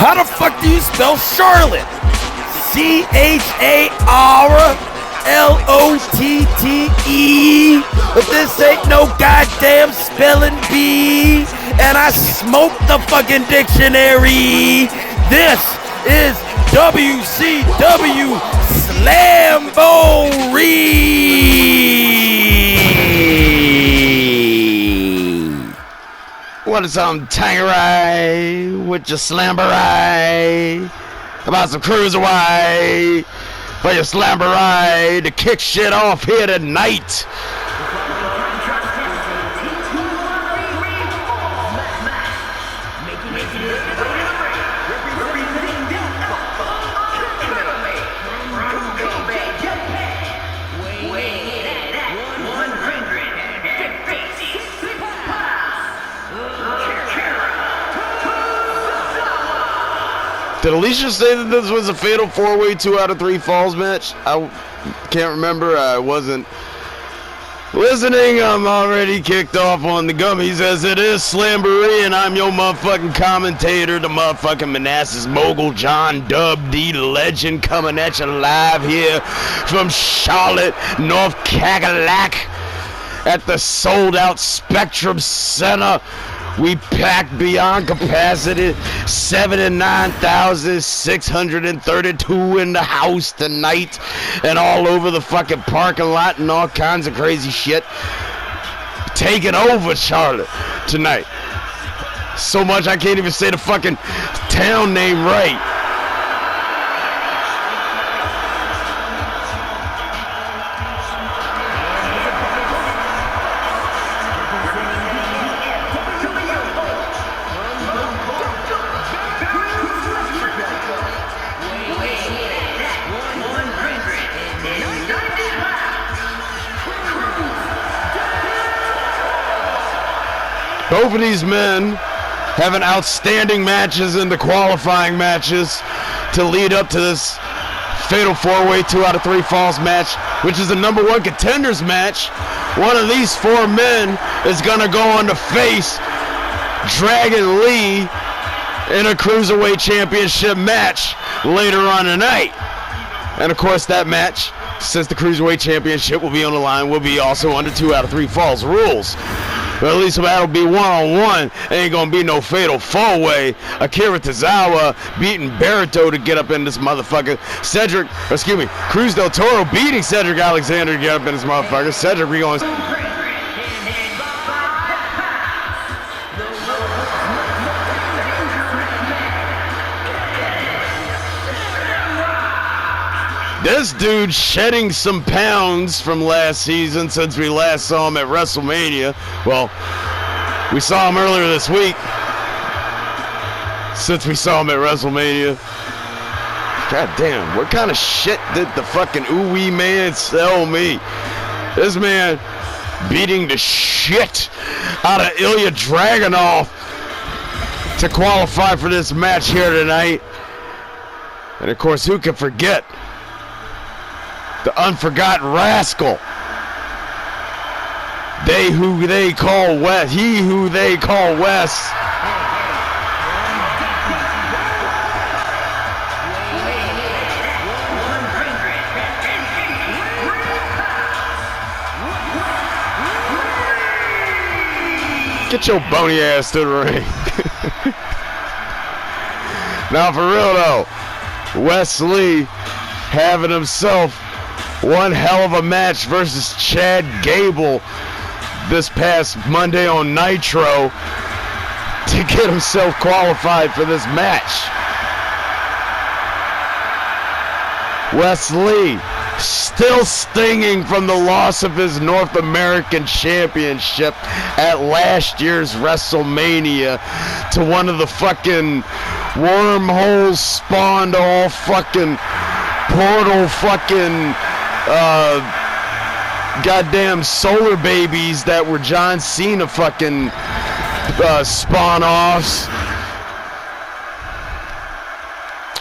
How the fuck do you spell Charlotte? C-H-A-R-L-O-T-T-E. But this ain't no goddamn spelling bee. And I smoked the fucking dictionary. This is WCW Slamboree. What is some Tangeray with your Slamboree? About some Cruiserweight for your Slamboree to kick shit off here tonight. Did Alicia say that this was a fatal 4-way 2 out of 3 falls match? I can't remember. I wasn't listening. I'm already kicked off on the gummies as it is Slamboree, and I'm your motherfucking commentator, the motherfucking Manassas mogul, John Dub D Legend, coming at you live here from Charlotte, North Carolina, at the sold-out Spectrum Center. We packed beyond capacity, 79,632 in the house tonight, and all over the fucking parking lot and all kinds of crazy shit. Taking over Charlotte tonight. So much I can't even say the fucking town name right. Both of these men having outstanding matches in the qualifying matches to lead up to this fatal 4-way 2 out of 3 falls match, which is the #1 contenders match. One of these 4 men is going to go on to face Dragon Lee in a Cruiserweight Championship match later on tonight. And of course that match, since the Cruiserweight Championship will be on the line, will be also under 2 out of 3 falls rules. But at least that'll be one-on-one. Ain't gonna be no fatal 4-way. Akira Tozawa beating Barreto to get up in this motherfucker. Cruz del Toro beating Cedric Alexander to get up in this motherfucker. Cedric, we going. This dude shedding some pounds from last season since we last saw him at WrestleMania. Well, we saw him earlier this week. Since we saw him at WrestleMania. God damn, what kind of shit did the fucking ooh-wee man sell me? This man beating the shit out of Ilya Dragunov to qualify for this match here tonight. And of course, who can forget the unforgotten rascal. He who they call West. Get your bony ass to the ring. Now for real though, Wesley having himself one hell of a match versus Chad Gable this past Monday on Nitro to get himself qualified for this match. Wesley still stinging from the loss of his North American Championship at last year's WrestleMania to one of the fucking wormholes spawned all fucking portal fucking goddamn solar babies that were John Cena fucking spawn-offs.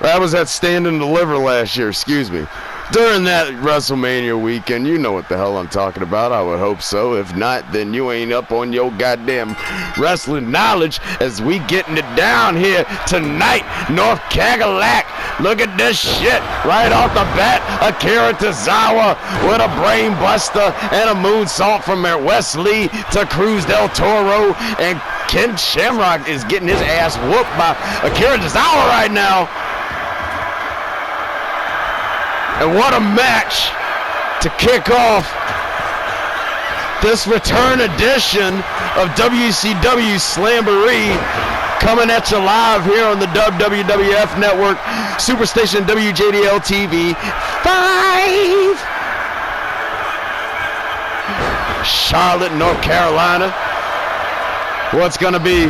That was at Stand and Deliver last year, excuse me. during that WrestleMania weekend. You know what the hell I'm talking about. I would hope so. If not, then you ain't up on your goddamn wrestling knowledge as we getting it down here tonight. North Cadillac. Look at this shit right off the bat. Akira Tozawa with a brain buster and a moonsault from Wesley to Cruz del Toro. And Ken Shamrock is getting his ass whooped by Akira Tozawa right now. And what a match to kick off this return edition of WCW Slamboree, coming at you live here on the WWF Network, SuperStation WJDL-TV 5. Charlotte, North Carolina. What's going to be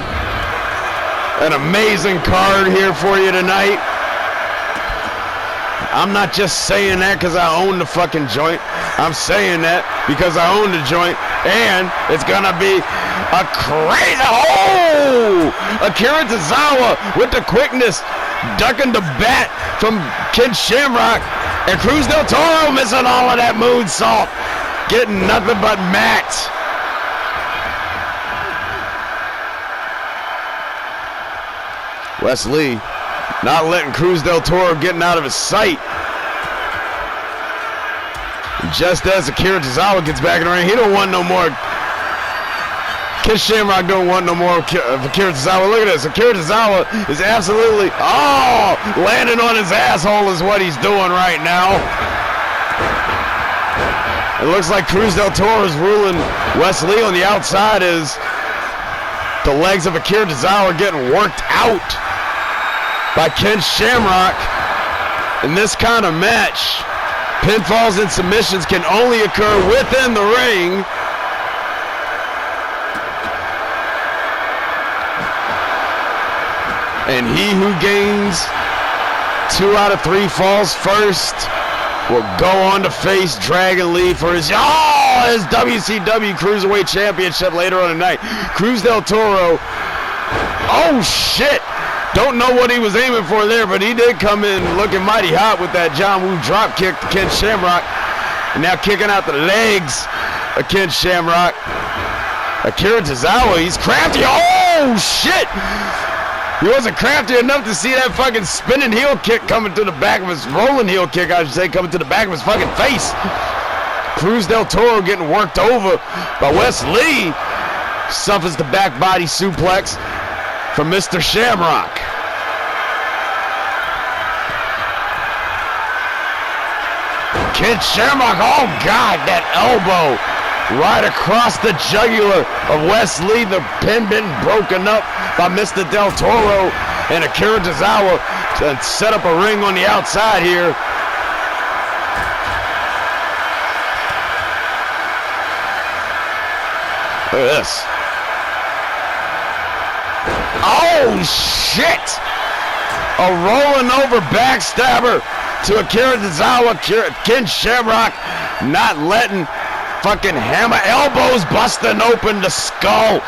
an amazing card here for you tonight. I'm not just saying that because I own the fucking joint. I'm saying that because I own the joint. And it's going to be a crazy... Oh! Akira Tozawa with the quickness, ducking the bat from Ken Shamrock. And Cruz del Toro missing all of that moonsault. Getting nothing but mat. Wesley not letting Cruz del Toro getting out of his sight. And just as Akira Tozawa gets back in the ring, he don't want no more. Ken Shamrock don't want no more of Akira Tozawa. Look at this. Akira Tozawa is absolutely, landing on his asshole is what he's doing right now. It looks like Cruz del Toro is ruling Wesley on the outside as the legs of Akira Tozawa are getting worked out by Ken Shamrock. In this kind of match, pinfalls and submissions can only occur within the ring. And he who gains 2 out of 3 falls first will go on to face Dragon Lee for his WCW Cruiserweight Championship later on tonight. Cruz del Toro, oh shit! Don't know what he was aiming for there, but he did come in looking mighty hot with that John Woo drop kick to Ken Shamrock. And now kicking out the legs of Ken Shamrock. Akira Tozawa, he's crafty. Oh, shit! He wasn't crafty enough to see that fucking spinning heel kick coming to the back of his, rolling heel kick, I should say, coming to the back of his fucking face. Cruz del Toro getting worked over by Wesley. Suffers the back body suplex from Mr. Shamrock. Ken Shamrock, oh God, that elbow right across the jugular of Wesley. The pin been broken up by Mr. Del Toro and Akira Tozawa to set up a ring on the outside here. Look at this. Oh shit! A rolling over backstabber to Akira Tozawa. Ken Shamrock not letting fucking hammer elbows busting open the skull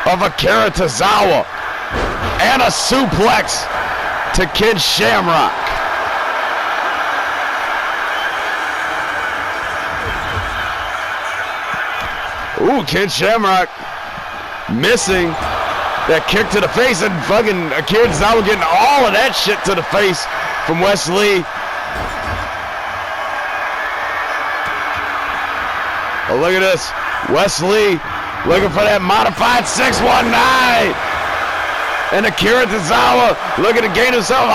of Akira Tozawa. And a suplex to Ken Shamrock. Ooh, Ken Shamrock missing that kick to the face, and fucking Akira Tozawa getting all of that shit to the face from Wesley. Oh, look at this. Wesley looking for that modified 619. And Akira Tozawa looking to gain himself.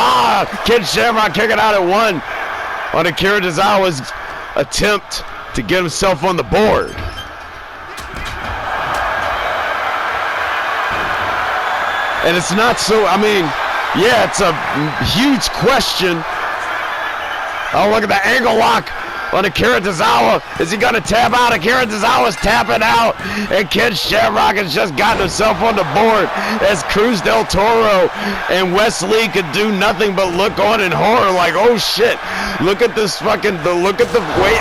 Ken Shamrock kicking out at 1 on Akira Tozawa's attempt to get himself on the board. And it's not so, I mean, yeah, it's a huge question. Oh, look at the angle lock on Akira Tozawa. Is he going to tap out? Akira Tozawa's tapping out. And Ken Shamrock has just gotten himself on the board as Cruz del Toro and Wesley could do nothing but look on in horror like, oh shit. Look at this fucking, look at the way,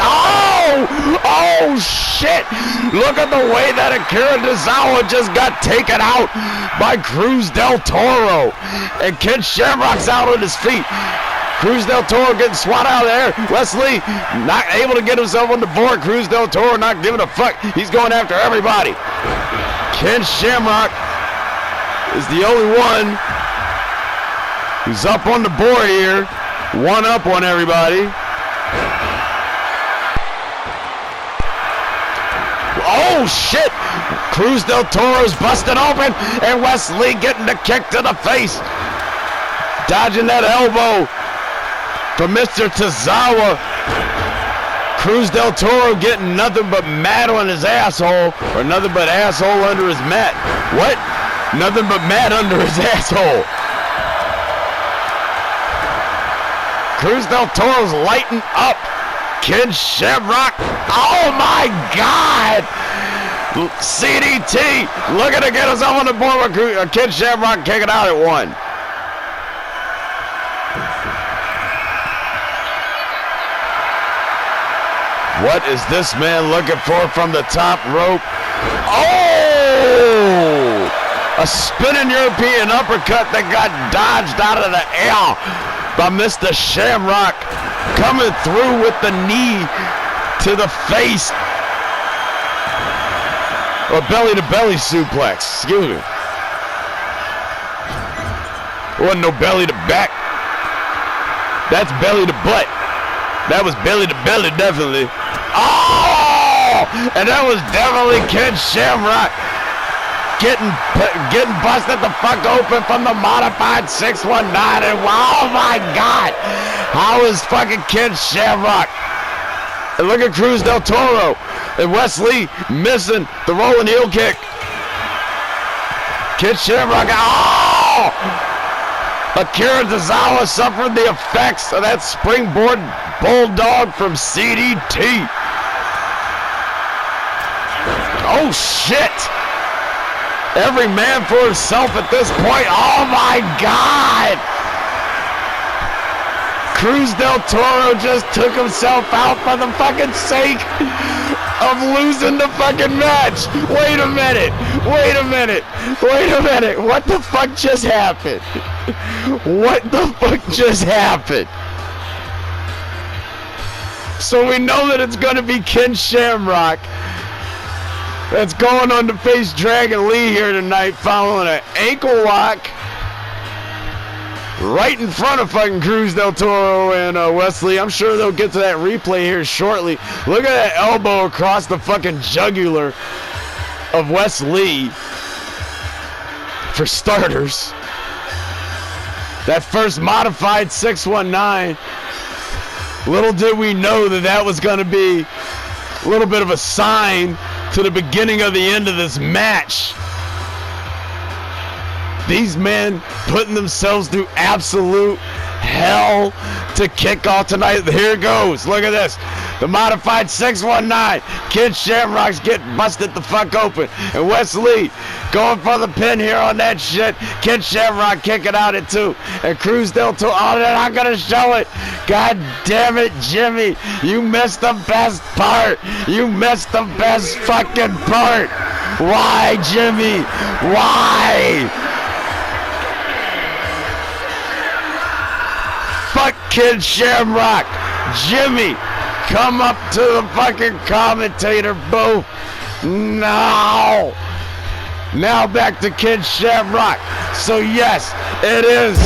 oh shit. Look at the way that Akira Tozawa just got taken out by Cruz del Toro. And Ken Shamrock's out on his feet. Cruz del Toro getting swatted out of there. Wesley not able to get himself on the board. Cruz del Toro not giving a fuck. He's going after everybody. Ken Shamrock is the only one who's up on the board here. One up on everybody. Oh shit! Cruz del Toro's busted open, and Wesley getting the kick to the face. Dodging that elbow from Mr. Tozawa. Cruz del Toro getting nothing but mat on his asshole, or nothing but asshole under his mat. What? Nothing but mat under his asshole. Cruz del Toro's lighting up. Ken Shamrock. Oh my God! CDT looking to get us on the board with Ken Shamrock kicking out at one. What is this man looking for from the top rope? Oh! A spinning European uppercut that got dodged out of the air by Mr. Shamrock, coming through with the knee to the face. A belly-to-belly suplex. Excuse me. Wasn't no belly-to-back. That's belly-to-butt. That was belly-to-belly, definitely. Oh! And that was definitely Ken Shamrock getting busted the fuck open from the modified 619. And oh my God! How is fucking Ken Shamrock? And look at Cruz del Toro and Wesley missing the rolling heel kick. Ken Shamrock. Oh! Akira Tozawa suffered the effects of that springboard bulldog from CDT. Oh shit! Every man for himself at this point. Oh my God! Cruz del Toro just took himself out for the fucking sake of losing the fucking match. Wait a minute. Wait a minute. Wait a minute. What the fuck just happened? What the fuck just happened? So we know that it's going to be Ken Shamrock that's going on to face Dragon Lee here tonight, following an ankle lock right in front of fucking Cruz del Toro and Wesley. I'm sure they'll get to that replay here shortly. Look at that elbow across the fucking jugular of Wesley. For starters, that first modified 619, little did we know that that was going to be a little bit of a sign to the beginning of the end of this match. These men putting themselves through absolute hell to kick off tonight. Here it goes. Look at this. The modified 619. Ken Shamrock's getting busted the fuck open. And Wesley going for the pin here on that shit. Ken Shamrock kicking out at two. And Cruz del Toro. Oh, they're not going to show it. God damn it, Jimmy. You missed the best part. You missed the best fucking part. Why, Jimmy? Why? Fuck Ken Shamrock. Jimmy, come up to the fucking commentator booth. Now. Now back to Ken Shamrock. So yes, it is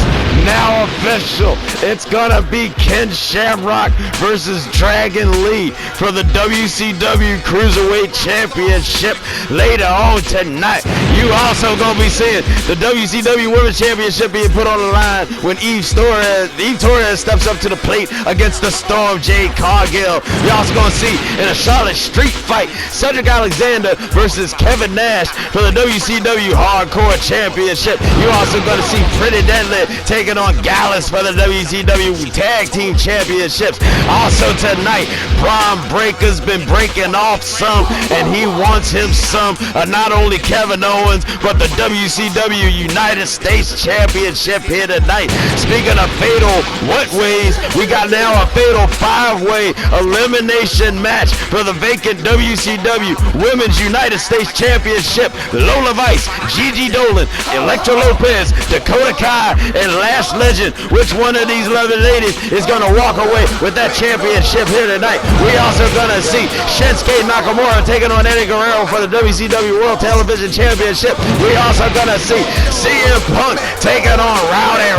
now official. It's gonna be Ken Shamrock versus Dragon Lee for the WCW Cruiserweight Championship later on tonight. You also gonna be seeing the WCW Women's Championship being put on the line when Eve Torres steps up to the plate against the Storm Jade Cargill. You're also gonna see in a Charlotte street fight Cedric Alexander versus Kevin Nash for the WCW Hardcore Championship. You're also gonna see Pretty Deadly taking on Gallus for the WCW Tag Team Championships. Also tonight, Bron Breaker's been breaking off some, and he wants him some not only Kevin Owens, but the WCW United States Championship here tonight. Speaking of fatal what ways, we got now a fatal 5-way elimination match for the vacant WCW Women's United States Championship. Lola Vice, Gigi Dolan, Electra Lopez, Dakota Kai, and last Nash legend. Which one of these lovely ladies is going to walk away with that championship here tonight? We also going to see Shinsuke Nakamura taking on Eddie Guerrero for the WCW World Television Championship. We also going to see CM Punk taking on Roddy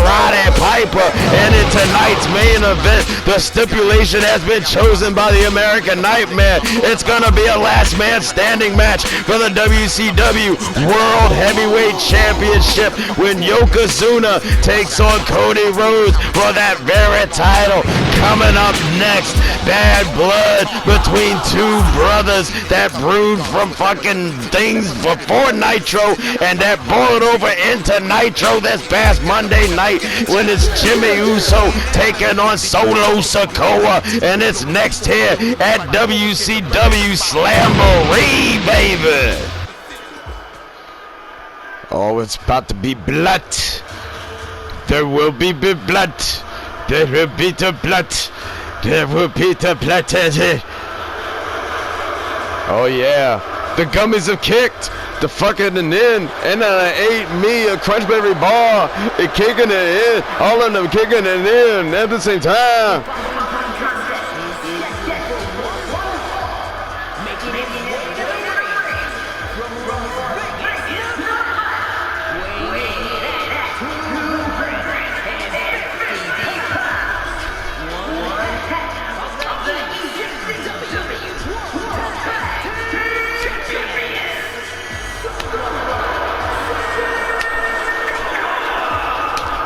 Piper. And in tonight's main event, the stipulation has been chosen by the American Nightmare. It's going to be a last man standing match for the WCW World Heavyweight Championship when Yokozuna takes on Cody Rhodes for that very title. Coming up next, bad blood between two brothers that brewed from fucking things before Nitro and that boiled over into Nitro this past Monday night when it's Jimmy Uso taking on Solo Sikoa, and it's next here at WCW Slamboree, baby. Oh, it's about to be BLUTT. There will be BLUTT. There will be the BLUTT. There will be the BLUTT. Oh yeah, the gummies have kicked. The fucking in, and I ate me a Crunchberry bar. It kicking it in. All of them kicking it in at the same time.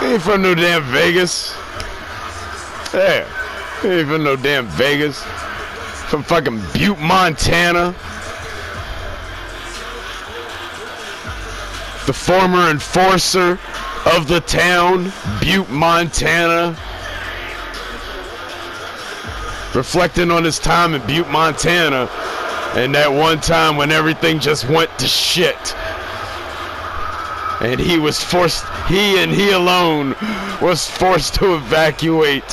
Ain't from no damn Vegas. Yeah, ain't from no damn Vegas. From fucking Butte, Montana. The former enforcer of the town, Butte, Montana. Reflecting on his time in Butte, Montana, and that one time when everything just went to shit. And he was forced, he and he alone was forced to evacuate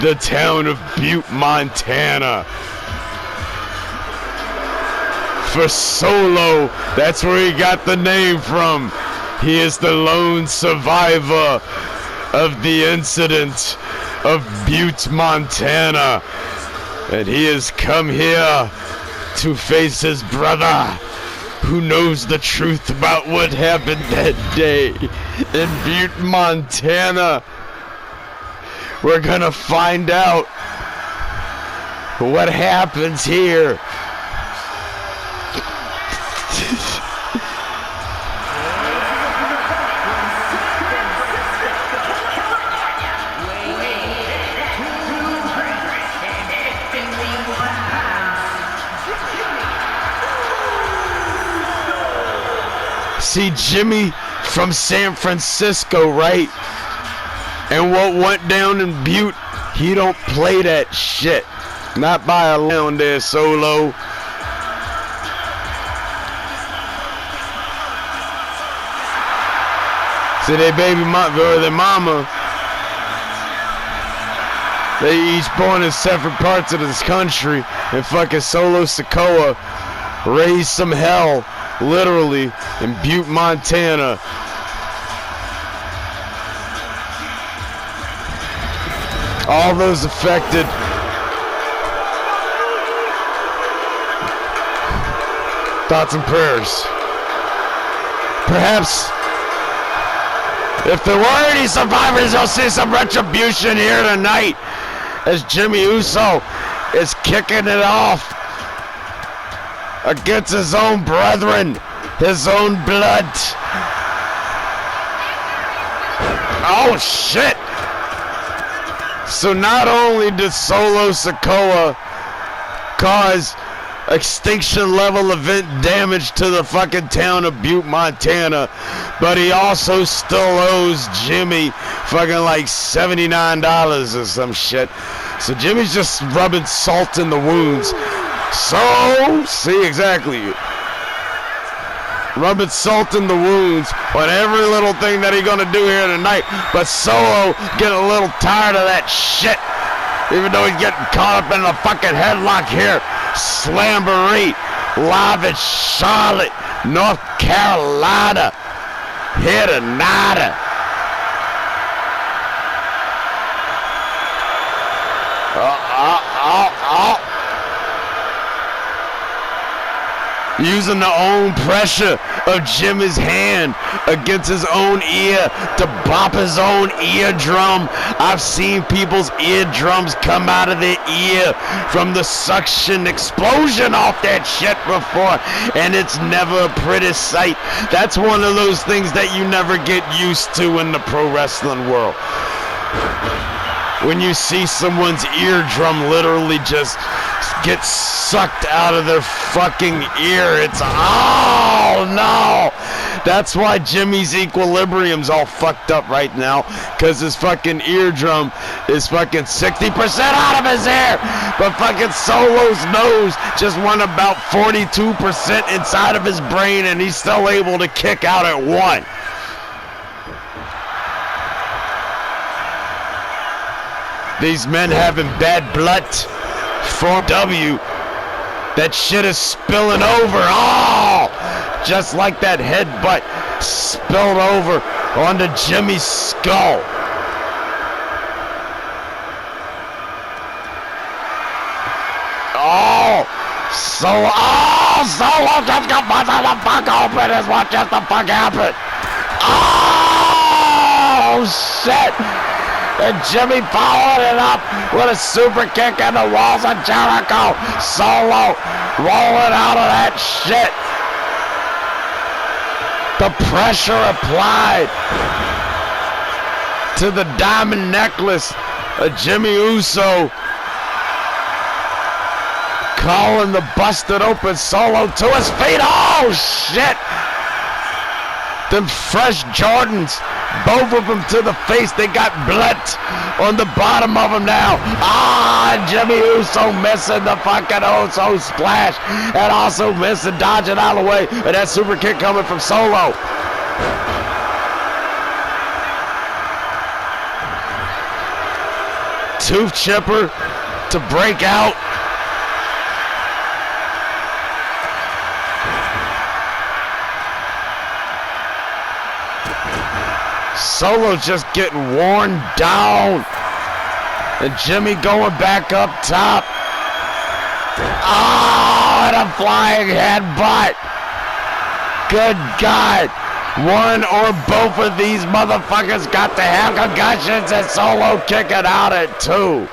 the town of Butte, Montana. For Solo, that's where he got the name from. He is the lone survivor of the incident of Butte, Montana. And he has come here to face his brother, who knows the truth about what happened that day in Butte, Montana. We're gonna find out what happens here. See, Jimmy from San Francisco, right? And what went down in Butte, he don't play that shit. Not by a down there, Solo. See, they baby mama, or their mama, they each born in separate parts of this country, and fucking Solo Sikoa raised some hell, literally, in Butte, Montana. All those affected, thoughts and prayers. Perhaps, if there were any survivors, you'll see some retribution here tonight as Jimmy Uso is kicking it off against his own brethren, his own blood. Oh shit! So not only did Solo Sikoa cause extinction level event damage to the fucking town of Butte, Montana, but he also still owes Jimmy fucking like $79 or some shit. So Jimmy's just rubbing salt in the wounds. So, see, exactly. Rubbing salt in the wounds on every little thing that he's gonna do here tonight. But Solo getting a little tired of that shit. Even though he's getting caught up in the fucking headlock here. Slamboree, live in Charlotte, North Carolina. Here tonight. using the own pressure of Jimmy's hand against his own ear to bop his own eardrum. I've seen people's eardrums come out of their ear from the suction explosion off that shit before, and it's never a pretty sight. That's one of those things that you never get used to in the pro wrestling world. When you see someone's eardrum literally just get sucked out of their fucking ear, it's, oh no! That's why Jimmy's equilibrium's all fucked up right now, because his fucking eardrum is fucking 60% out of his ear, but fucking Solo's nose just went about 42% inside of his brain, and he's still able to kick out at 1. These men having bad blood for W. That shit is spilling over. Oh! Just like that headbutt spilled over onto Jimmy's skull. Oh! Solo just got busted the fuck open is what just the fuck happened. Oh! Shit! And Jimmy followed it up with a super kick in the walls of Jericho. Solo rolling out of that shit. The pressure applied to the diamond necklace of Jimmy Uso. Calling the busted open Solo to his feet. Oh shit! Them fresh Jordans, both of them to the face. They got blood on the bottom of them now. Ah, Jimmy Uso missing the fucking Uso splash, and also missing, dodging out of the way, and that super kick coming from Solo. Tooth chipper to break out. Solo just getting worn down. And Jimmy going back up top. Oh, and a flying headbutt. Good God. One or both of these motherfuckers got to have concussions, and Solo kicking out at 2.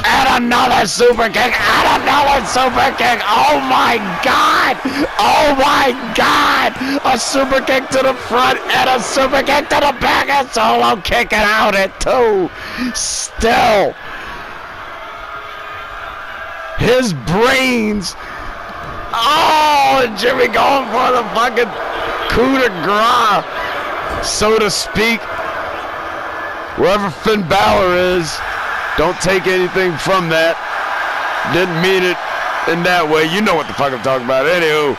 And another super kick, and another super kick. Oh my God! Oh my God! A super kick to the front and a super kick to the back, and Solo kicking out at 2. Still, his brains. Oh, and Jimmy going for the fucking coup de grace, so to speak. Wherever Finn Balor is. Don't take anything from that. Didn't mean it in that way. You know what the fuck I'm talking about. Anywho.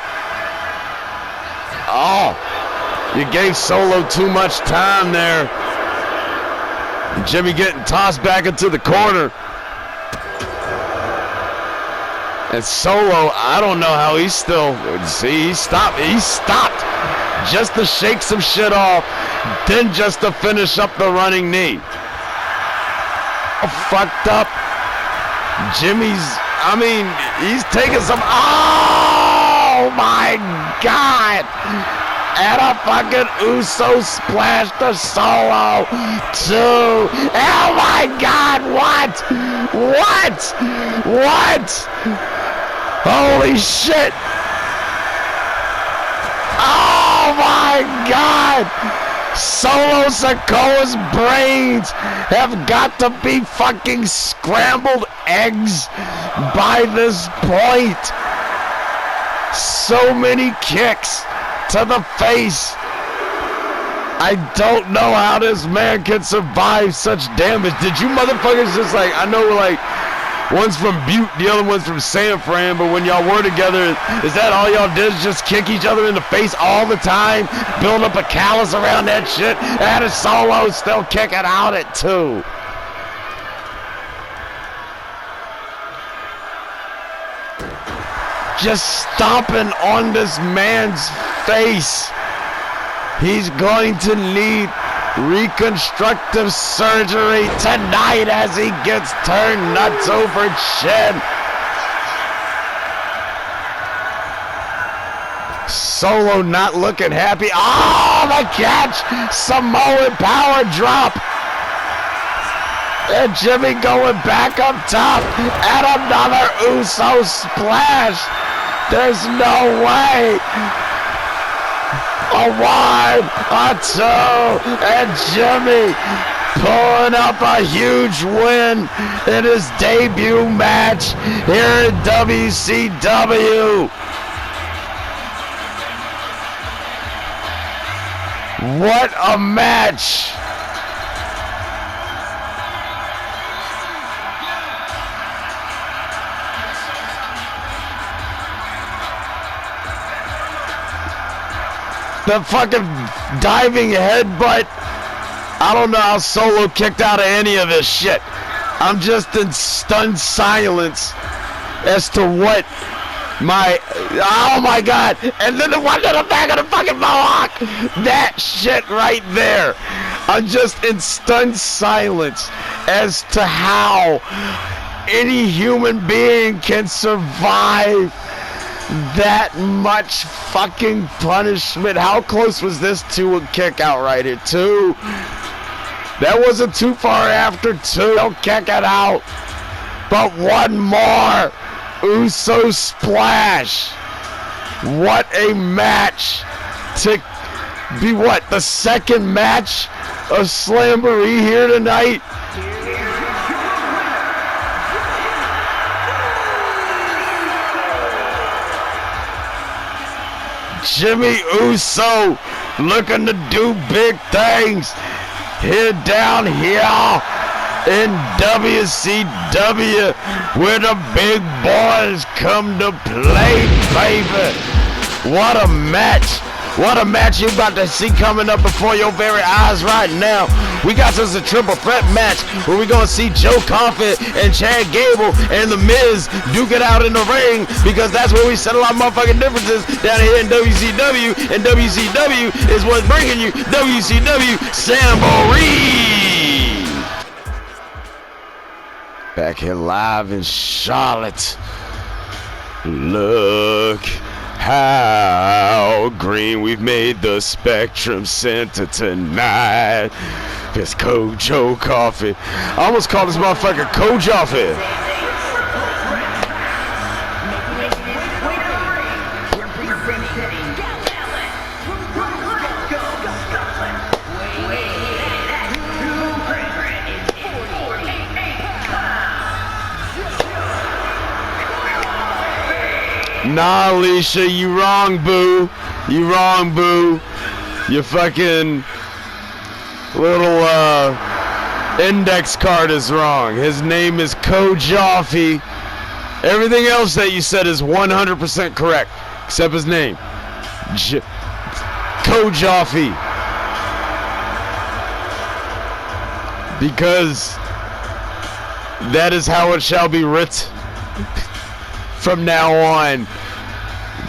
Oh. You gave Solo too much time there. Jimmy getting tossed back into the corner. And Solo, I don't know how he's still. See, he stopped. He stopped just to shake some shit off. Then just to finish up the running knee. Fucked up. Jimmy's, I mean, he's taking some, oh my God. And a fucking Uso splash to Solo. 2. Oh my God, what? Holy shit. Oh my God. Solo Sikoa's brains have got to be fucking scrambled eggs by this point. So many kicks to the face. I don't know how this man can survive such damage. Did you motherfuckers just like, I know like, one's from Butte, the other one's from San Fran, but when y'all were together, is that all y'all did is just kick each other in the face all the time? Build up a callus around that shit, and a Solo still kicking out at 2. Just stomping on this man's face. He's going to need reconstructive surgery tonight as he gets turned nuts over chin. Solo not looking happy. Oh, the catch! Samoan power drop. And Jimmy going back up top. And another Uso splash. There's no way. A 1, a 2, and Jimmy pulling up a huge win in his debut match here in WCW. What a match! The fucking diving headbutt. I don't know how Solo kicked out of any of this shit. I'm just in stunned silence as to what my... Oh my god! And then the one to the back of the fucking mohawk! That shit right there! I'm just in stunned silence as to how any human being can survive that much fucking punishment. How close was this to a kick out right here? 2. That wasn't too far after 2. Don't kick it out. But one more. Uso splash. What a match to be what? The second match of Slamboree here tonight. Jimmy Uso looking to do big things here down here in WCW where the big boys come to play, baby. What a match. What a match you're about to see coming up before your very eyes right now. We got this a triple threat match where we're going to see Joe Coffey and Chad Gable and The Miz duke it out in the ring because that's where we settle our motherfucking differences down here in WCW. And WCW is what's bringing you WCW Slamboree. Back here live in Charlotte. Look how green we've made the Spectrum Center tonight. It's Joe Coffey. I almost called this motherfucker Coffey. Nah, Alicia, you wrong, boo. You wrong, boo. You fucking little index card is wrong. His name is Coffey. Everything else that you said is 100% correct, except his name. Coffey. Because that is how it shall be written from now on,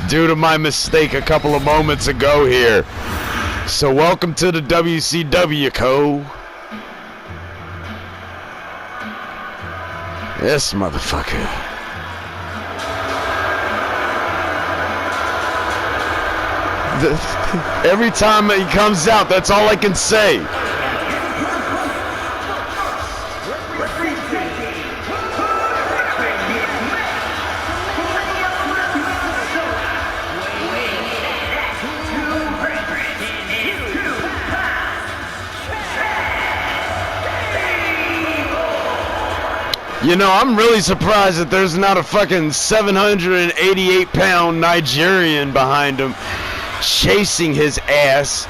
due to my mistake a couple of moments ago here. So welcome to the WCW, Co. Yes, motherfucker. Every time he comes out, that's all I can say. You know, I'm really surprised that there's not a fucking 788-pound Nigerian behind him chasing his ass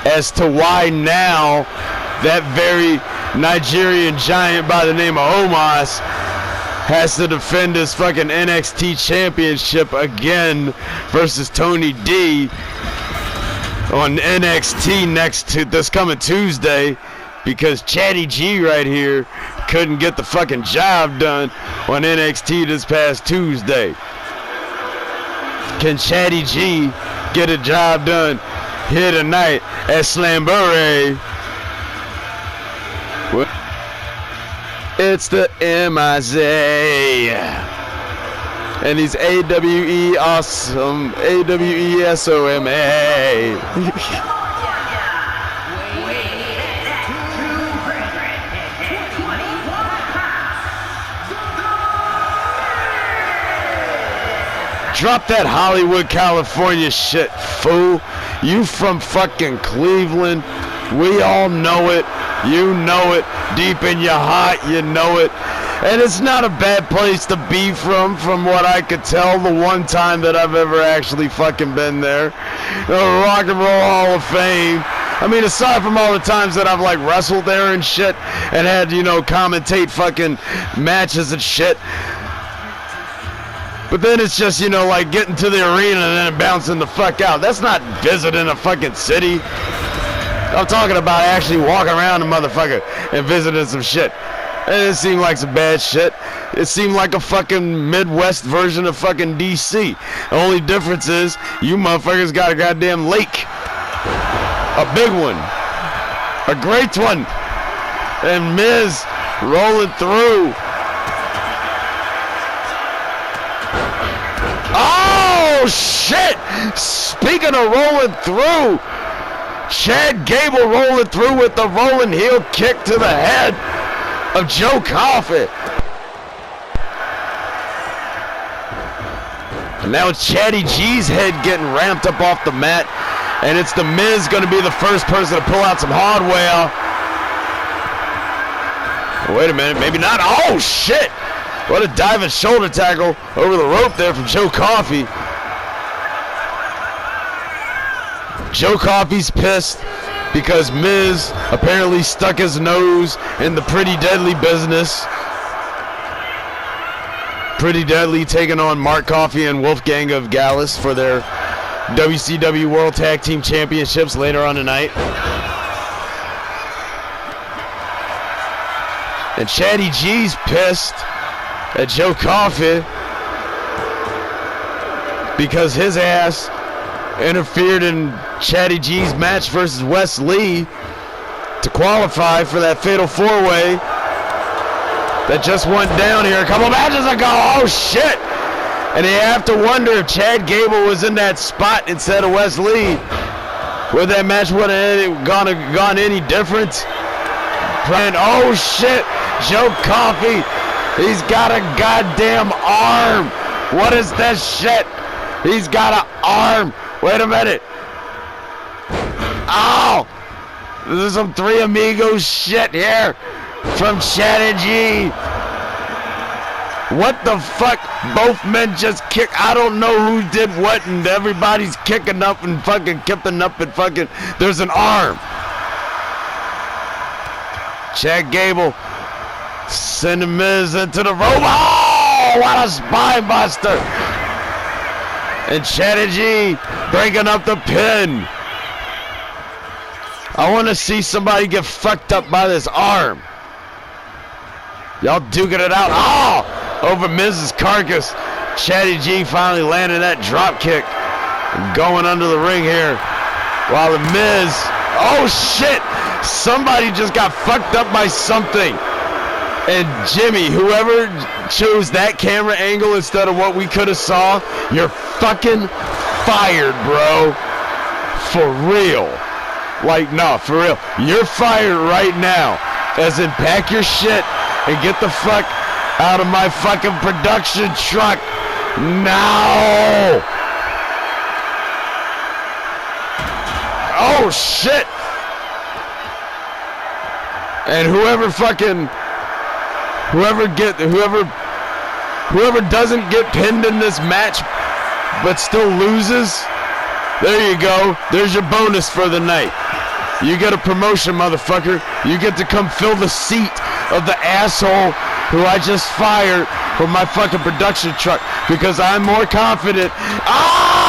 as to why now that very Nigerian giant by the name of Omos has to defend his fucking NXT championship again versus Tony D on NXT this coming Tuesday, because Chatty G right here couldn't get the fucking job done on NXT this past Tuesday. Can Chatty G get a job done here tonight at Slamboree? It's the MIZ. And he's AWE awesome. AWESOMA. Drop that Hollywood, California shit, fool. You from fucking Cleveland. We all know it. You know it. Deep in your heart, you know it. And it's not a bad place to be from what I could tell the one time that I've ever actually fucking been there. The Rock and Roll Hall of Fame. I mean, aside from all the times that I've like wrestled there and shit and had, you know, commentate fucking matches and shit. But then it's just, you know, like getting to the arena and then bouncing the fuck out. That's not visiting a fucking city. I'm talking about actually walking around the motherfucker and visiting some shit. And it seemed like some bad shit. It seemed like a fucking Midwest version of fucking DC. The only difference is you motherfuckers got a goddamn lake. A big one. A great one. And Miz rolling through. Oh, shit! Speaking of rolling through, Chad Gable rolling through with the rolling heel kick to the head of Joe Coffey. And now it's Chatty G's head getting ramped up off the mat. And it's the Miz going to be the first person to pull out some hardware. Wait a minute, maybe not. Oh, shit! What a diving shoulder tackle over the rope there from Joe Coffey. Joe Coffey's pissed because Miz apparently stuck his nose in the Pretty Deadly business. Pretty Deadly taking on Mark Coffey and Wolfgang of Gallus for their WCW World Tag Team Championships later on tonight. And Chatty G's pissed at Joe Coffey because his ass interfered in Chatty G's match versus Wes Lee to qualify for that fatal four-way that just went down here a couple matches ago. Oh shit! And you have to wonder if Chad Gable was in that spot instead of Wes Lee, would that match would have gone any different? And oh shit! Joe Coffey, he's got a goddamn arm. What is that shit? He's got an arm. Wait a minute. Oh! This is some Three Amigos shit here from Chatty G. What the fuck? Both men just kick. I don't know who did what, and everybody's kicking up and fucking kipping up and fucking. There's an arm. Chad Gable sending Miz into the rope. Oh, what a spine buster. And Chatty G breaking up the pin. I want to see somebody get fucked up by this arm. Y'all duking it out. Oh, over Miz's carcass. Chatty G finally landed that drop kick and going under the ring here. While the Miz, oh shit, somebody just got fucked up by something. And Jimmy, whoever chose that camera angle instead of what we could have saw, you're fucking fired, bro. For real. Like, no, for real. You're fired right now. As in, pack your shit and get the fuck out of my fucking production truck. Now. Oh, shit. And whoever doesn't get pinned in this match but still loses, there you go. There's your bonus for the night. You get a promotion, motherfucker. You get to come fill the seat of the asshole who I just fired from my fucking production truck because I'm more confident. Oh!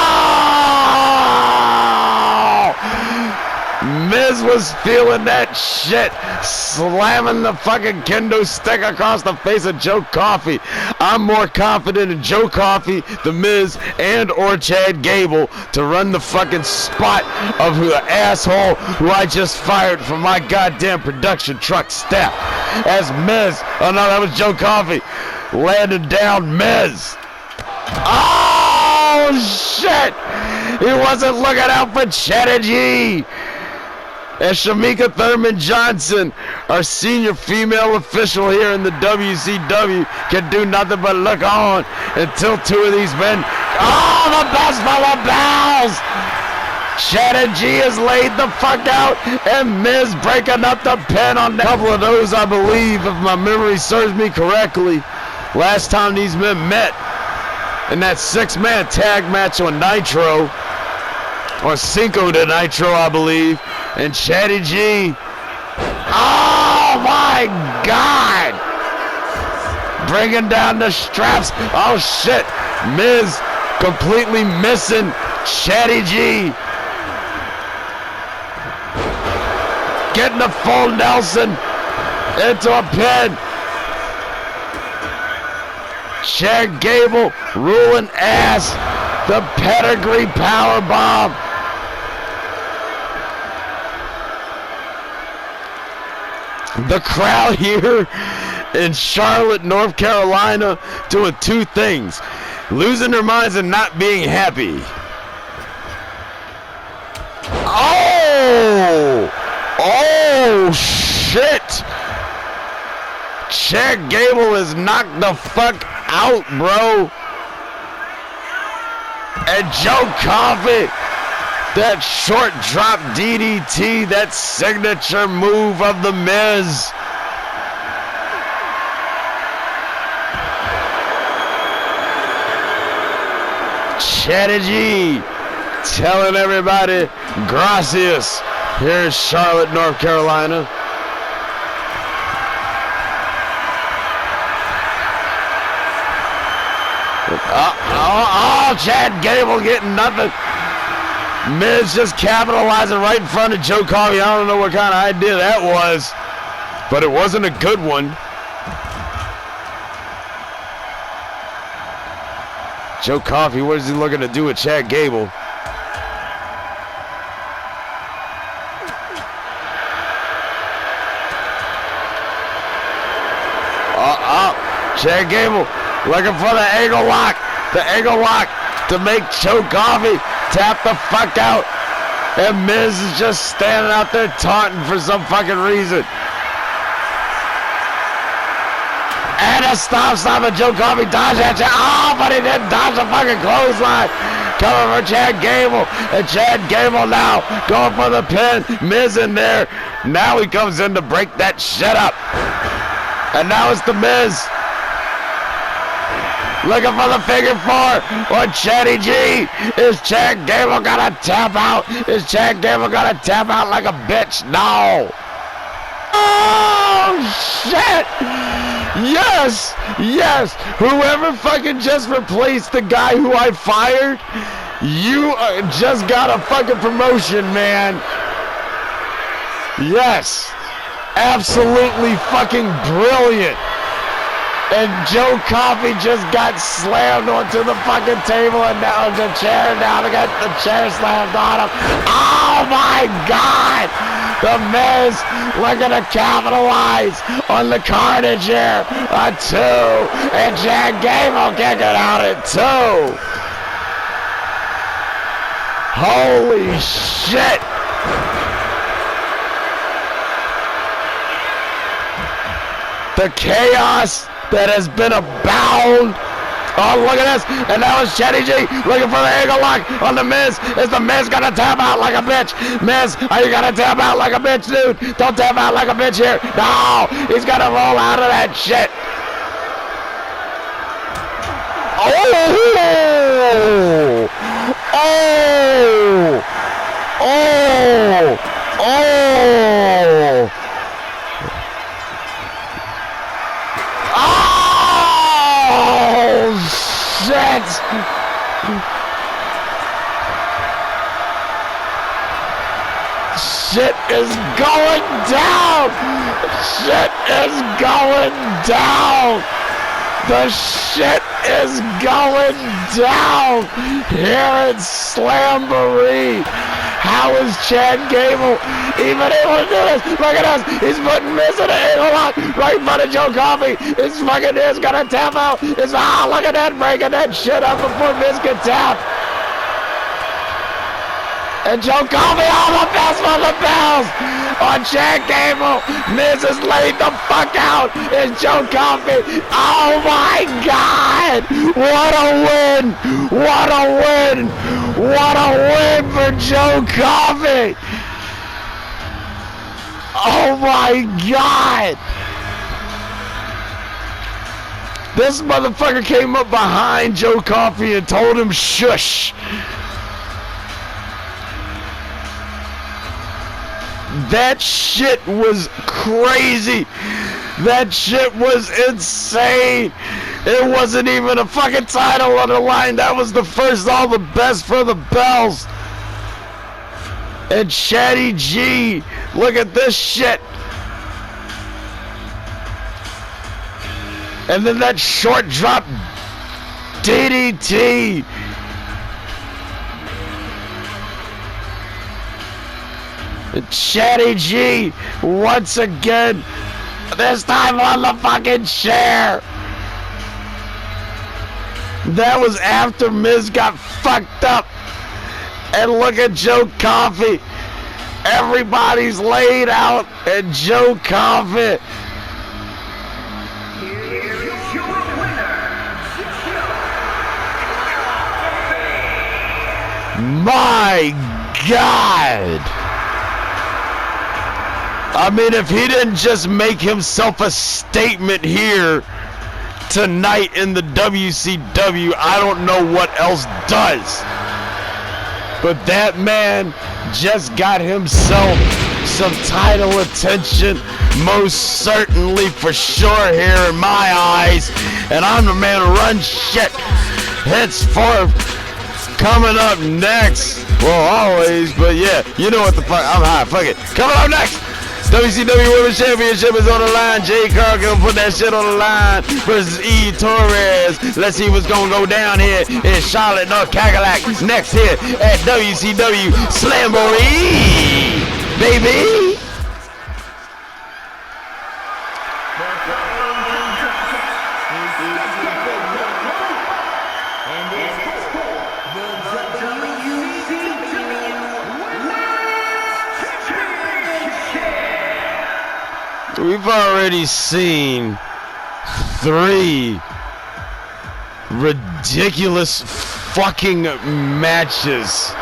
Miz was feeling that shit, slamming the fucking kendo stick across the face of Joe Coffey. I'm more confident in Joe Coffey, the Miz, and or Chad Gable to run the fucking spot of the asshole who I just fired from my goddamn production truck step. As Miz, oh no, that was Joe Coffey, landed down Miz. Oh, shit! He wasn't looking out for Cedric. And Shamika Thurman Johnson, our senior female official here in the WCW, can do nothing but look on until two of these men. Oh, the best of the bells! Cedric is laid the fuck out, and Miz breaking up the pin on a couple of those, I believe, if my memory serves me correctly. Last time these men met in that 6-man tag match on Nitro, or Cinco de Nitro, I believe. And Cedric, oh my God, bringing down the straps. Oh shit, Miz completely missing Cedric, getting the full Nelson into a pin. Chad Gable ruling ass, the pedigree power bomb. The crowd here in Charlotte, North Carolina, doing two things: losing their minds and not being happy. Oh shit! Chad Gable is knocked the fuck out, bro. And Joe Coffey, that short drop DDT, that signature move of the Miz. Cedric telling everybody gracias here in Charlotte, North Carolina. Chad Gable getting nothing. Miz just capitalizing right in front of Joe Coffey. I don't know what kind of idea that was, but it wasn't a good one. Joe Coffey, what is he looking to do with Chad Gable? Chad Gable looking for the angle lock. The angle lock to make Joe Coffey tap the fuck out. And Miz is just standing out there taunting for some fucking reason. And a stop and Joe Coffey dodged that. Oh, but he didn't dodge the fucking clothesline. Coming for Chad Gable. And Chad Gable now going for the pin. Miz in there. Now he comes in to break that shit up. And now it's the Miz. Looking for the figure four on Cedric. Is Chad Gable gonna tap out? Is Chad Gable gonna tap out like a bitch? No. Oh, shit. Yes. Yes. Whoever fucking just replaced the guy who I fired, you just got a fucking promotion, man. Yes. Absolutely fucking brilliant. And Joe Coffey just got slammed onto the fucking table and now the chair. Now they got the chair slammed on him. Oh my God! The Miz looking to capitalize on the carnage here. A 2. And Chad Gable kicking out at 2. Holy shit! The chaos that has been abound. Oh, look at this. And now it's Cedric looking for the angle lock on the Miz. Is the Miz gonna tap out like a bitch? Miz, are you gonna tap out like a bitch, dude? Don't tap out like a bitch here. No, he's gonna roll out of that shit. Oh! Oh! Oh! Oh! Shit! Shit is going down! Shit is going down! The shit is going down here at Slamboree. How is Chad Gable even able to do this? Look at us. He's putting Miz in an ankle lock right in front of Joe Coffey. It's fucking Miz gonna tap out. It's look at that, breaking that shit up before Miz can tap. And Joe Coffey, the best for the bells on Chad Gable. Miz is laid the fuck out. It's Joe Coffey. Oh my God! What a win! What a win! What a win for Joe Coffey! Oh my God! This motherfucker came up behind Joe Coffey and told him shush. That shit was crazy. That shit was insane. It wasn't even a fucking title on the line. That was the first all the best for the bells. And Chatty G, look at this shit. And then that short drop DDT. Chatty G once again, this time on the fucking chair. That was after Miz got fucked up. And look at Joe Coffey. Everybody's laid out and Joe Coffey. My God. I mean, if he didn't just make himself a statement here tonight in the WCW, I don't know what else does. But that man just got himself some title attention, most certainly for sure here in my eyes. And I'm the man who runs shit. Henceforth, coming up next, well, always, but yeah, you know what the fuck, I'm high, fuck it. Coming up next, WCW Women's Championship is on the line. Jade Cargill put that shit on the line versus Torres. Let's see what's gonna go down here in Charlotte, North Carolina. Next here at WCW Slamboree, baby. We've already seen 3 ridiculous fucking matches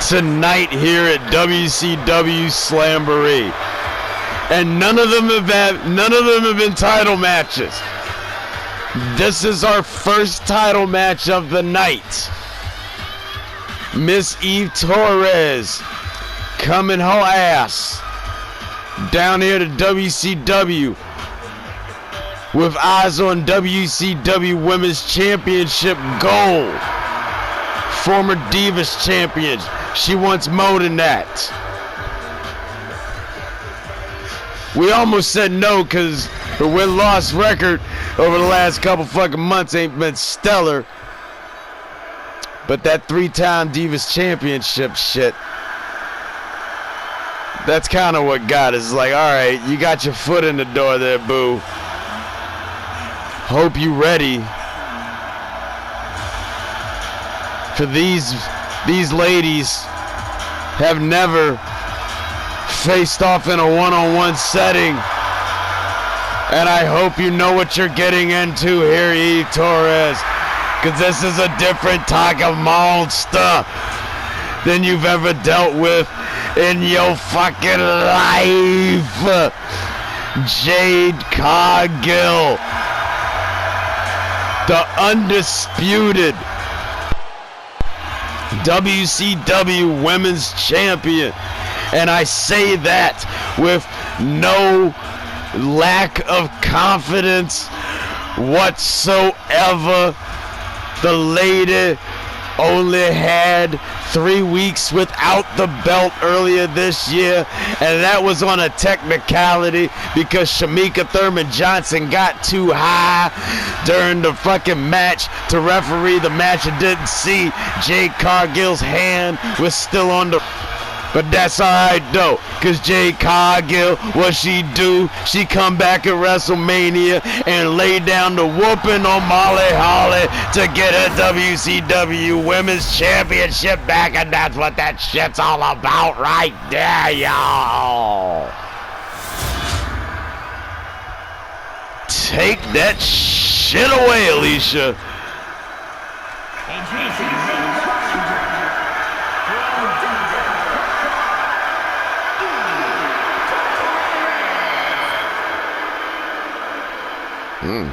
tonight here at WCW Slamboree, and none of them have been title matches. This is our first title match of the night. Miss Torres coming her ass down here to WCW with eyes on WCW Women's Championship gold. Former Divas champion. She wants more than that. We almost said no because her win-loss record over the last couple fucking months ain't been stellar. But that 3-time Divas championship shit, that's kind of what got us. Like, all right, you got your foot in the door there, boo. Hope you ready. For these ladies have never faced off in a one-on-one setting. And I hope you know what you're getting into here, Torres. Because this is a different type of monster than you've ever dealt with in your fucking life. Jade Cargill, the undisputed WCW Women's Champion. And I say that with no lack of confidence whatsoever. The lady only had 3 weeks without the belt earlier this year, and that was on a technicality because Shamika Thurman Johnson got too high during the fucking match to referee the match and didn't see Jade Cargill's hand was still on the But that's alright though, cause Jade Cargill, what she do? She come back at WrestleMania and lay down the whooping on Molly Holly to get her WCW Women's Championship back, and that's what that shit's all about right there, y'all. Take that shit away, Alicia.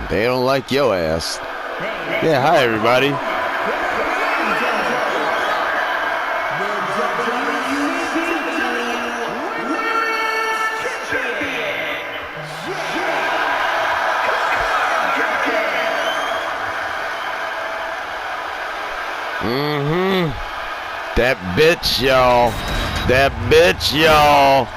They don't like your ass. Yeah, hi everybody. That bitch, y'all. That bitch, y'all.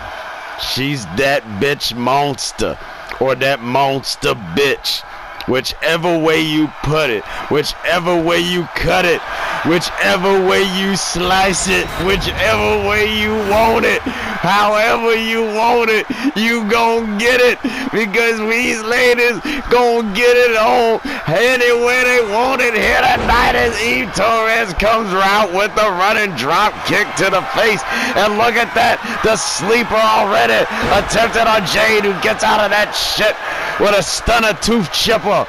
She's that bitch monster. Or that monster bitch. Whichever way you put it, whichever way you cut it, whichever way you slice it, whichever way you want it, however you want it, you gon' get it, because these ladies gon' get it on any way they want it here tonight as Eve Torres comes out with a running drop kick to the face. And look at that, the sleeper already attempted on Jade, who gets out of that shit with a stunner tooth chipper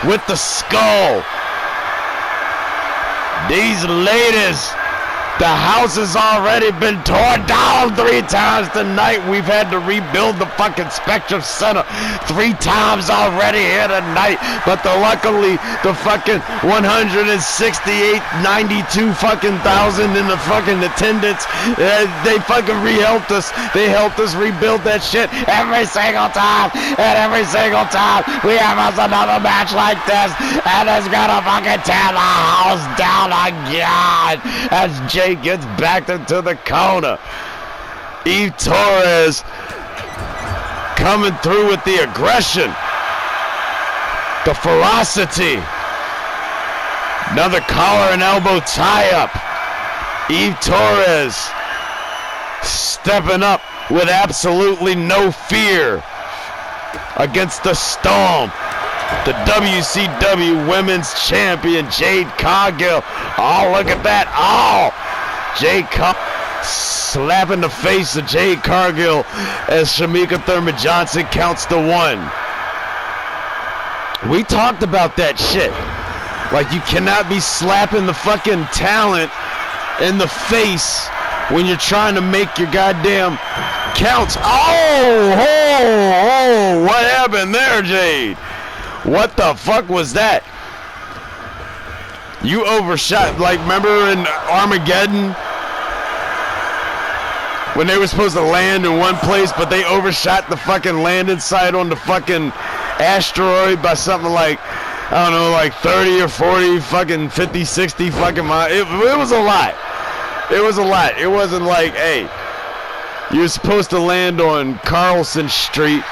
with the skull. These ladies, the house has already been torn down 3 times tonight. We've had to rebuild the fucking Spectrum Center 3 times already here tonight. But luckily, the fucking 168, 92 fucking thousand in the fucking attendance, they fucking helped us. They helped us rebuild that shit every single time. And every single time we have us another match like this, and it's gonna fucking tear the house down again. As Jay gets backed into the corner. Eve Torres coming through with the aggression, the ferocity. Another collar and elbow tie-up. Eve Torres stepping up with absolutely no fear against the Storm. The WCW Women's Champion, Jade Cargill. Oh, look at that. Oh, Jade slapping the face of Jade Cargill as Shamika Thurman Johnson counts to 1. We talked about that shit. Like, you cannot be slapping the fucking talent in the face when you're trying to make your goddamn counts. Oh, what happened there, Jade? What the fuck was that? You overshot, like, remember in Armageddon when they were supposed to land in one place, but they overshot the fucking landing site on the fucking asteroid by something like, I don't know, like 30 or 40 fucking 50, 60 fucking miles. It was a lot. It was a lot. It wasn't like, hey, you're supposed to land on Carlson Street.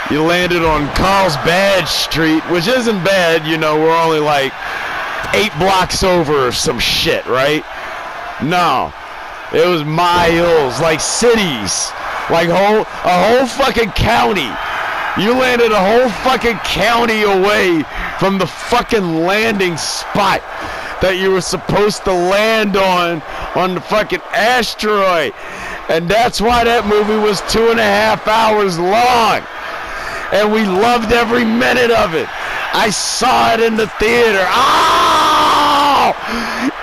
You landed on Carlsbad Street, which isn't bad, you know, we're only like 8 blocks over or some shit, right? No, it was miles, like cities, like a whole fucking county. You landed a whole fucking county away from the fucking landing spot that you were supposed to land on the fucking asteroid. And that's why that movie was 2.5 hours long. And we loved every minute of it. I saw it in the theater. Oh!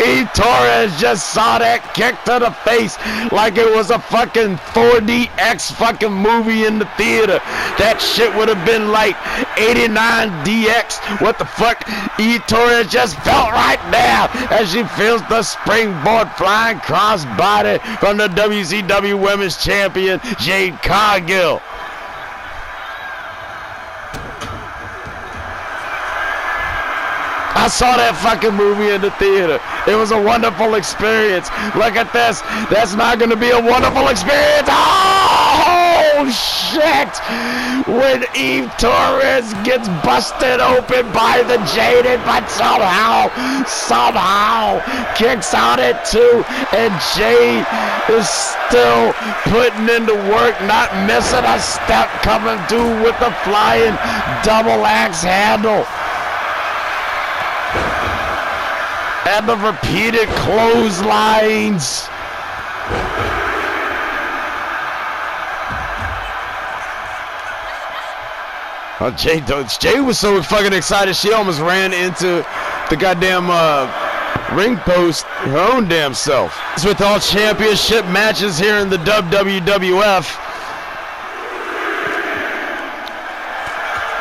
Eve Torres just saw that kick to the face like it was a fucking 4DX fucking movie in the theater. That shit would have been like 89DX. What the fuck? Eve Torres just felt right now as she feels the springboard flying crossbody from the WCW Women's Champion, Jade Cargill. I saw that fucking movie in the theater. It was a wonderful experience. Look at this. That's not going to be a wonderful experience. Oh! Oh shit! When Eve Torres gets busted open by the Jaded, but somehow kicks out at 2, and Jade is still putting into work, not missing a step, coming through with the flying double axe handle. And the repeated clotheslines. Jade was so fucking excited she almost ran into the goddamn ring post her own damn self. It's with all championship matches here in the WWF.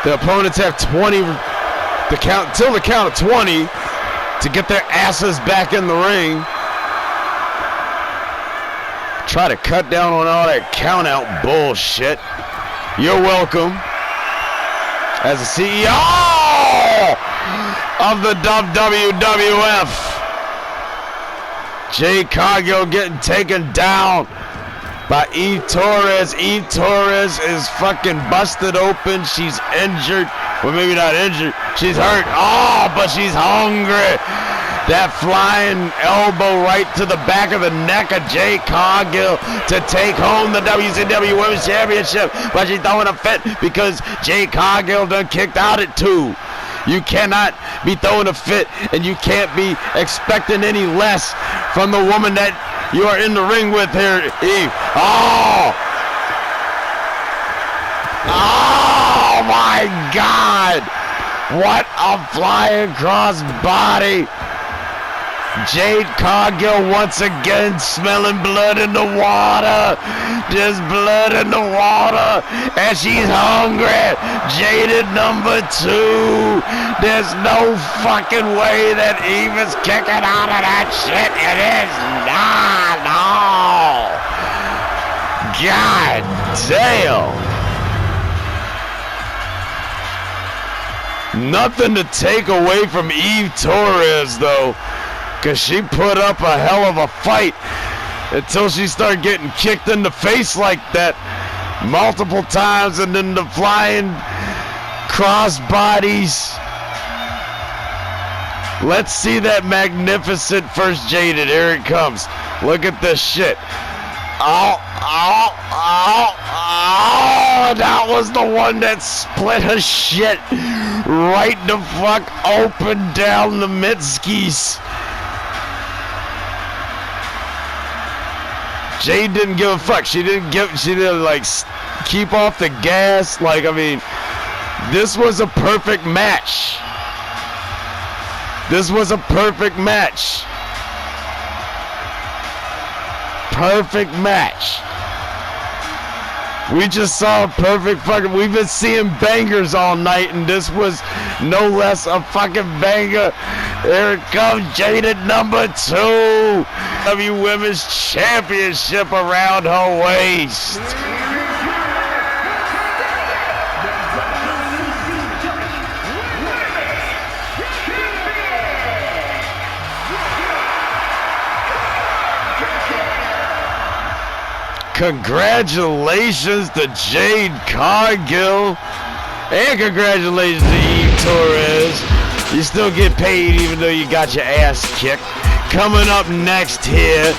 The opponents have 20 till the count of 20 to get their asses back in the ring. Try to cut down on all that count out bullshit. You're welcome. As the CEO of the WWF, Jade Cargill getting taken down by Eve Torres. Eve Torres is fucking busted open. She's injured. Well, maybe not injured. She's hurt. Oh, but she's hungry. That flying elbow right to the back of the neck of Jade Cargill to take home the WCW Women's Championship. But she's throwing a fit because Jade Cargill done kicked out at 2. You cannot be throwing a fit, and you can't be expecting any less from the woman that you are in the ring with here, Eve. Oh my God! What a flying cross body! Jade Cargill once again smelling blood in the water. Just blood in the water. And she's hungry. Jaded number 2. There's no fucking way that Eve is kicking out of that shit. It is not. No. God damn. Nothing to take away from Eve Torres, though. Because she put up a hell of a fight until she started getting kicked in the face like that multiple times, and then the flying cross bodies. Let's see that magnificent first Jaded. Here it comes. Look at this shit. Oh, that was the one that split her shit right the fuck open down the Mitskis. Jade didn't give a fuck. She didn't like keep off the gas. Like, I mean, this was a perfect match. This was a perfect match. Perfect match. We just saw a perfect fucking, we've been seeing bangers all night, and this was no less a fucking banger. Here it comes, Jaded number 2. W Women's Championship around her waist. Congratulations to Jade Cargill, and congratulations to Eve Torres. You still get paid even though you got your ass kicked. Coming up next here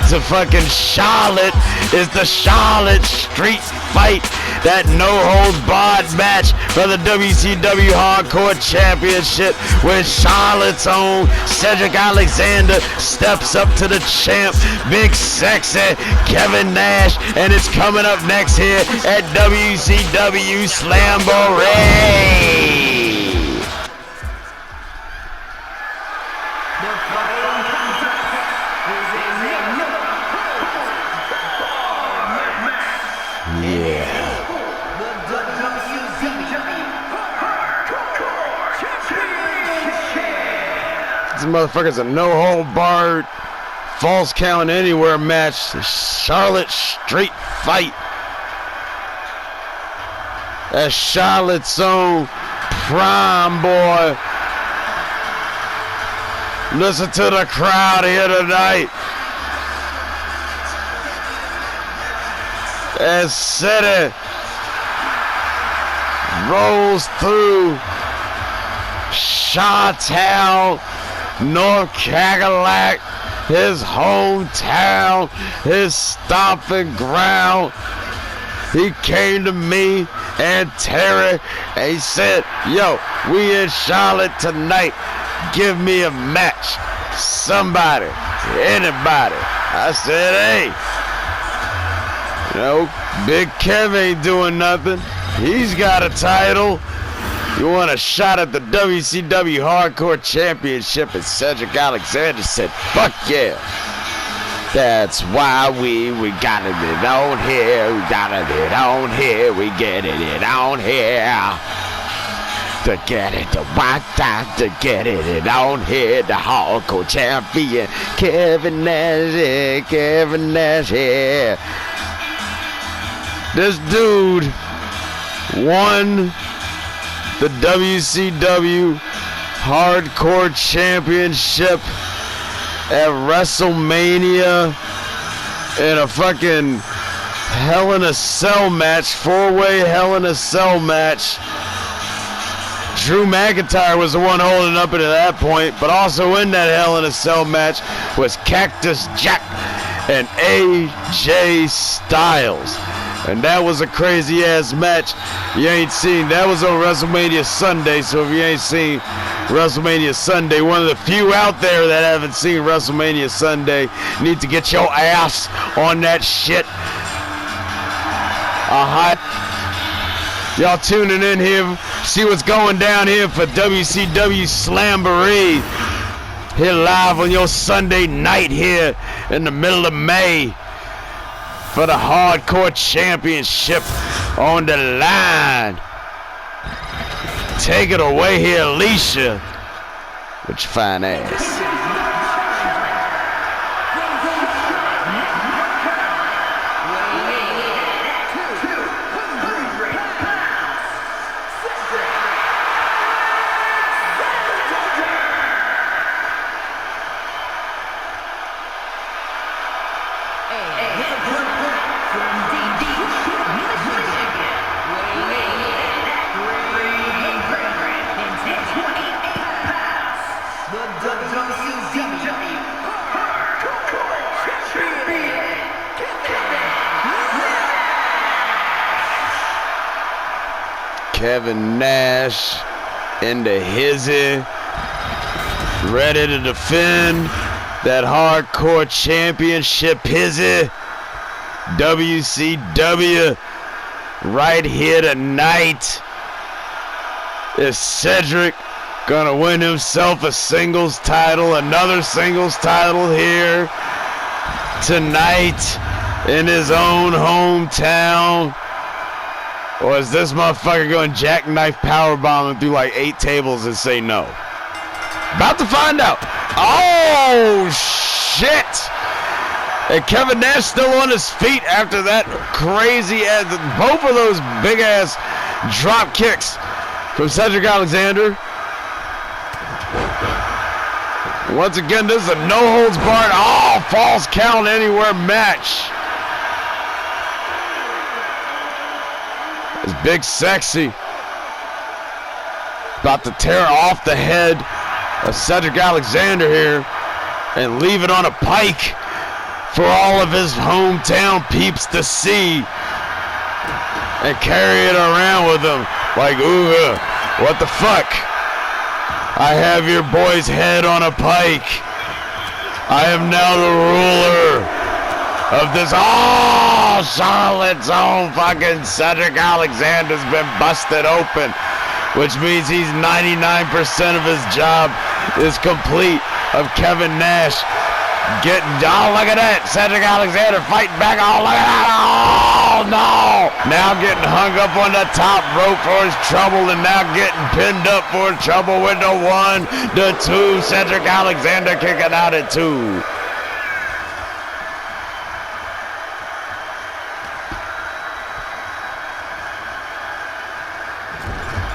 to fucking Charlotte is the Charlotte Street Fight. That no-holds-barred match for the WCW Hardcore Championship, where Charlotte's own Cedric Alexander steps up to the champ, Big Sexy Kevin Nash, and it's coming up next here at WCW Slamboree. This motherfucker's a no-hold-barred, false count anywhere match. The Charlotte Street Fight. That's Charlotte's own prime boy. Listen to the crowd here tonight. as Cedric rolls through Shawtown, North Carolina, his hometown, his stomping ground. He came to me and Terry and he said, yo, we in Charlotte tonight. Give me a match. Somebody, anybody. I said, hey, you know, Big Kev ain't doing nothing. He's got a title. You want a shot at the WCW Hardcore Championship? And Cedric Alexander said, fuck yeah. That's why we got it on here. We got it on here. We get it on here. To get it, the white time to get it on here. The Hardcore Champion, Kevin Nash, Kevin Nash here. This dude won the WCW Hardcore Championship at WrestleMania in a fucking Hell in a Cell match, 4-way Hell in a Cell match. Drew McIntyre was the one holding up at that point, but also in that Hell in a Cell match was Cactus Jack and AJ Styles. And that was a crazy ass match. You ain't seen, that was on WrestleMania Sunday, so if you ain't seen WrestleMania Sunday, one of the few out there that haven't seen WrestleMania Sunday, need to get your ass on that shit. Y'all tuning in here, see what's going down here for WCW Slamboree. Here live on your Sunday night here in the middle of May for the Hardcore Championship on the line. Take it away here, Alicia, with your fine ass. Kevin Nash into hizzy, ready to defend that Hardcore Championship. Hizzy, WCW, right here tonight. Is Cedric gonna win himself a singles title, another singles title here tonight in his own hometown? Or is this motherfucker going jackknife powerbombing through like 8 tables and say no? About to find out. Oh, shit. And Kevin Nash still on his feet after that crazy ass, both of those big ass drop kicks from Cedric Alexander. Once again, this is a no holds barred, false count anywhere match. It's Big Sexy about to tear off the head of Cedric Alexander here and leave it on a pike for all of his hometown peeps to see and carry it around with him like, ooh, what the fuck? I have your boy's head on a pike. I am now the ruler of this. Charlotte's own fucking Cedric Alexander's been busted open, which means he's 99% of his job is complete of Kevin Nash getting, look at that, Cedric Alexander fighting back, look at that, no, now getting hung up on the top rope for his trouble and now getting pinned up for his trouble with the 1, the 2, Cedric Alexander kicking out at 2.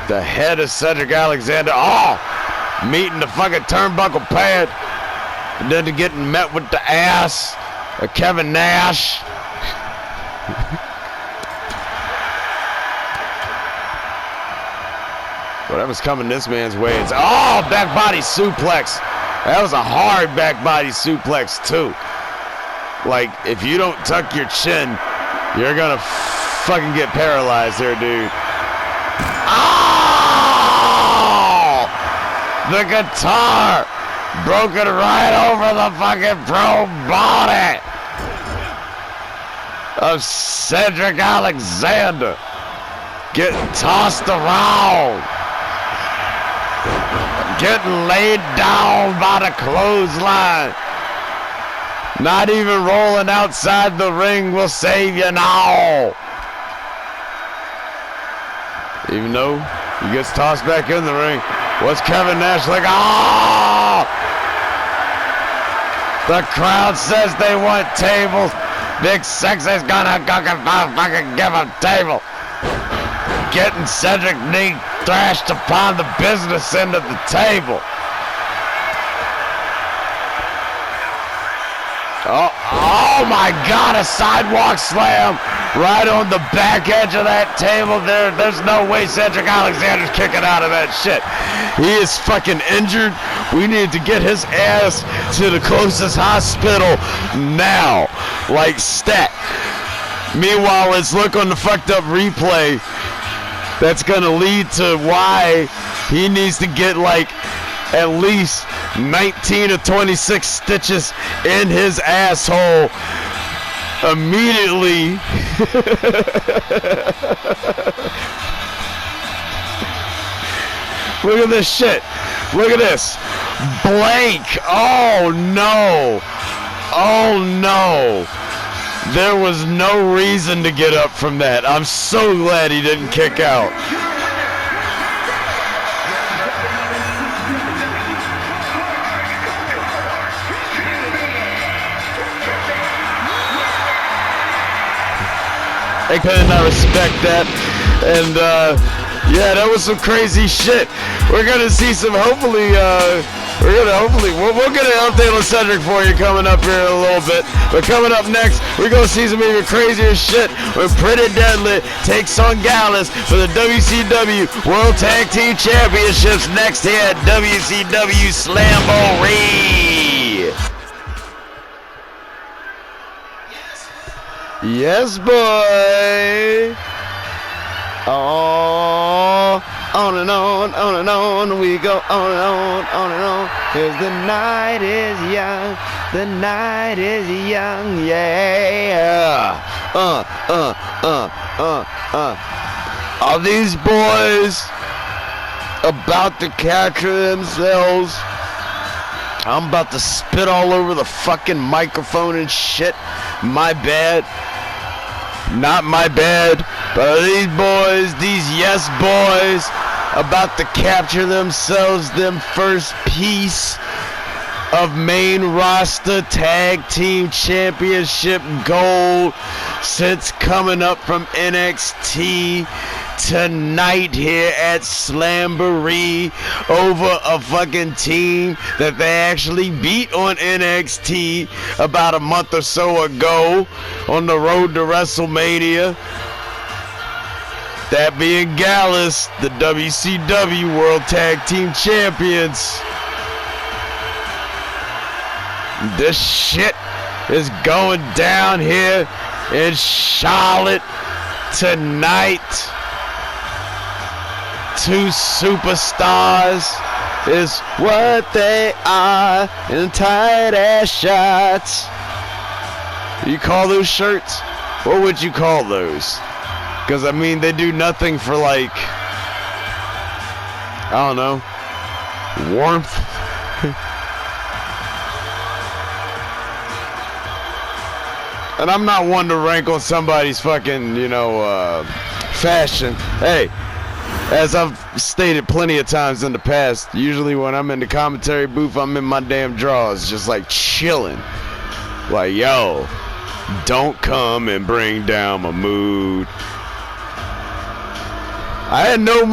The head of Cedric Alexander, meeting the fucking turnbuckle pad, and then getting met with the ass of Kevin Nash. Something's coming this man's way. It's back body suplex. That was a hard back body suplex too. Like, if you don't tuck your chin, you're gonna fucking get paralyzed here, dude. Oh! The guitar broke it right over the fucking pro body of Cedric Alexander. Getting tossed around. Getting laid down by the clothesline. Not even rolling outside the ring will save you now. Even though he gets tossed back in the ring. What's Kevin Nash like? The crowd says they want tables. Big Sexy's gonna fucking give a table. Getting Cedric knee thrashed upon the business end of the table. Oh my God, a sidewalk slam right on the back edge of that table there. There's no way Cedric Alexander's kicking out of that shit. He is fucking injured. We need to get his ass to the closest hospital now. Like stat. Meanwhile, let's look on the fucked up replay. That's gonna lead to why he needs to get like at least 19 or 26 stitches in his asshole immediately. Look at this shit. Look at this. Blank. Oh no. Oh no. There was no reason to get up from that. I'm so glad he didn't kick out. I cannot respect that. And yeah, that was some crazy shit. We're gonna see some, hopefully, we'll get an update on Cedric for you coming up here in a little bit. But coming up next, we're gonna see some even crazier shit when Pretty Deadly takes on Gallus for the WCW World Tag Team Championships next here at WCW Slamboree. Yes, boy. Oh, on and on we go, on and on, 'cause the night is young, yeah. Are these boys about to capture themselves? I'm about to spit all over the fucking microphone and shit. My bad. Not my bad. But are these boys, these yes boys, about to capture themselves them first piece of main roster tag team championship gold since coming up from NXT tonight here at Slamboree over a fucking team that they actually beat on NXT about a month or so ago on the road to WrestleMania. That being Gallus, the WCW World Tag Team Champions. This shit is going down here in Charlotte tonight. Two superstars is what they are in tight ass shots. You call those shirts? What would you call those? Because I mean, they do nothing for like, I don't know, warmth. And I'm not one to rank on somebody's fucking, fashion. Hey, as I've stated plenty of times in the past, usually when I'm in the commentary booth, I'm in my damn drawers, just like chilling. Like, yo, don't come and bring down my mood. I had no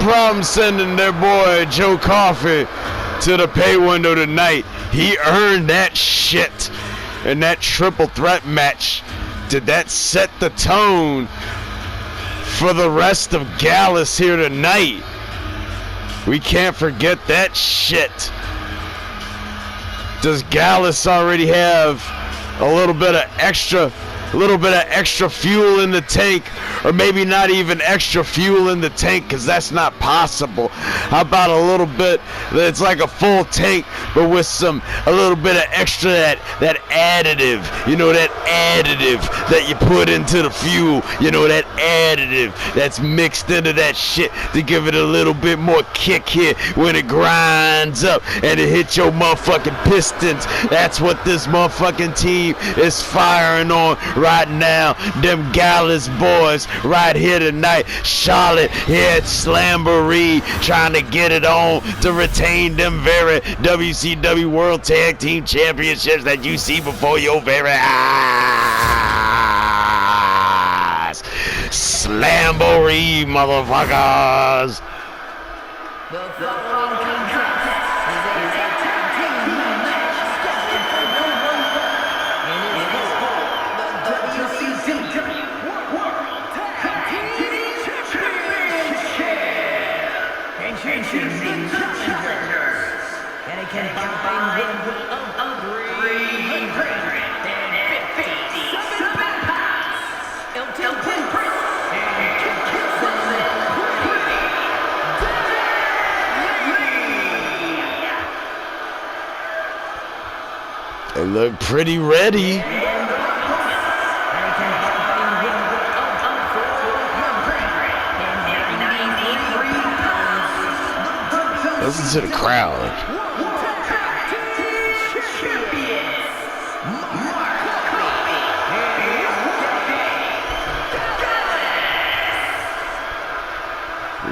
problem sending their boy Joe Coffey to the pay window tonight. He earned that shit. And that triple threat match, did that set the tone for the rest of Gallus here tonight? We can't forget that shit. Does Gallus already have a little bit of extra fuel in the tank, or maybe not even extra fuel in the tank, because that's not possible? How about a little bit that's like a full tank, but with a little bit of extra that additive, you know, that additive that you put into the fuel, you know, that additive that's mixed into that shit to give it a little bit more kick here when it grinds up and it hits your motherfucking pistons. That's what this motherfucking team is firing on right now. Them Gallus boys right here tonight. Charlotte here at Slamboree trying to get it on to retain them very WCW World Tag Team Championships that you see before your very eyes. Slamboree, motherfuckers. They look pretty ready. Listen to the crowd.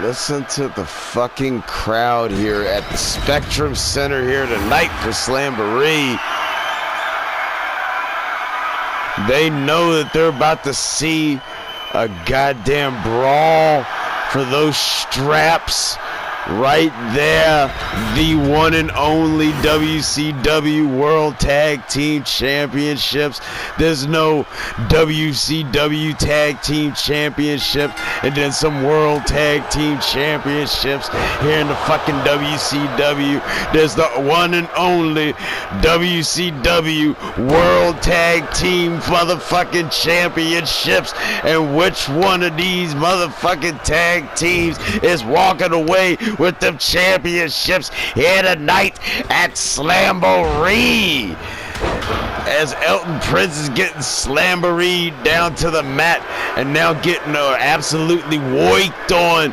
Listen to the fucking crowd here at the Spectrum Center here tonight for Slamboree. They know that they're about to see a goddamn brawl for those straps right there. The one and only WCW World Tag Team Championships. There's no WCW Tag Team Championship and then some World Tag Team Championships here in the fucking WCW. There's the one and only WCW World Tag Team motherfucking Championships. And which one of these motherfucking tag teams is walking away with them championships here tonight at Slamboree? As Elton Prince is getting Slamboree down to the mat and now getting absolutely woiked on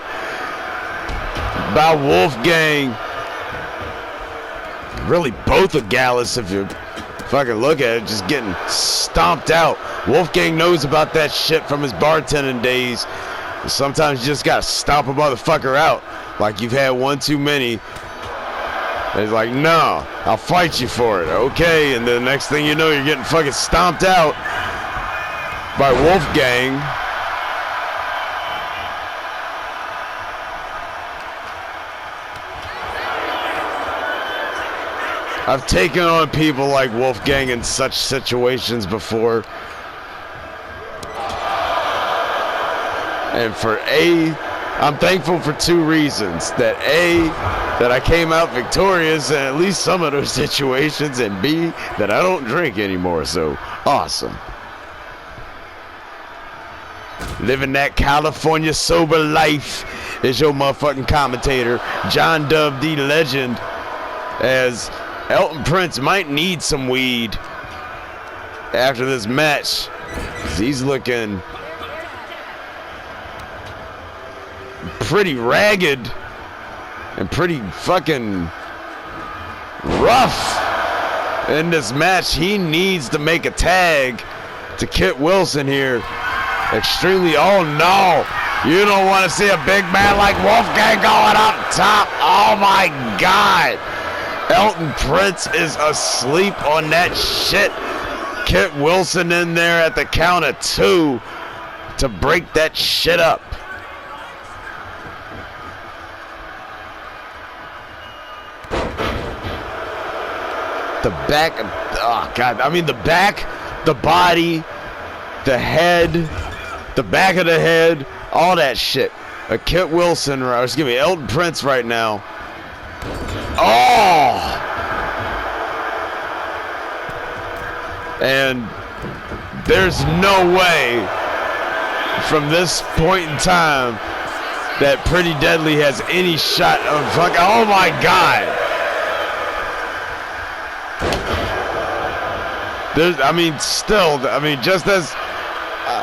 by Wolfgang. Really both of Gallus, if you fucking look at it, just getting stomped out. Wolfgang knows about that shit from his bartending days. Sometimes you just gotta stomp a motherfucker out. Like you've had one too many. And he's like, no, I'll fight you for it. Okay, and the next thing you know, you're getting fucking stomped out by Wolfgang. I've taken on people like Wolfgang in such situations before. And I'm thankful for two reasons. That I came out victorious in at least some of those situations, and B, that I don't drink anymore, so awesome. Living that California sober life is your motherfucking commentator, John Dub D Legend, as Elton Prince might need some weed after this match. He's looking pretty ragged and pretty fucking rough in this match. He needs to make a tag to Kit Wilson here. Extremely, oh no, you don't want to see a big man like Wolfgang going up top. Oh my God, Elton Prince is asleep on that shit. Kit Wilson in there at the count of 2 to break that shit up. The back, oh God, I mean the back, the body, the head, the back of the head, all that shit. Kit Wilson, or excuse me, Elton Prince right now. Oh! And there's no way from this point in time that Pretty Deadly has any shot of fuck. Oh my God! Just as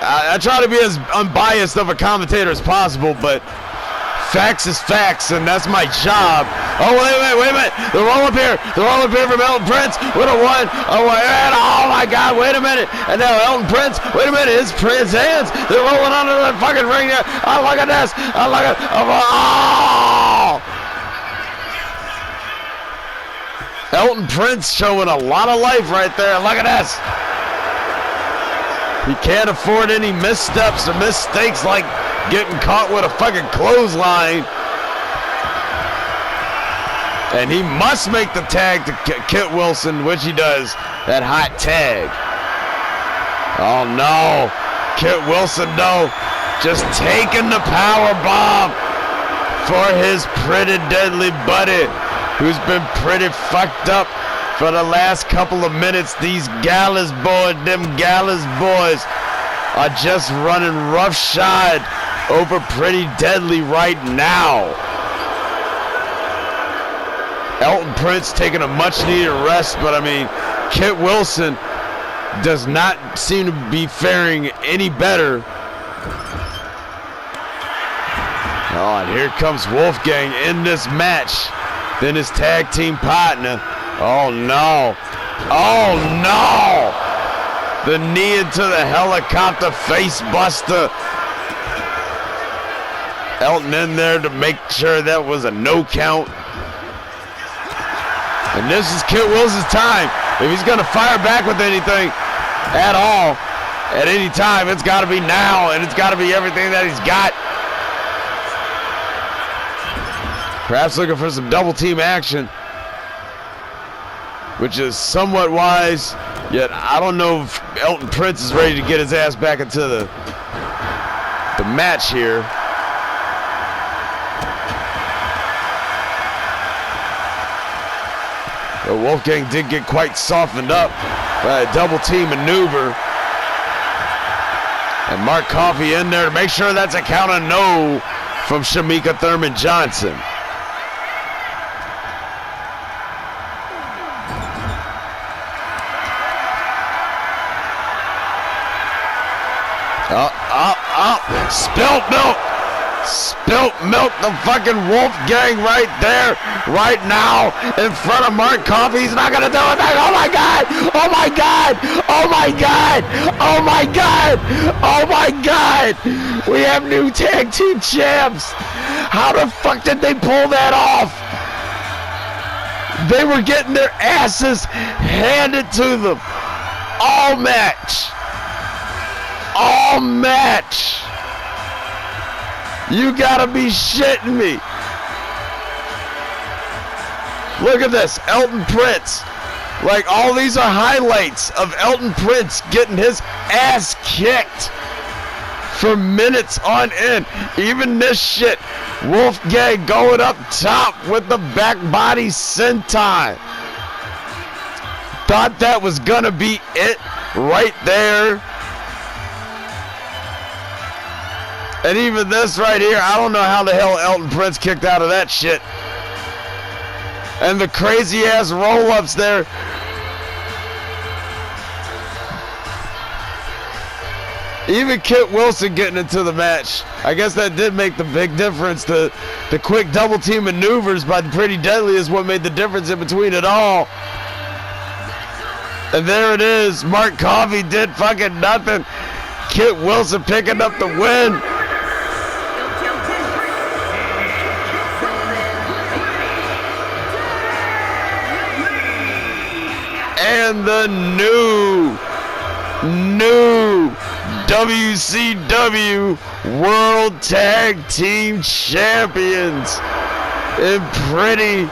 I try to be as unbiased of a commentator as possible, but facts is facts, and that's my job. Oh, wait a minute. They're all up here. From Elton Prince with a 1. Oh, my God, wait a minute. And now Elton Prince, wait a minute, his hands, they're rolling under that fucking ring there. Oh, look at this. Oh, look at, oh! Elton Prince showing a lot of life right there. Look at this. He can't afford any missteps or mistakes like getting caught with a fucking clothesline. And he must make the tag to Kit Wilson, which he does. That hot tag. Oh no. Kit Wilson, no. Just taking the power bomb for his Pretty Deadly buddy, who's been pretty fucked up for the last couple of minutes. These Gallus boys are just running roughshod over Pretty Deadly right now. Elton Prince taking a much needed rest, but I mean, Kit Wilson does not seem to be faring any better. Oh, and here comes Wolfgang in this match. Then his tag team partner. Oh no. Oh no! The knee into the helicopter face buster. Elton in there to make sure that was a no count. And this is Kit Wilson's time. If he's going to fire back with anything at all, at any time, it's got to be now, and it's got to be everything that he's got. Perhaps looking for some double team action, which is somewhat wise, yet I don't know if Elton Prince is ready to get his ass back into the match here. But Wolfgang did get quite softened up by a double team maneuver. And Mark Coffey in there to make sure that's a count of no from Shamika Thurman Johnson. Spilt milk. Spilt milk, the fucking Wolfgang right there, right now, in front of Mark Coffey. He's not gonna do it back. Oh my God! Oh my God! Oh my God! Oh my God! Oh my God! We have new tag team champs. How the fuck did they pull that off? They were getting their asses handed to them all match. All match. You gotta be shitting me. Look at this, Elton Prince. Like, all these are highlights of Elton Prince getting his ass kicked for minutes on end. Even this shit, Wolfgang going up top with the back body senton. Thought that was gonna be it right there. And even this right here, I don't know how the hell Elton Prince kicked out of that shit. And the crazy ass roll-ups there. Even Kit Wilson getting into the match. I guess that did make the big difference. The quick double team maneuvers by Pretty Deadly is what made the difference in between it all. And there it is. Mark Coffey did fucking nothing. Kit Wilson picking up the win. And the new WCW World Tag Team Champions in Pretty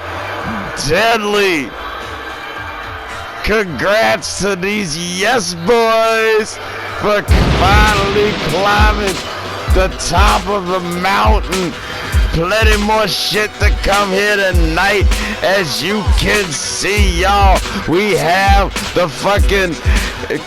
Deadly. Congrats to these Yes Boys for finally climbing the top of the mountain. Plenty more shit to come here tonight. As you can see, y'all, we have the fucking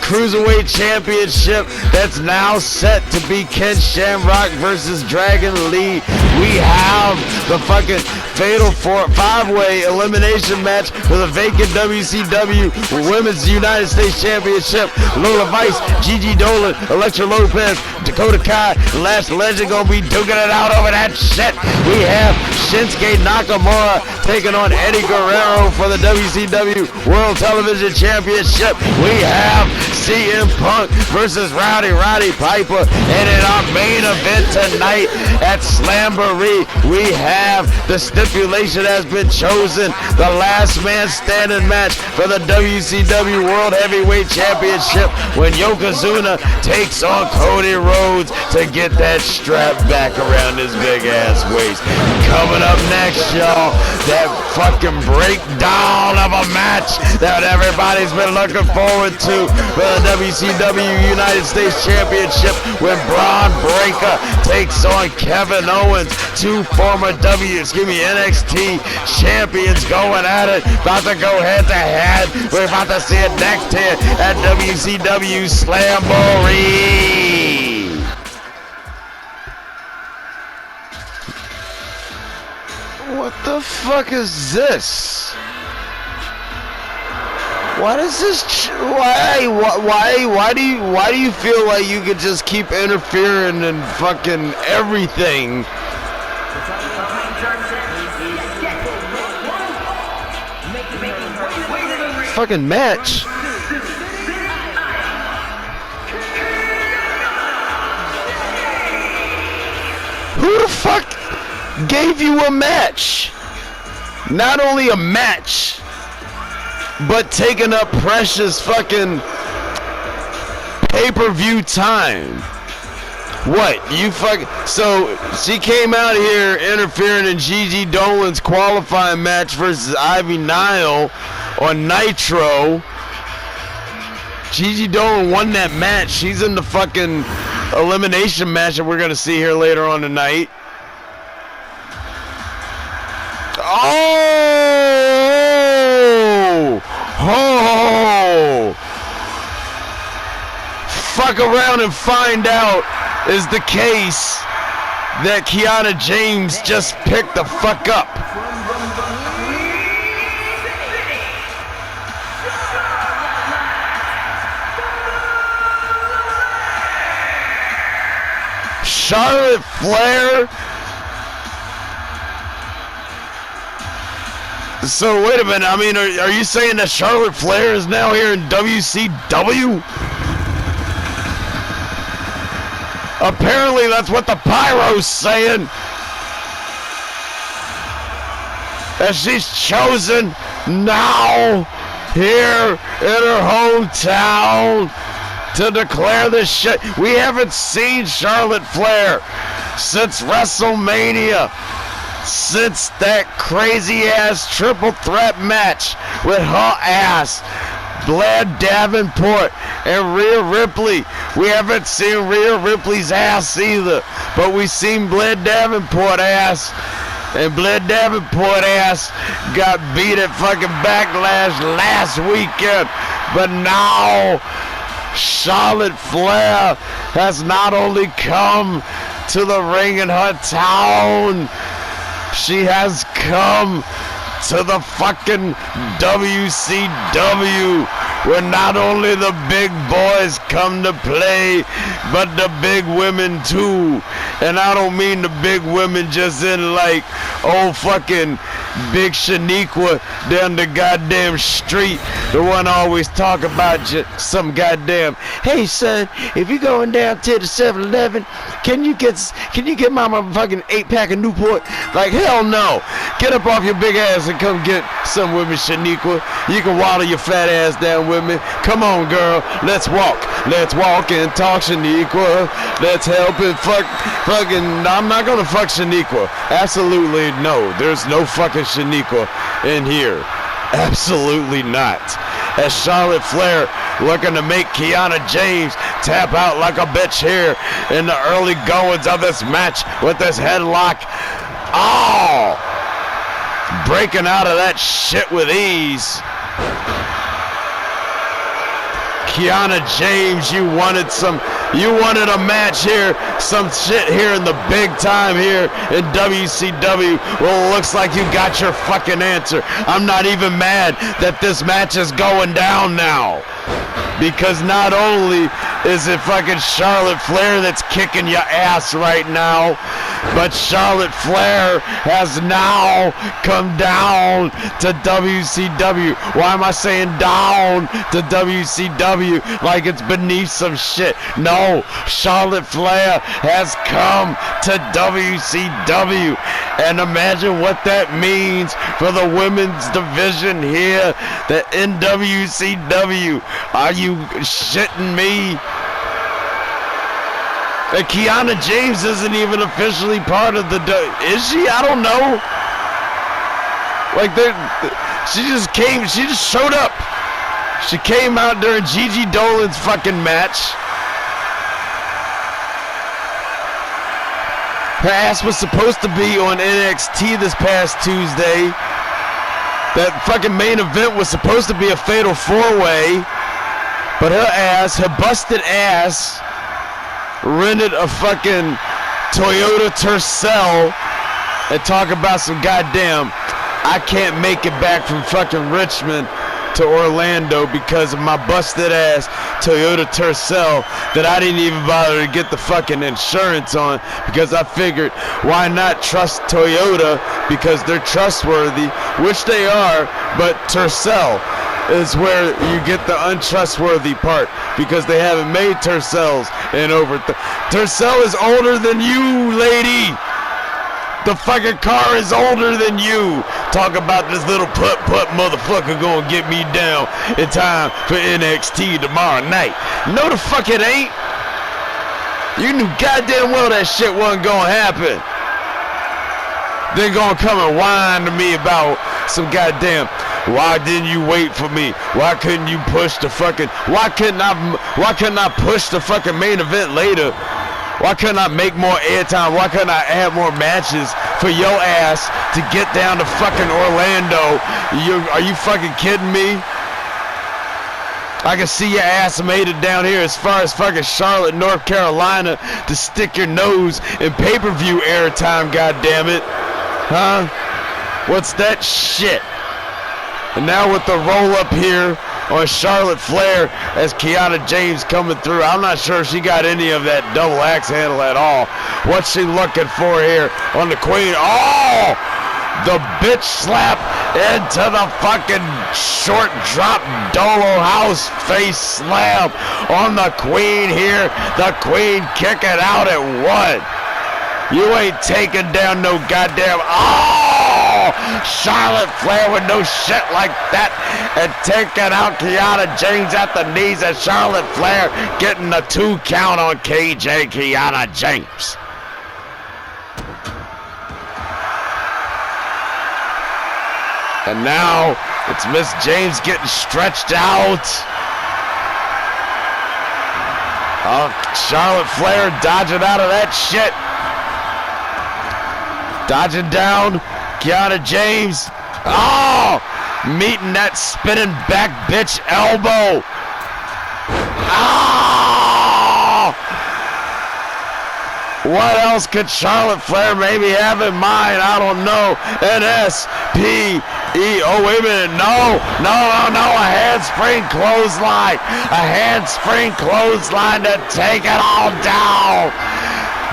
Cruiserweight Championship that's now set to be Ken Shamrock versus Dragon Lee. We have the fucking fatal 5-way elimination match for the vacant WCW Women's United States Championship. Lola Vice, Gigi Dolan, Elektra Lopez, Dakota Kai, Lash Legend gonna be duking it out over that shit. We have Shinsuke Nakamura taking on Eddie Guerrero for the WCW World Television Championship. We have CM Punk versus Roddy Piper. And in our main event tonight at Slamboree, we have the stipulation has been chosen. The last man standing match for the WCW World Heavyweight Championship when Yokozuna takes on Cody Rhodes to get that strap back around his big ass waist. Coming up next, y'all, that fucking breakdown of a match that everybody's been looking forward to for the WCW United States Championship when Bron Breakker takes on Kevin Owens, two former NXT champions going at it, about to go head to head. We're about to see it next here at WCW Slamboree. What the fuck is this? Why does this? Why do you feel like you could just keep interfering in fucking everything? Fucking match. Who the fuck gave you a match? Not only a match, but taking up precious fucking pay-per-view time. What? You fucking... So, she came out here interfering in Gigi Dolan's qualifying match versus Ivy Nile on Nitro. Gigi Dolan won that match. She's in the fucking elimination match that we're going to see here later on tonight. Oh! Fuck around and find out is the case that Kiana James just picked the fuck up. Charlotte Flair. So wait a minute, I mean, are you saying that Charlotte Flair is now here in WCW? Apparently that's what the Pyro's saying. That she's chosen now here in her hometown to declare this shit. We haven't seen Charlotte Flair since WrestleMania. Since that crazy ass triple threat match with her ass, Blair Davenport and Rhea Ripley. We haven't seen Rhea Ripley's ass either, but we seen Blair Davenport ass, and Blair Davenport ass got beat at fucking Backlash last weekend. But now Charlotte Flair has not only come to the ring in her town, she has come to the fucking WCW, where not only the big boys come to play, but the big women too. And I don't mean the big women just in like old fucking Big Shaniqua down the goddamn street, the one always talk about some goddamn, hey son, if you going down to the 7-Eleven, can you get my motherfucking 8-pack of Newport? Like, hell no. Get up off your big ass and come get some with me, Shaniqua. You can waddle your fat ass down with me. Come on, girl. Let's walk. Let's walk and talk, Shaniqua. Let's help and fucking, I'm not gonna fuck Shaniqua. Absolutely no. There's no fucking Shaniqua in here. Absolutely not. as Charlotte Flair looking to make Kiana James tap out like a bitch here in the early goings of this match with this headlock. Oh! Breaking out of that shit with ease. Kiana James, you wanted a match here, some shit here in the big time here in WCW. Well, it looks like you got your fucking answer. I'm not even mad that this match is going down now, because not only is it fucking Charlotte Flair that's kicking your ass right now, but Charlotte Flair has now come down to WCW. Why am I saying down to WCW like it's beneath some shit? No, Charlotte Flair has come to WCW. And imagine what that means for the women's division here, the NWCW. Are you shitting me? Kiana James isn't even officially part of the... Is she? I don't know. Like, she just showed up. She came out during Gigi Dolan's fucking match. Her ass was supposed to be on NXT this past Tuesday. That fucking main event was supposed to be a fatal four-way. But her busted ass, rented a fucking Toyota Tercel and talk about some goddamn, I can't make it back from fucking Richmond to Orlando because of my busted ass Toyota Tercel that I didn't even bother to get the fucking insurance on, because I figured why not trust Toyota because they're trustworthy, which they are, but Tercel is where you get the untrustworthy part, because they haven't made Tercels in over... Tercel is older than you, lady! The fucking car is older than you! Talk about this little putt-putt motherfucker gonna get me down in time for NXT tomorrow night. No the fuck it ain't! You knew goddamn well that shit wasn't gonna happen. They're gonna come and whine to me about some goddamn... Why didn't you wait for me? Why couldn't you push the fucking... Why couldn't I push the fucking main event later? Why couldn't I make more airtime? Why couldn't I add more matches for your ass to get down to fucking Orlando? Are you fucking kidding me? I can see your ass made it down here as far as fucking Charlotte, North Carolina to stick your nose in pay-per-view airtime, goddammit. Huh? What's that shit? And now with the roll-up here on Charlotte Flair as Kiana James coming through. I'm not sure if she got any of that double axe handle at all. What's she looking for here on the Queen? Oh! The bitch slap into the fucking short drop Dolo House face slam on the Queen here. The Queen kicking out at one. You ain't taking down no goddamn... Oh! Charlotte Flair with no shit like that and taking out Kiana James at the knees, and Charlotte Flair getting the 2 count on KJ Kiana James. And now it's Miss James getting stretched out. Charlotte Flair dodging out of that shit. Dodging down Kiana James. Oh! Meeting that spinning back bitch elbow. Oh! What else could Charlotte Flair maybe have in mind? I don't know. NSPE. Oh, wait a minute. No. A handspring clothesline. A handspring clothesline to take it all down.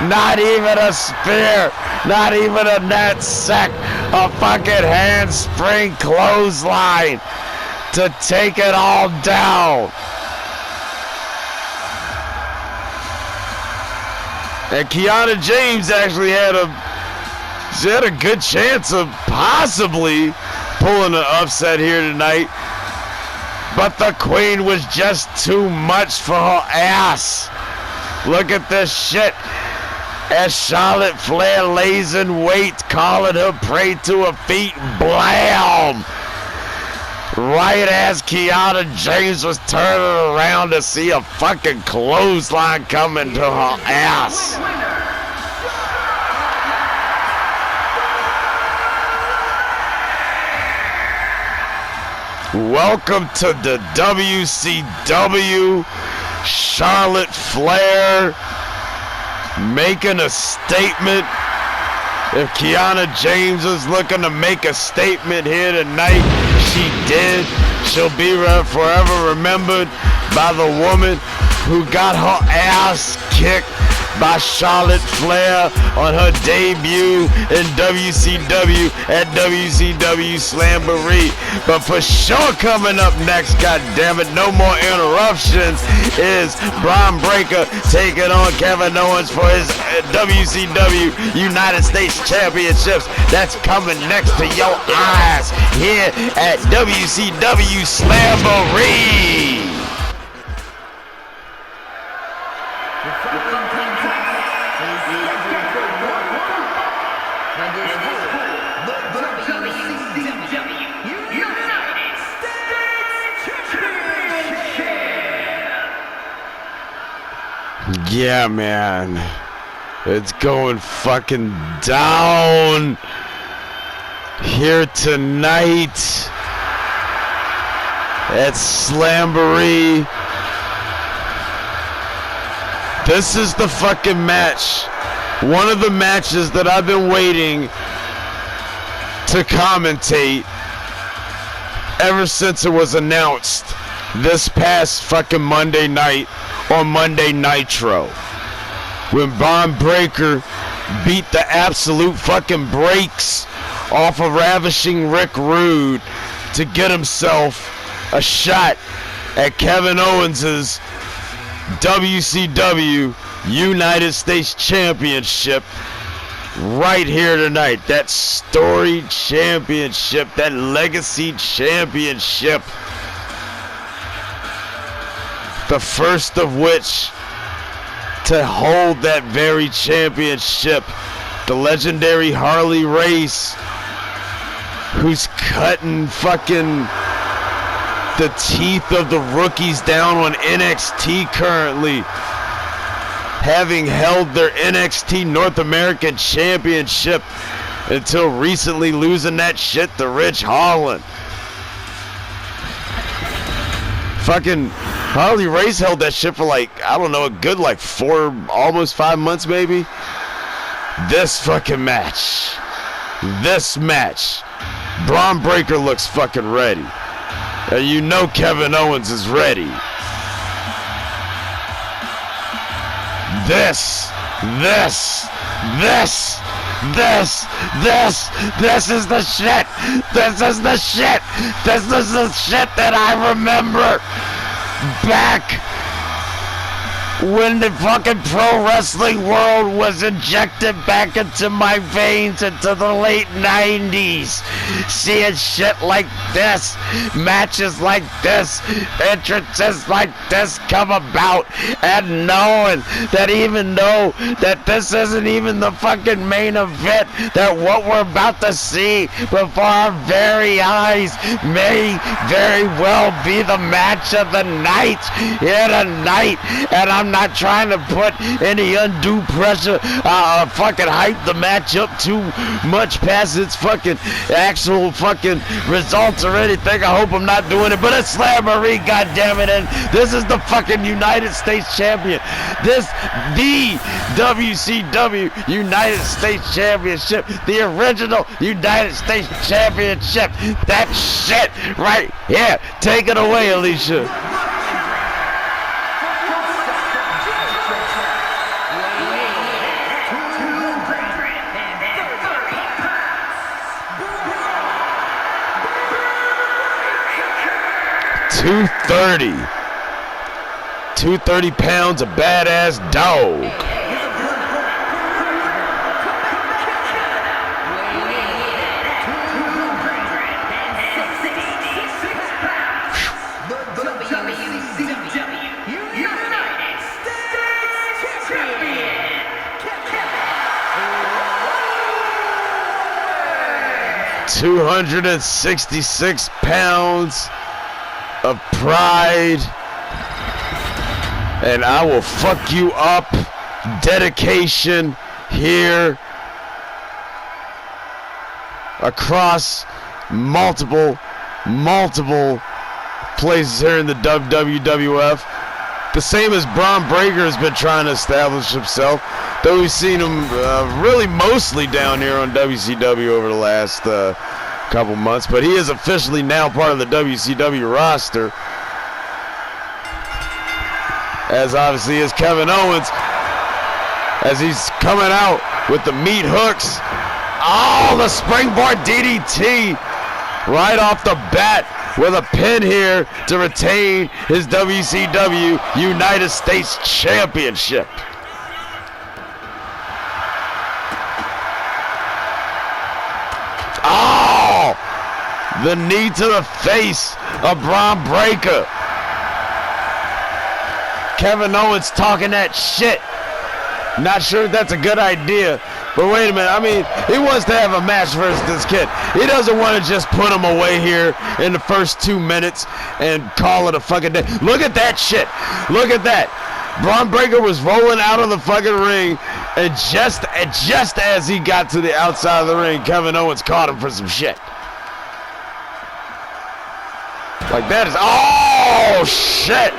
Not even a spear. Not even a net sack. A fucking handspring clothesline to take it all down. And Kiana James actually had a good chance of possibly pulling an upset here tonight. But the Queen was just too much for her ass. Look at this shit. As Charlotte Flair lays in wait, calling her prey to her feet. Blam! right as Kiana James was turning around to see a fucking clothesline coming to her ass. Welcome to the WCW. Charlotte Flair making a statement. If Kiana James is looking to make a statement here tonight, she did. She'll be forever remembered by the woman who got her ass kicked by Charlotte Flair on her debut in WCW at WCW Slamboree. But for sure coming up next, goddammit, no more interruptions, is Bron Breakker taking on Kevin Owens for his WCW United States Championships. That's coming next to your eyes here at WCW Slamboree. Yeah, man. It's going fucking down here tonight at Slamboree. This is the fucking match. One of the matches that I've been waiting to commentate ever since it was announced this past fucking Monday night on Monday Nitro, when Bron Breakker beat the absolute fucking brakes off of Ravishing Rick Rude to get himself a shot at Kevin Owens's WCW United States Championship right here tonight. That storied championship, that legacy championship, the first of which to hold that very championship, the legendary Harley Race, who's cutting fucking the teeth of the rookies down on NXT currently, having held their NXT North American Championship until recently losing that shit to Rich Holland. Fucking Harley Race held that shit for like, I don't know, a good like 4, almost 5 months maybe. This fucking match. This match. Bron Breakker looks fucking ready. And you know Kevin Owens is ready. This is the shit. This is the shit. This is the shit that I remember back when the fucking pro wrestling world was injected back into my veins into the late 90s. Seeing shit like this, matches like this, entrances like this come about, and knowing that even though that this isn't even the fucking main event, that what we're about to see before our very eyes may very well be the match of the night here tonight. And I'm not trying to put any undue pressure, fucking hype the match up too much past its fucking actual fucking results or anything. I hope I'm not doing it, but it's Slamboree, goddammit, and this is the fucking United States champion. The WCW United States Championship, the original United States Championship. That shit right here. Take it away, Alicia. $230 pounds of badass dog. 266 pounds of pride, and I will fuck you up. Dedication here across multiple places here in the WWF. The same as Bron Breakker has been trying to establish himself, though we've seen him really mostly down here on WCW over the last couple months, but he is officially now part of the WCW roster, as obviously is Kevin Owens, as he's coming out with the meat hooks. Oh, the springboard DDT right off the bat with a pin here to retain his WCW United States Championship. Oh, the knee to the face of Bron Breakker. Kevin Owens talking that shit. Not sure if that's a good idea, but wait a minute. I mean, he wants to have a match versus this kid. He doesn't want to just put him away here in the first 2 minutes and call it a fucking day. Look at that shit. Look at that. Bron Breakker was rolling out of the fucking ring, and just as he got to the outside of the ring, Kevin Owens caught him for some shit. Like that is, oh shit.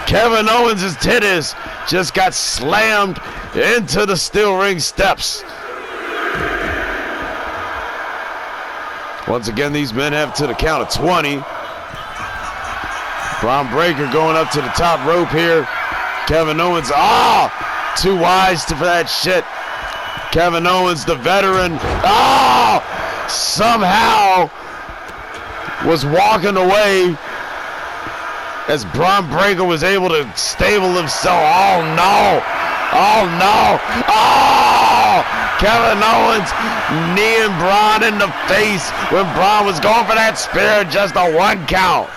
Kevin Owens' titties just got slammed into the steel ring steps. Once again, these men have to the count of 20. Bron Breakker going up to the top rope here. Kevin Owens, too wise for that shit. Kevin Owens, the veteran, somehow was walking away as Bron Breakker was able to stable himself. Oh no! Oh no! Oh! Kevin Owens kneeing Bron in the face when Bron was going for that spear, just a 1 count.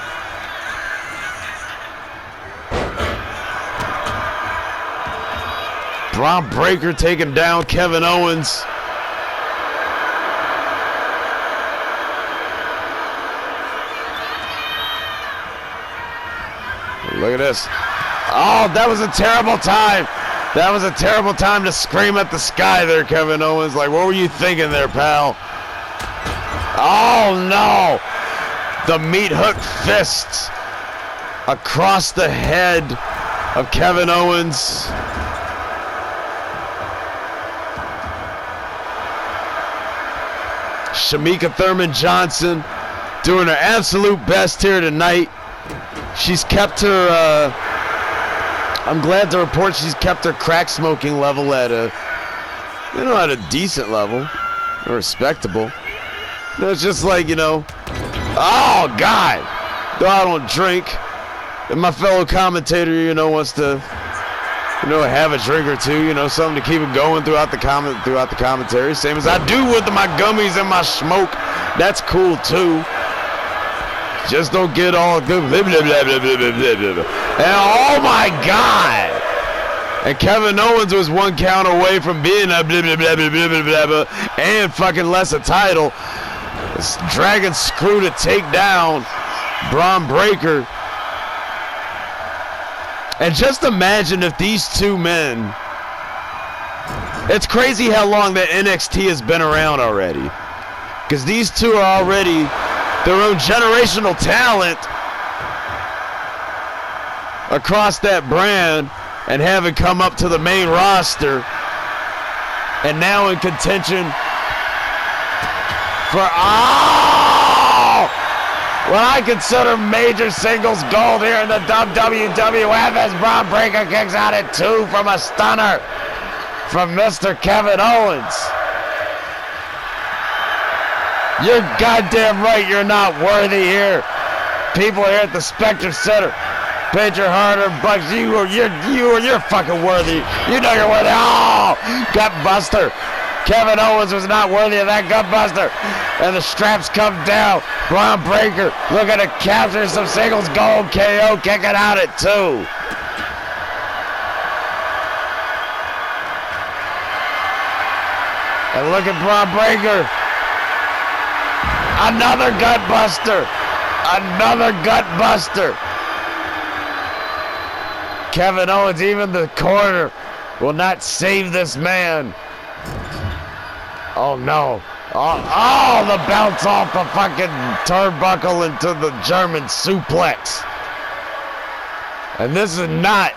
Bron Breakker taking down Kevin Owens. Look at this. Oh, that was a terrible time. That was a terrible time to scream at the sky there, Kevin Owens. Like, what were you thinking there, pal? Oh, no. The meat hook fists across the head of Kevin Owens. Shamika Thurman Johnson doing her absolute best here tonight. She's kept her, I'm glad to report she's kept her crack smoking level at a decent level, respectable. It's just like, oh God, though I don't drink, and my fellow commentator, wants to, have a drink or two, something to keep it going throughout the commentary, same as I do with my gummies and my smoke. That's cool too. Just don't get all good. And oh my God! And Kevin Owens was 1 count away from being a and fucking less a title. This Dragon Screw to take down Bron Breakker. And just imagine if these two men. It's crazy how long that NXT has been around already. Because these two are already their own generational talent across that brand, and having come up to the main roster and now in contention for what I consider major singles gold here in the WWF, as Bron Breakker kicks out at 2 from a stunner from Mr. Kevin Owens. You're goddamn right you're not worthy here. People here at the Spectre Center paid your hard-earned bucks. You're fucking worthy. You know you're worthy. Oh, gutbuster. Kevin Owens was not worthy of that gutbuster. And the straps come down. Bron Breakker looking to capture some singles gold. KO kicking out at 2. And look at Bron Breakker. Another gut buster. Another gut buster. Kevin Owens, even the corner, will not save this man. Oh no. Oh, the bounce off the fucking turnbuckle into the German suplex. And this is not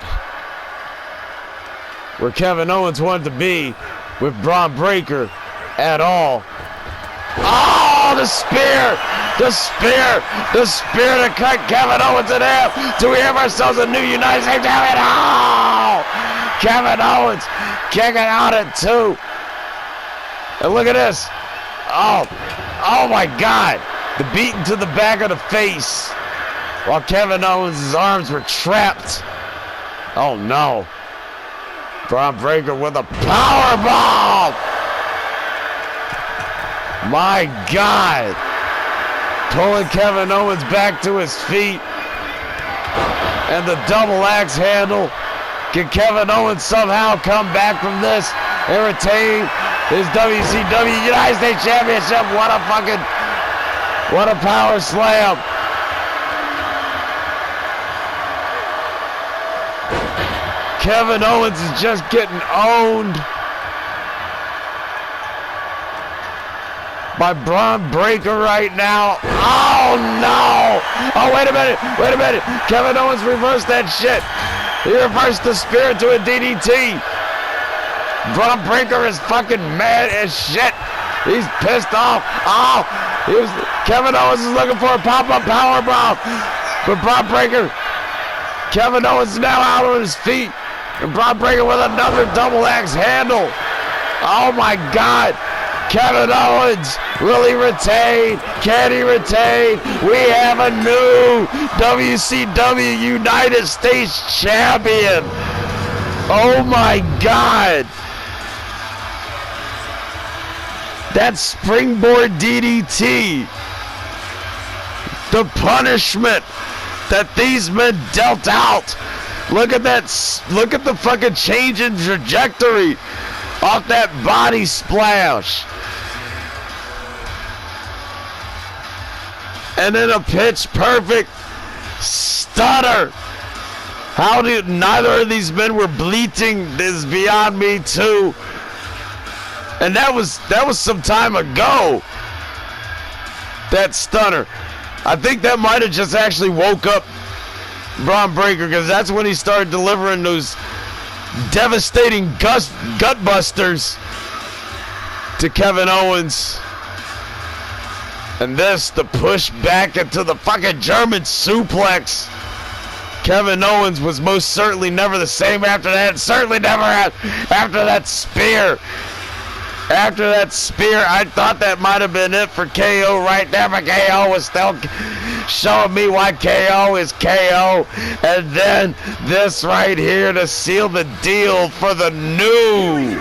where Kevin Owens wanted to be with Bron Breakker at all. Oh, the spear! The spear! The spear to cut Kevin Owens in half! Do we have ourselves a new United States champion? Oh! Kevin Owens kicking out at 2. And look at this. Oh my God. The beating to the back of the face while Kevin Owens' arms were trapped. Oh no. Bron Breakker with a powerbomb. My God. Pulling Kevin Owens back to his feet. And the double axe handle. Can Kevin Owens somehow come back from this and retain his WCW United States Championship? What a power slam. Kevin Owens is just getting owned by Bron Breakker right now. Oh no! Oh, wait a minute. Kevin Owens reversed that shit. He reversed the spear to a DDT. Bron Breakker is fucking mad as shit. He's pissed off. Oh, Kevin Owens is looking for a pop-up powerbomb. But Bron Breakker, Kevin Owens is now out on his feet. And Bron Breakker with another double axe handle. Oh my God. Kevin Owens, will he retain? Can he retain? We have a new WCW United States Champion. Oh my God. That springboard DDT. The punishment that these men dealt out. Look at that. Look at the fucking change in trajectory off that body splash. And then a pitch perfect stunner. How did neither of these men were bleating is beyond me too. And that was some time ago. That stunner. I think that might have just actually woke up Bron Breakker, because that's when he started delivering those devastating gut busters to Kevin Owens. And this, the push back into the fucking German suplex. Kevin Owens was most certainly never the same after that. Certainly never after that spear. After that spear, I thought that might have been it for KO right there, but KO was still showing me why KO is KO. And then this right here to seal the deal for the new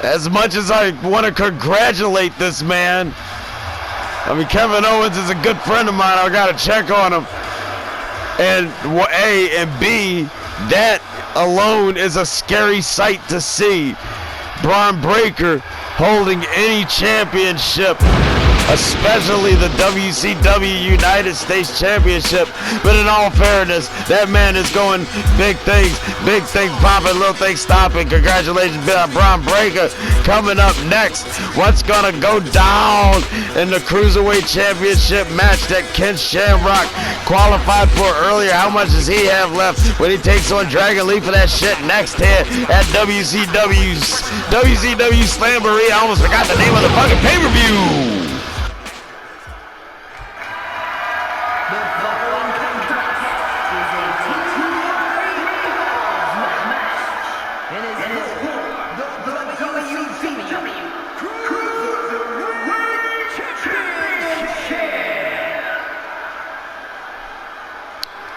As much as I want to congratulate this man, I mean, Kevin Owens is a good friend of mine. I got to check on him. And A, and B, that alone is a scary sight to see. Bron Breakker holding any championship, especially the WCW United States Championship. But in all fairness, that man is going big things popping, little things stopping. Congratulations, Bron Breakker. Coming up next, what's gonna go down in the Cruiserweight Championship match that Ken Shamrock qualified for earlier? How much does he have left when he takes on Dragon Lee for that shit next here at WCW Slamboree? I almost forgot the name of the fucking pay-per-view.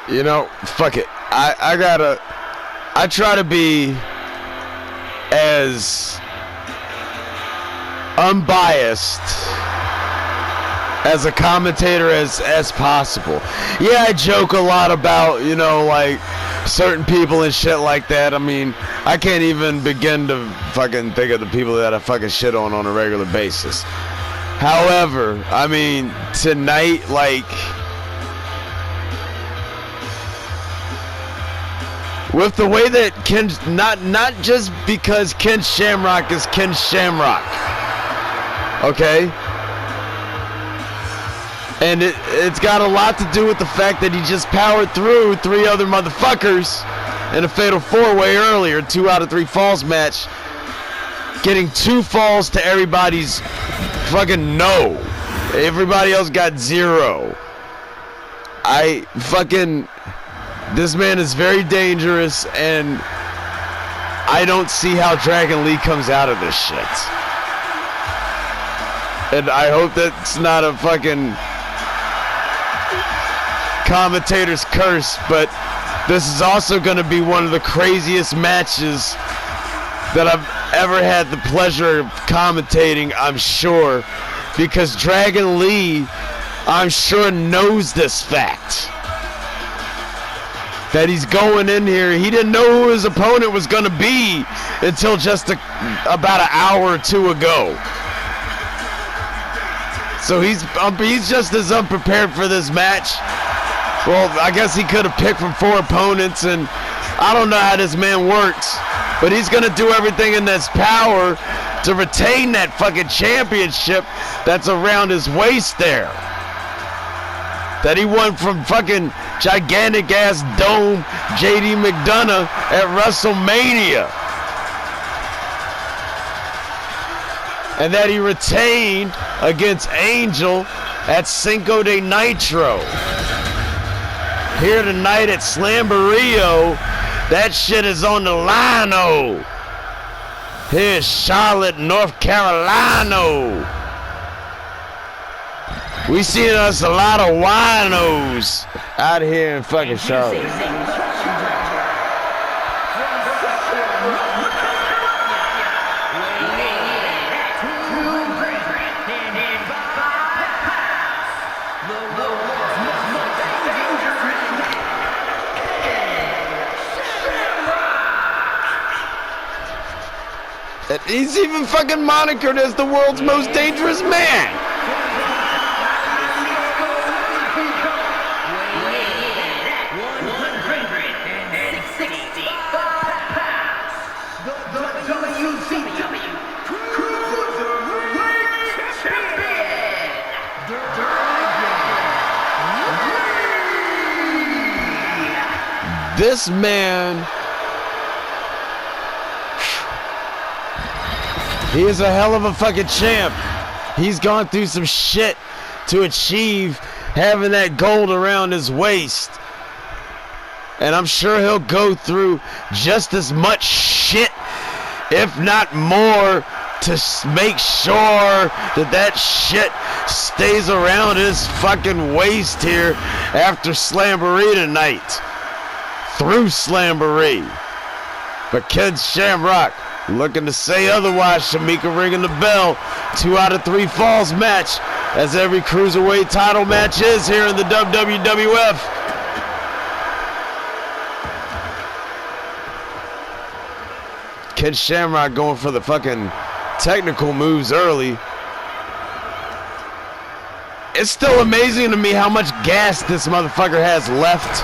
You know, fuck it. I try to be as unbiased as a commentator as possible. Yeah, I joke a lot about, you know, like certain people and shit like that. I mean, I can't even begin to fucking think of the people that I fucking shit on a regular basis. However, I mean, tonight, like, with the way that Ken, not just because Ken Shamrock is Ken Shamrock, okay? And it's got a lot to do with the fact that he just powered through 3 other motherfuckers in a fatal 4-way earlier, 2 out of 3 falls match, getting 2 falls to everybody's fucking no. Everybody else got 0. This man is very dangerous, and I don't see how Dragon Lee comes out of this shit. And I hope that's not a fucking commentator's curse, but this is also going to be one of the craziest matches that I've ever had the pleasure of commentating, I'm sure, because Dragon Lee, I'm sure, knows this fact. That he's going in here. He didn't know who his opponent was going to be until just about an hour or 2 ago. So he's just as unprepared for this match. Well, I guess he could have picked from 4 opponents, and I don't know how this man works, but he's going to do everything in his power to retain that fucking championship that's around his waist there. That he won from fucking gigantic ass dome JD McDonough at WrestleMania. And that he retained against Angel at Cinco de Nitro. Here tonight at Slamboree, that shit is on the line-o. Here's Charlotte, North Carolina. We seen us a lot of winos out here in fucking Charlotte. He's even fucking monikered as the world's most dangerous man. This man, he is a hell of a fucking champ. He's gone through some shit to achieve having that gold around his waist. And I'm sure he'll go through just as much shit, if not more, to make sure that shit stays around his fucking waist here after Slamboree tonight. Through Slamboree. But Ken Shamrock looking to say otherwise. Shamika ringing the bell. 2 out of 3 falls match, as every Cruiserweight title match is here in the WWF. Ken Shamrock going for the fucking technical moves early. It's still amazing to me how much gas this motherfucker has left.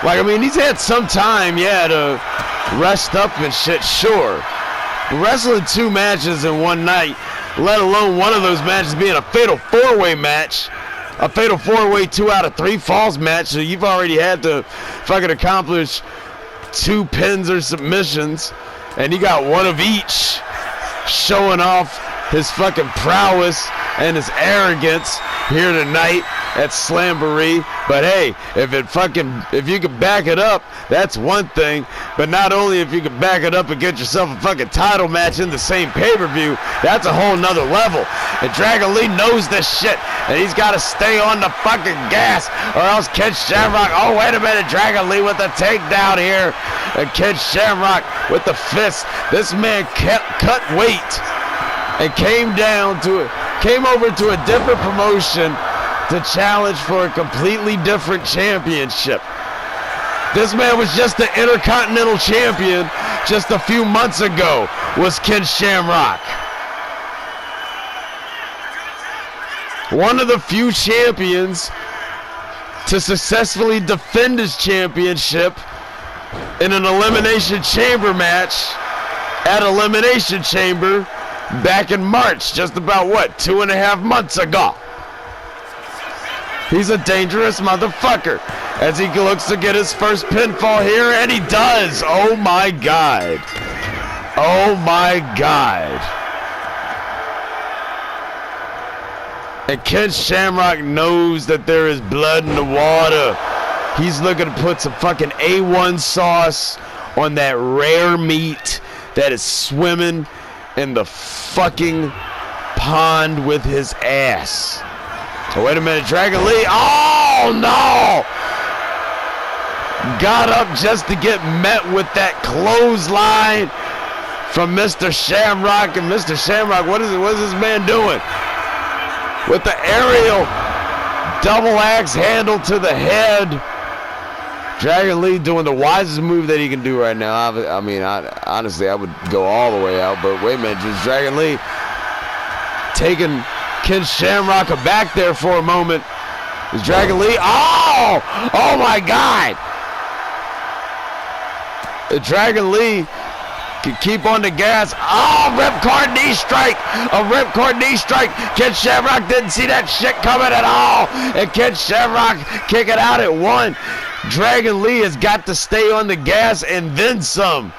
Like, I mean, he's had some time, yeah, to rest up and shit, sure. But wrestling 2 matches in one night, let alone one of those matches being a fatal 4-way match, a fatal 4-way 2 out of 3 falls match, so you've already had to fucking accomplish 2 pins or submissions, and he got 1 of each, showing off his fucking prowess and his arrogance here tonight at Slamboree. But hey, if you could back it up, that's one thing. But not only if you could back it up and get yourself a fucking title match in the same pay-per-view, that's a whole nother level. And Dragon Lee knows this shit, and he's got to stay on the fucking gas, or else Ken Shamrock, oh wait a minute, Dragon Lee with the takedown here, and Ken Shamrock with the fist. This man cut weight and came came over to a different promotion to challenge for a completely different championship. This man was just the Intercontinental Champion just a few months ago, was Ken Shamrock. One of the few champions to successfully defend his championship in an Elimination Chamber match at Elimination Chamber back in March, just about, what, 2.5 months ago. He's a dangerous motherfucker as he looks to get his first pinfall here, and he does. Oh my God. Oh my God. And Ken Shamrock knows that there is blood in the water. He's looking to put some fucking A1 sauce on that rare meat that is swimming in the fucking pond with his ass. So wait a minute, Dragon Lee. Oh no! Got up just to get met with that clothesline from Mr. Shamrock. And Mr. Shamrock, what is this man doing? With the aerial double axe handle to the head. Dragon Lee doing the wisest move that he can do right now. I mean, honestly, I would go all the way out, but wait a minute, just Dragon Lee taking Ken Shamrock aback there for a moment. Is Dragon Lee? Oh! Oh my God! Dragon Lee can keep on the gas. Oh, ripcord knee strike! A ripcord knee strike. Ken Shamrock didn't see that shit coming at all. And Ken Shamrock kick it out at 1. Dragon Lee has got to stay on the gas and then some.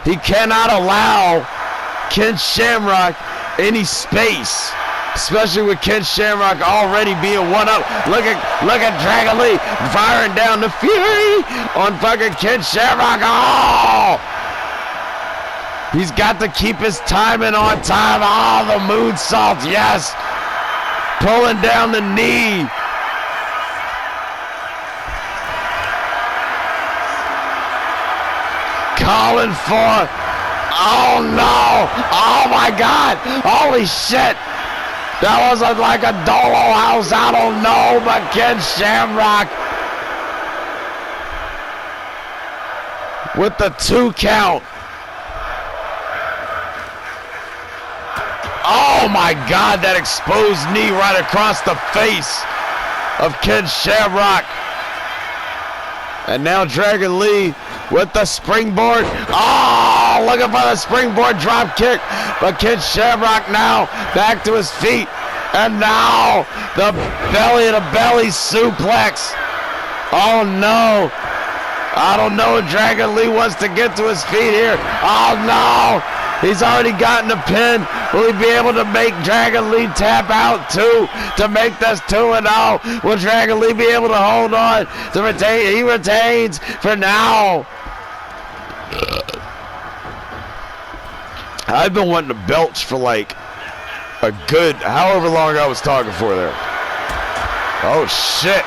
He cannot allow Ken Shamrock any space, especially with Ken Shamrock already being one up. Look at Dragon Lee firing down the fury on fucking Ken Shamrock. Oh! He's got to keep his timing on time. Oh, the moonsault, yes. Pulling down the knee. Calling for, oh no, oh my God, holy shit. That was like a Dolo house, I don't know, but Ken Shamrock with the 2 count. Oh my God, that exposed knee right across the face of Ken Shamrock. And now Dragon Lee with the springboard. Oh, looking for the springboard drop kick. But Ken Shamrock now back to his feet. And now the belly-to-belly suplex. Oh no. I don't know if Dragon Lee wants to get to his feet here. Oh no. He's already gotten the pin. Will he be able to make Dragon Lee tap out too to make this 2-0? Will Dragon Lee be able to hold on to retain? He retains for now. I've been wanting to belch for like a good however long I was talking for there. Oh shit.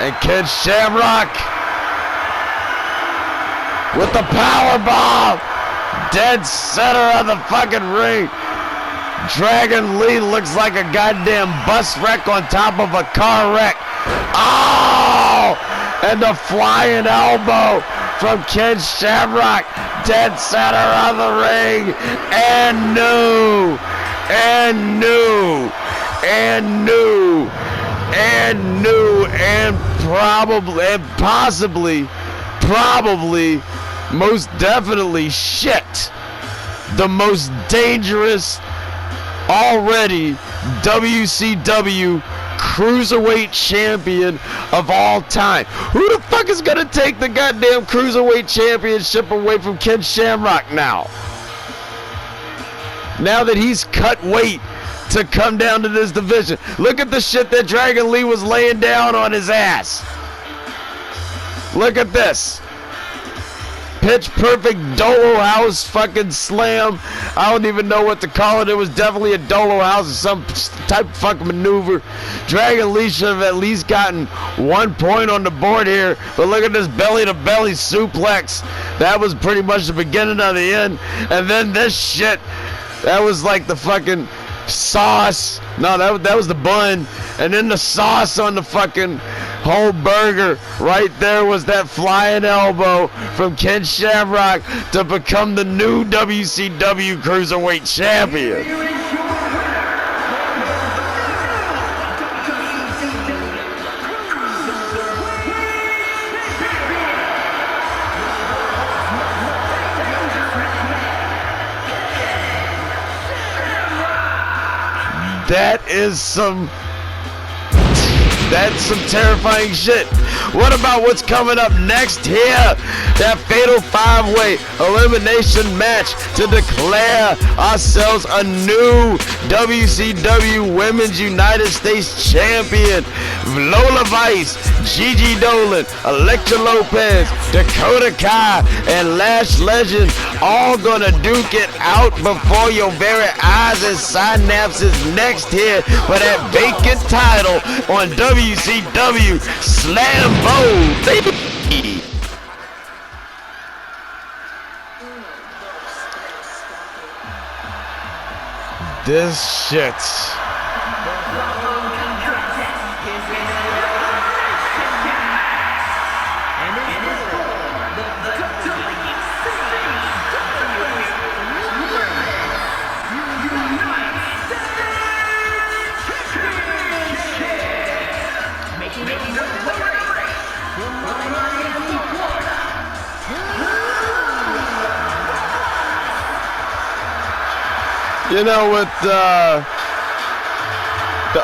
And Ken Shamrock with the power bomb. Dead center of the fucking ring. Dragon Lee looks like a goddamn bus wreck on top of a car wreck. Oh! And the flying elbow from Ken Shamrock. Dead center of the ring. And new. And new. And new. And new. And probably, and possibly, most definitely shit. The most dangerous already WCW Cruiserweight champion of all time. Who the fuck is gonna take the goddamn Cruiserweight championship away from Ken Shamrock now? Now that he's cut weight to come down to this division. Look at the shit that Dragon Lee was laying down on his ass. Look at this. Pitch perfect Dolo House fucking slam. I don't even know what to call it. It was definitely a Dolo House or some type of fucking maneuver. Dragon Lee should have at least gotten 1 point on the board here. But look at this belly-to-belly suplex. That was pretty much the beginning of the end. And then this shit That was like the fucking sauce. No, that was the bun. And then the sauce on the fucking whole burger. Right there was that flying elbow from Ken Shamrock to become the new WCW Cruiserweight Champion. That's some terrifying shit. What about what's coming up next here? That fatal 5-way elimination match to declare ourselves a new WCW Women's United States Champion. Lola Vice, Gigi Dolan, Elektra Lopez, Dakota Kai, and Lash Legend all gonna duke it out before your very eyes and synapses next here for that vacant title on WCW Slamboree, baby. This shit. You know, with the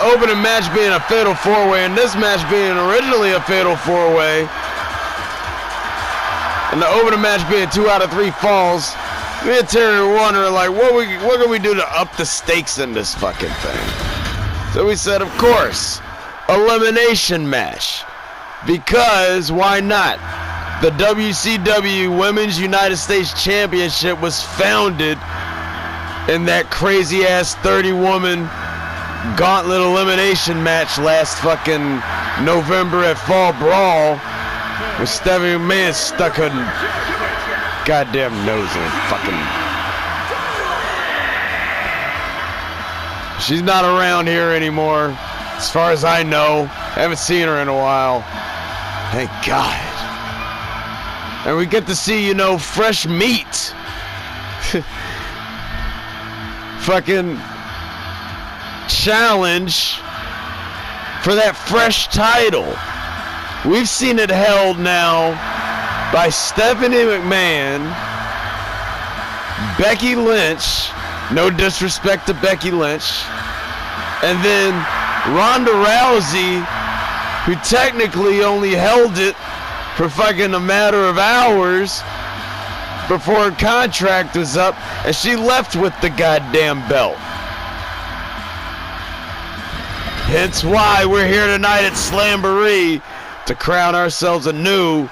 opening match being a fatal 4-way and this match being originally a fatal 4-way, and the opening match being 2 out of 3 falls, me and Terry were wondering, like, what can we do to up the stakes in this fucking thing? So we said, of course, elimination match. Because why not? The WCW Women's United States Championship was founded in that crazy ass 30-woman gauntlet elimination match last fucking November at Fall Brawl, where Stephanie McMahon stuck her goddamn nose in fucking. She's not around here anymore, as far as I know. I haven't seen her in a while. Thank God. And we get to see, you know, fresh meat. Fucking challenge for that fresh title. We've seen it held now by Stephanie McMahon, Becky Lynch, no disrespect to Becky Lynch, and then Ronda Rousey, who technically only held it for fucking a matter of hours before her contract was up, and she left with the goddamn belt. Hence why we're here tonight at Slamboree to crown ourselves a new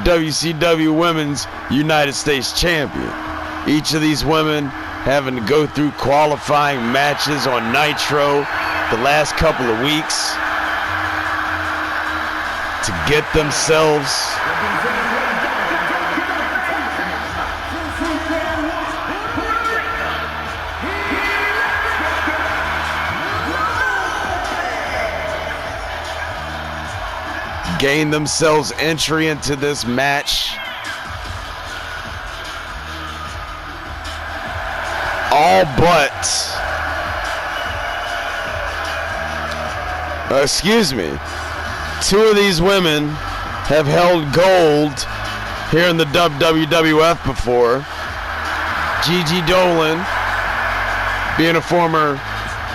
WCW Women's United States Champion. Each of these women having to go through qualifying matches on Nitro the last couple of weeks to get themselves gain themselves entry into this match. All but, excuse me, 2 of these women have held gold here in the WWF before. Gigi Dolan, being a former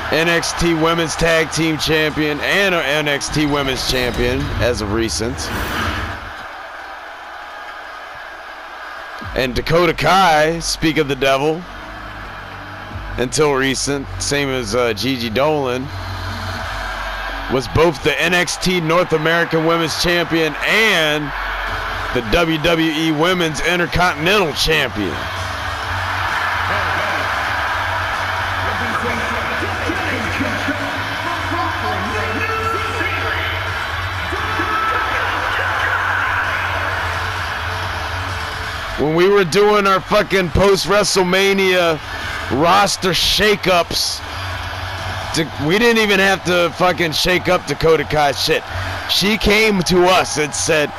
NXT Women's Tag Team Champion and an NXT Women's Champion as of recent. And Dakota Kai, speak of the devil, until recent, same as Gigi Dolan, was both the NXT North American Women's Champion and the WWE Women's Intercontinental Champion. When we were doing our fucking post-WrestleMania roster shakeups. We didn't even have to fucking shake up Dakota Kai's shit. She came to us and said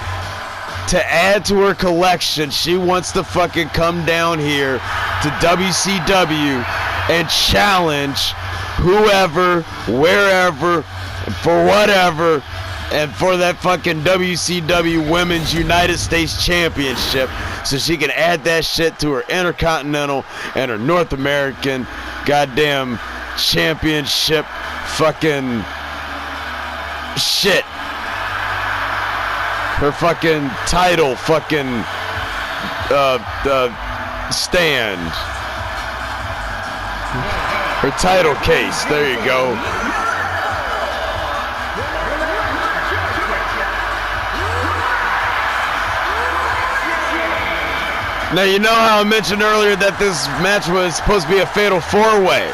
to add to her collection, she wants to fucking come down here to WCW and challenge whoever, wherever, for whatever, and for that fucking WCW Women's United States Championship, so she can add that shit to her Intercontinental and her North American goddamn championship fucking shit. Her fucking title fucking stand. Her title case. There you go. Now, you know how I mentioned earlier that this match was supposed to be a fatal four-way.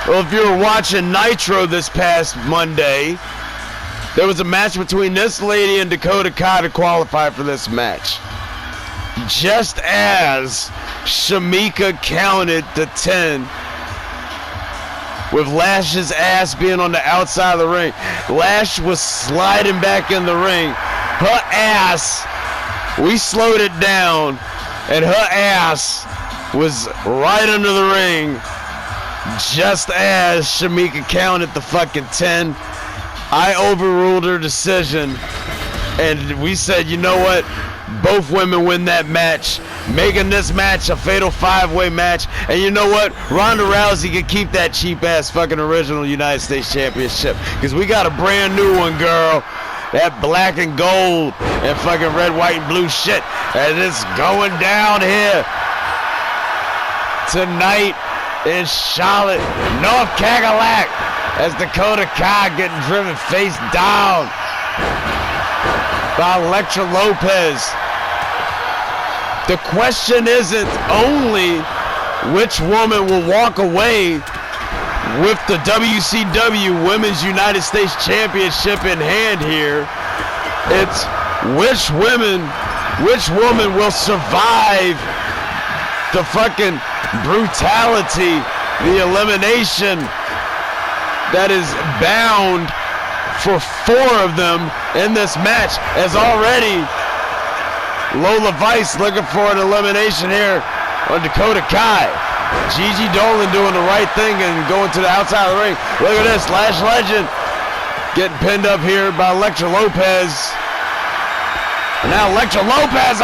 Well, if you were watching Nitro this past Monday, there was a match between this lady and Dakota Kai to qualify for this match. Just as Shamika counted the 10, with Lash's ass being on the outside of the ring. Lash was sliding back in the ring. Her ass, we slowed it down, and her ass was right under the ring just as Shamika counted the fucking 10. I overruled her decision, and we said, you know what? Both women win that match, making this match a fatal five-way match. And you know what? Ronda Rousey can keep that cheap-ass fucking original United States Championship, because we got a brand new one, girl. That black and gold and fucking red, white, and blue shit. And it's going down here tonight in Charlotte, North Cackalack, as Dakota Kai getting driven face down by Elektra Lopez. The question isn't only which woman will walk away with the WCW Women's United States Championship in hand here. It's which woman will survive the fucking brutality, the elimination that is bound for 4 of them in this match, as already Lola Vice looking for an elimination here on Dakota Kai. Gigi Dolan doing the right thing and going to the outside of the ring. Look at this, Lash Legend getting pinned up here by Elektra Lopez. And now Elektra Lopez,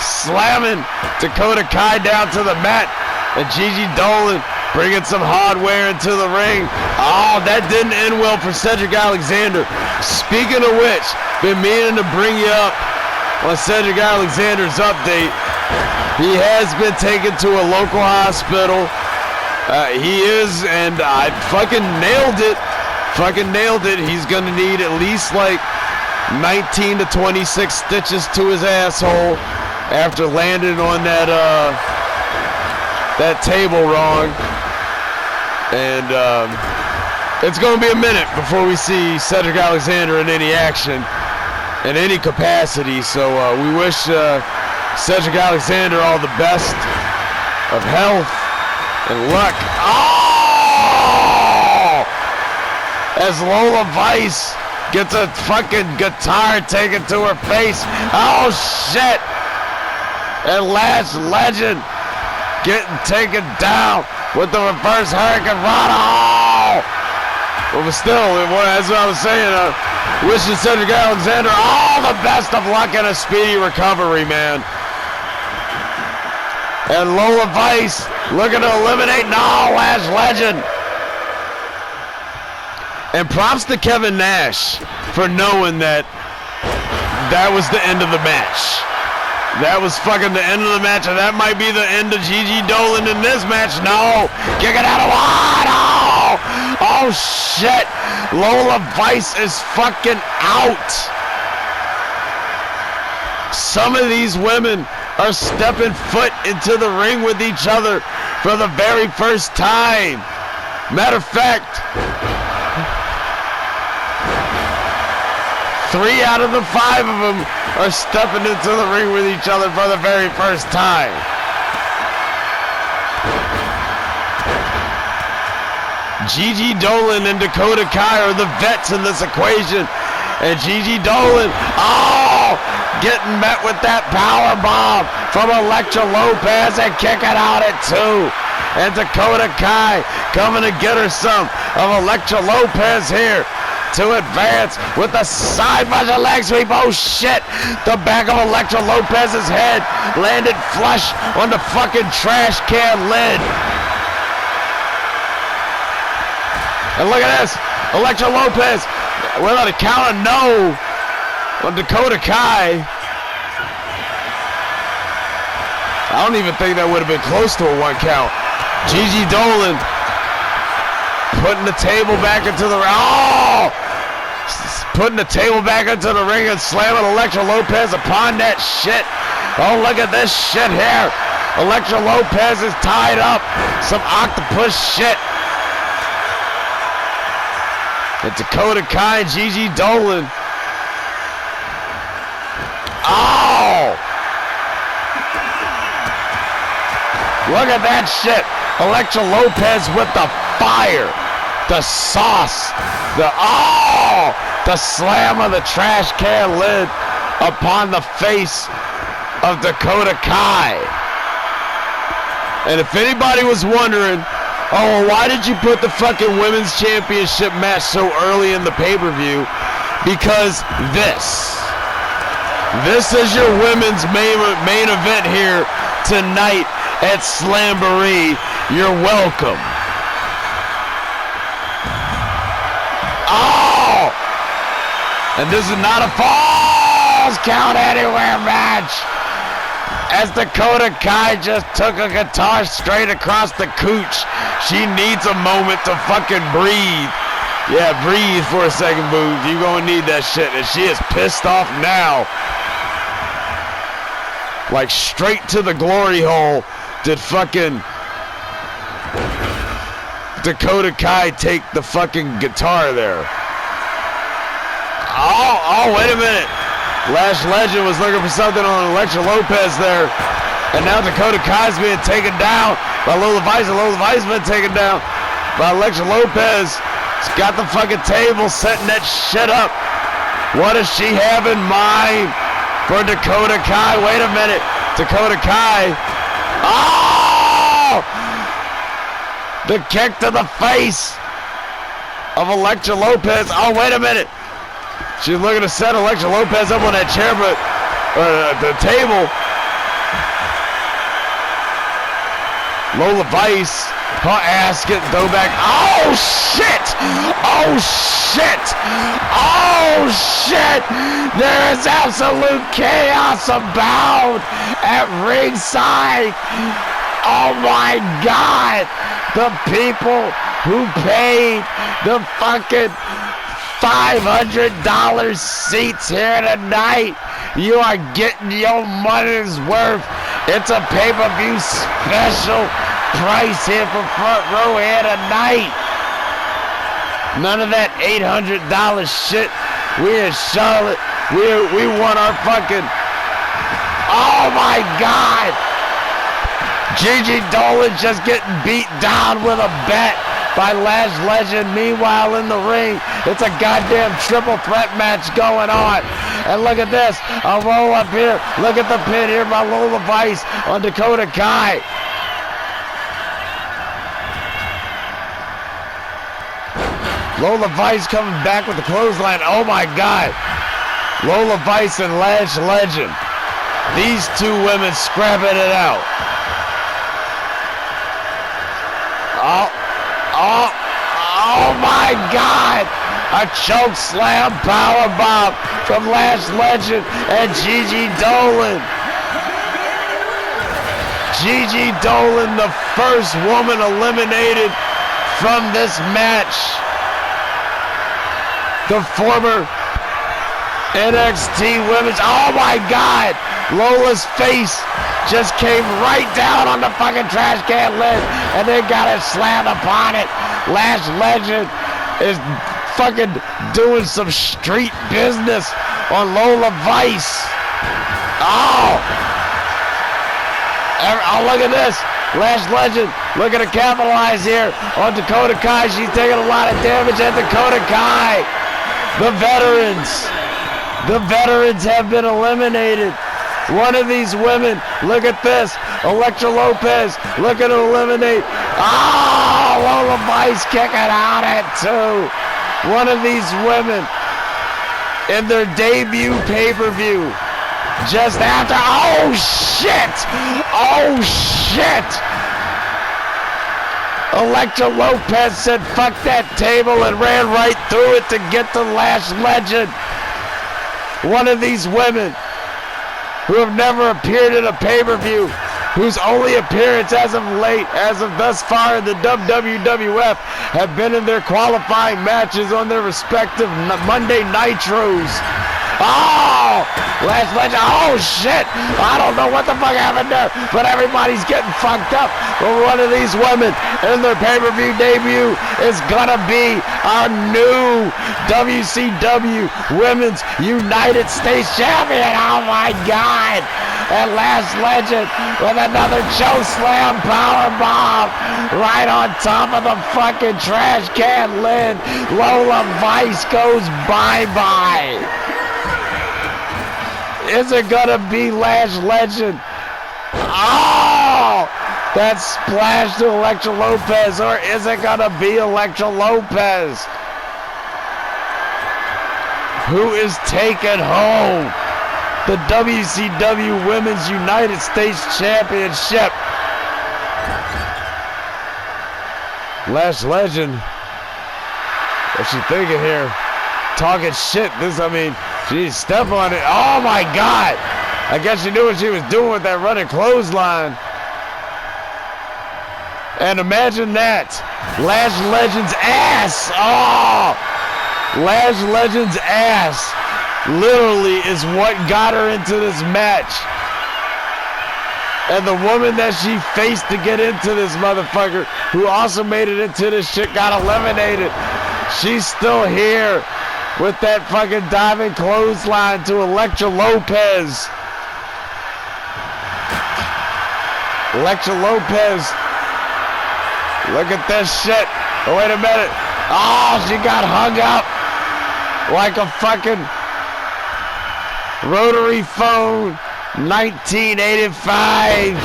slamming Dakota Kai down to the mat. And Gigi Dolan bringing some hardware into the ring. That didn't end well for Cedric Alexander. Speaking of which, been meaning to bring you up on Cedric Alexander's update. He has been taken to a local hospital. He is, and I fucking nailed it. He's gonna need at least like 19 to 26 stitches to his asshole after landing on that table wrong. And it's gonna be a minute before we see Cedric Alexander in any action, in any capacity. So we wish Cedric Alexander all the best of health and luck. As Lola Vice gets a fucking guitar taken to her face. Shit! And Lash Legend getting taken down with the reverse Hurricane Rana. But still, as I was saying, wishing Cedric Alexander all the best of luck and a speedy recovery, man. And Lola Vice looking to eliminate Lash Legend. And props to Kevin Nash for knowing that was the end of the match. That was fucking the end of the match, and that might be the end of Gigi Dolan in this match. No! Kick it out of wide! Oh shit! Lola Vice is fucking out! Some of these women are stepping foot into the ring with each other for the very first time. Matter of fact, 3 out of the 5 of them are stepping into the ring with each other for the very first time. Gigi Dolan and Dakota Kai are the vets in this equation. And Gigi Dolan, getting met with that power bomb from Elektra Lopez and kicking out at 2. And Dakota Kai coming to get her some of Elektra Lopez here to advance with a side by the leg sweep. Oh shit! The back of Elektra Lopez's head landed flush on the fucking trash can lid. And look at this, Elektra Lopez without a count of no on Dakota Kai. I don't even think that would have been close to a 1 count. Gigi Dolan putting the table back into the putting the table back into the ring and slamming Elektra Lopez upon that shit. Oh, look at this shit here. Elektra Lopez is tied up. Some octopus shit. And Dakota Kai and Gigi Dolan. Oh! Look at that shit. Elektra Lopez with the fire. The sauce. The slam of the trash can lid upon the face of Dakota Kai. And if anybody was wondering, why did you put the fucking women's championship match so early in the pay-per-view? Because this is your women's main event here tonight at Slamboree. You're welcome. And this is not a falls count anywhere match. As Dakota Kai just took a guitar straight across the cooch. She needs a moment to fucking breathe. Yeah, breathe for a second, boo. You gonna need that shit. And she is pissed off now. Like straight to the glory hole did fucking Dakota Kai take the fucking guitar there. Oh, wait a minute. Lash Legend was looking for something on Elektra Lopez there. And now Dakota Kai's being taken down by Lola Vice. And Lola Vice been taken down by Elektra Lopez. She's got the fucking table setting that shit up. What does she have in mind for Dakota Kai? Wait a minute. Dakota Kai. Oh! The kick to the face of Elektra Lopez. Oh, wait a minute. She's looking to set Elektra Lopez up on that chair, but the table. Lola Vice, her ass getting thrown back. Oh shit! Oh shit! Oh shit! There is absolute chaos abound at ringside. Oh my God! The people who paid the fucking $500 seats here tonight. You are getting your money's worth. It's a pay-per-view special price here for front row here tonight. None of that $800 shit. We in Charlotte. We want our fucking. Oh my God! Gigi Dolan just getting beat down with a bat by Lash Legend. Meanwhile in the ring, it's a goddamn triple threat match going on. And look at this, a roll up here. Look at the pin here by Lola Vice on Dakota Kai. Lola Vice coming back with the clothesline. Oh my God. Lola Vice and Lash Legend. These two women scrapping it out. Oh my God! A choke slam powerbomb from Lash Legend and Gigi Dolan. Gigi Dolan, the first woman eliminated from this match. The former NXT Women's. Oh my God! Lola's face just came right down on the fucking trash can lid and then got it slammed upon it. Lash Legend is fucking doing some street business on Lola Vice. Oh, look at this. Lash Legend looking to capitalize here on Dakota Kai. She's taking a lot of damage at Dakota Kai. The veterans have been eliminated. One of these women, look at this, Elektra Lopez looking to eliminate. Oh, Lola Vice kicking out at 2. One of these women in their debut pay-per-view. Just after, oh shit! Oh shit! Elektra Lopez said fuck that table and ran right through it to get to Lash Legend. One of these women who have never appeared in a pay-per-view, whose only appearance as of late, as of thus far in the WWF, have been in their qualifying matches on their respective Monday Nitros. Oh! Lash Legend, oh shit! I don't know what the fuck happened there, but everybody's getting fucked up. But one of these women in their pay-per-view debut is gonna be our new WCW Women's United States Champion. Oh my God! And Lash Legend with another choke slam powerbomb right on top of the fucking trash can lid. Lola Vice goes bye-bye. Is it gonna be Lash Legend? Oh! That splash to Elektra Lopez, or is it gonna be Elektra Lopez? Who is taking home the WCW Women's United States Championship? Lash Legend. What's she thinking here? Talking shit. She step on it. Oh my God! I guess she knew what she was doing with that running clothesline. And imagine that. Lash Legend's ass. Oh! Lash Legend's ass literally is what got her into this match. And the woman that she faced to get into this motherfucker, who also made it into this shit, got eliminated. She's still here with that fucking diving clothesline to Elektra Lopez. Elektra Lopez. Look at this shit. Oh, wait a minute. Oh, she got hung up like a fucking rotary phone. 1985.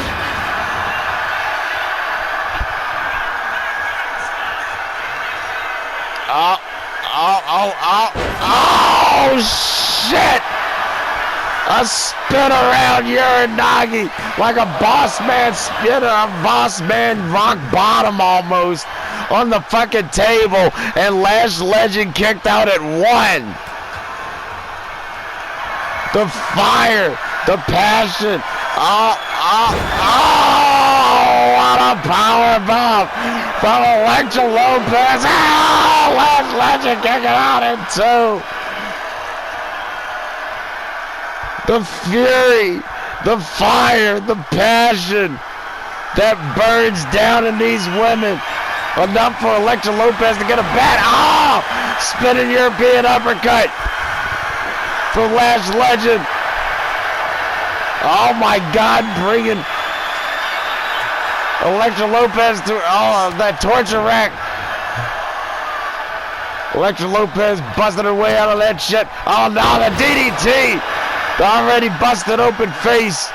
Oh, shit! A spin around Uranagi like a boss man spinner, a boss man rock bottom almost on the fucking table, and Lash Legend kicked out at 1. The fire, the passion, oh, what a power bomb from Elektra Lopez. Oh, Lash Legend kicking out at 2. The fury, the fire, the passion that burns down in these women. Enough for Elektra Lopez to get a bat. Oh! Spinning European uppercut for Lash Legend. Oh my God, bringing Elektra Lopez to that torture rack. Elektra Lopez busting her way out of that shit. Oh no, the DDT. The already busted open face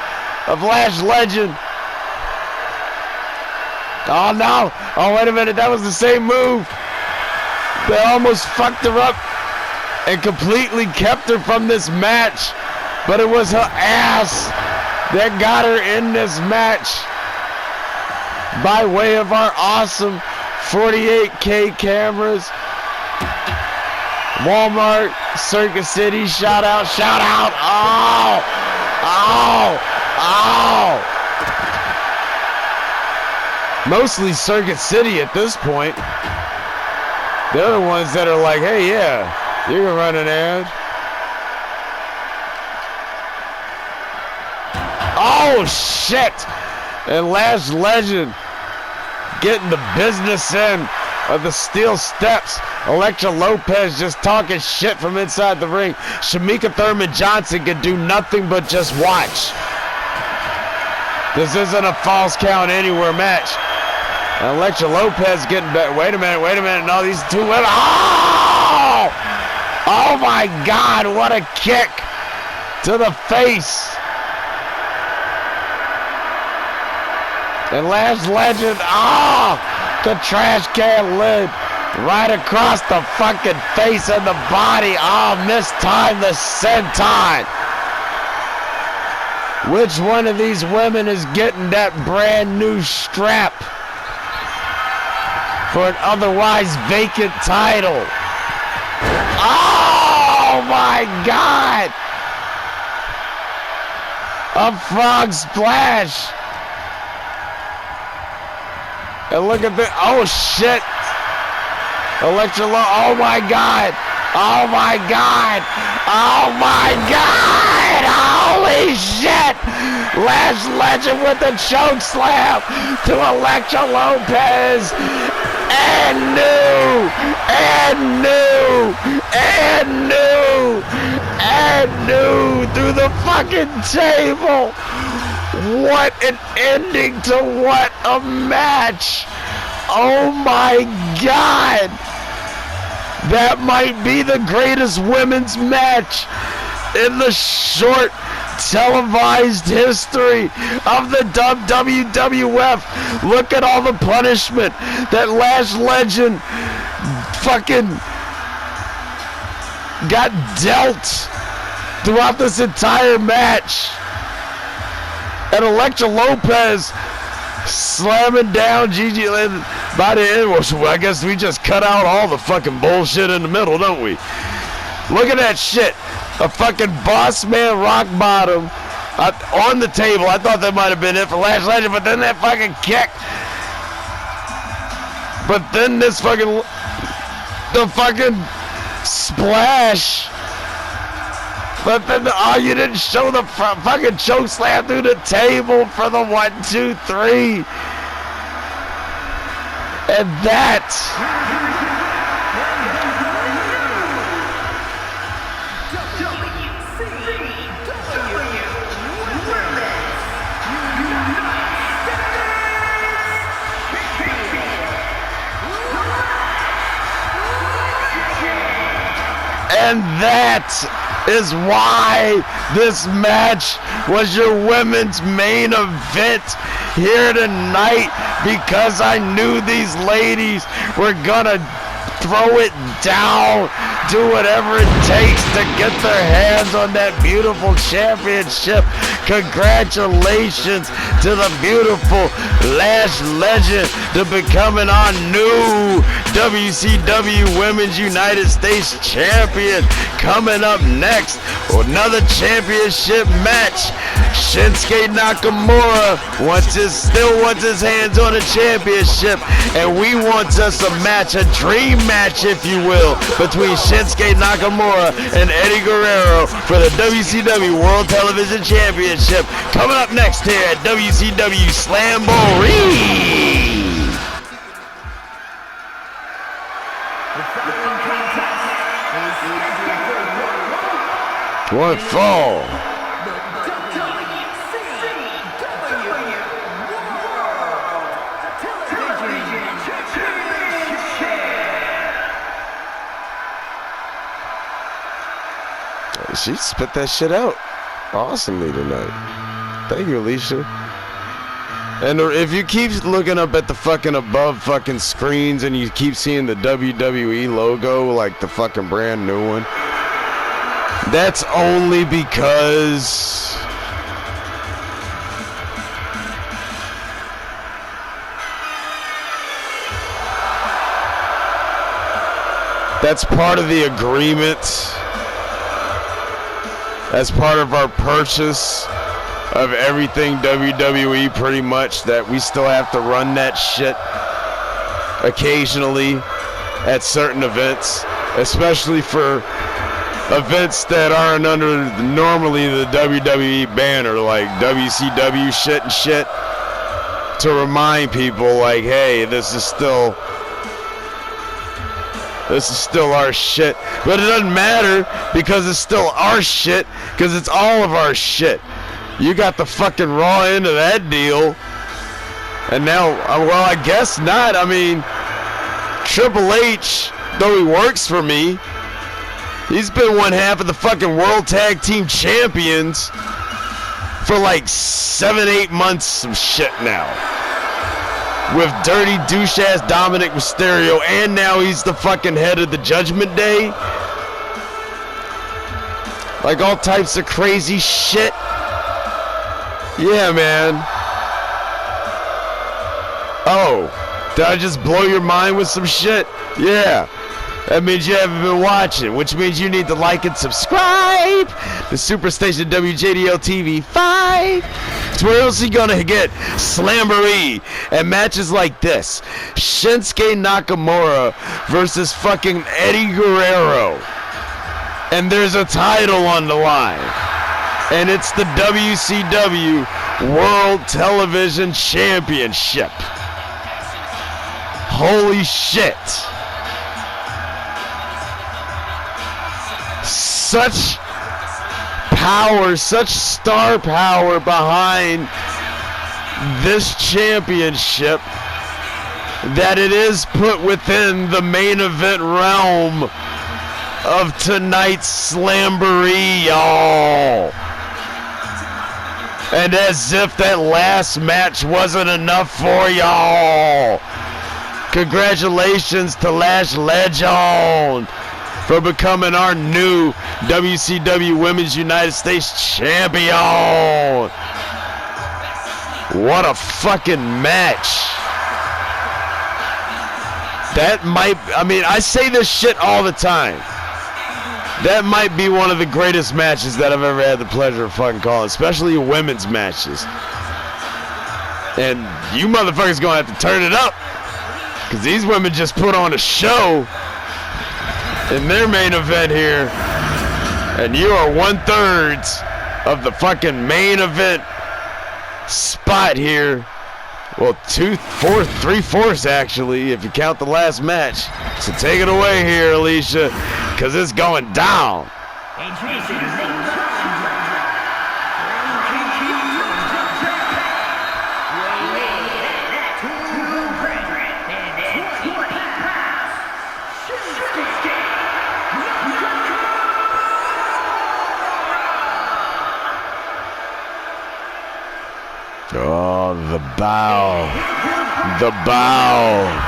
of Lash Legend. Oh no! Oh wait a minute, that was the same move. They almost fucked her up and completely kept her from this match. But it was her ass that got her in this match by way of our awesome 48K cameras. Walmart, Circuit City, shout out. Oh! Mostly Circuit City at this point. They're the ones that are like, hey, yeah, you can run an ad. Oh, shit! And Lash Legend getting the business in of the steel steps. Elektra Lopez just talking shit from inside the ring. Shamika Thurman Johnson can do nothing but just watch. This isn't a false count anywhere match. Alexa Lopez getting back. Wait a minute. No, these two women. Oh! Oh my God, what a kick to the face. And Lash Legend, the trash can lid right across the fucking face and the body. Mistimed the senton. Which one of these women is getting that brand new strap for an otherwise vacant title? Oh my God! A frog splash. And look at this. Oh shit. Electra Low. Oh my God. Oh my God. Oh my God. Holy shit. Lash Legend with the choke slam to Electra Lopez. And new. Through the fucking table. What an ending to what a match. Oh my God. That might be the greatest women's match in the short televised history of the WWF. Look at all the punishment that Lash Legend fucking got dealt throughout this entire match. And Electra Lopez slamming down Gigi by the end. Well, I guess we just cut out all the fucking bullshit in the middle, don't we? Look at that shit. A fucking boss man rock bottom on the table. I thought that might have been it for Lash Legend, but then that fucking kick. But then this fucking, the fucking splash. But then, you didn't show the fucking choke slam through the table for the 1, 2, 3. And that. And that is why this match was your women's main event here tonight, because I knew these ladies were gonna throw it down, do whatever it takes to get their hands on that beautiful championship. Congratulations to the beautiful Lash Legend to becoming our new WCW Women's United States Champion. Coming up next, another championship match. Shinsuke Nakamura still wants his hands on a championship, and we want us a match, a dream match, if you will, between Shinsuke Nakamura and Eddie Guerrero for the WCW World Television Championship. Coming up next here at WCW Slamboree. What fall? She spit that shit out awesomely tonight. Thank you, Alicia. And if you keep looking up at the fucking above fucking screens and you keep seeing the WWE logo, like the fucking brand new one, that's only because that's part of the agreement. That's part of our purchase of everything WWE, pretty much, that we still have to run that shit occasionally at certain events, especially for events that aren't under normally the WWE banner, like WCW shit and shit, to remind people like, hey, this is still our shit. But it doesn't matter, because it's still our shit, because it's all of our shit. You got the fucking Raw end of that deal And now, well, I guess not. I mean, Triple H, though he works for me, he's been one half of the fucking World Tag Team Champions for like 7-8 months, some shit now. With dirty douche-ass Dominic Mysterio, and now he's the fucking head of the Judgment Day. Like all types of crazy shit. Yeah, man. Oh, did I just blow your mind with some shit? Yeah. That means you haven't been watching, which means you need to like and subscribe to SuperStation WJDL-TV 5. So where else are you gonna get Slamboree and matches like this? Shinsuke Nakamura versus fucking Eddie Guerrero. And there's a title on the line. And it's the WCW World Television Championship. Holy shit. Such power, such star power behind this championship that it is put within the main event realm of tonight's Slamboree, y'all. And as if that last match wasn't enough for y'all, congratulations to Lash Legend for becoming our new WCW Women's United States Champion. What a fucking match. That might, I mean, I say this shit all the time. That might be one of the greatest matches that I've ever had the pleasure of fucking calling, especially women's matches. And you motherfuckers gonna have to turn it up, because these women just put on a show in their main event here, and you are 1/3 of the fucking main event spot here. Well, 3/4 actually, if you count the last match. So take it away here, Alicia, because it's going down. Oh, the bow. The bow.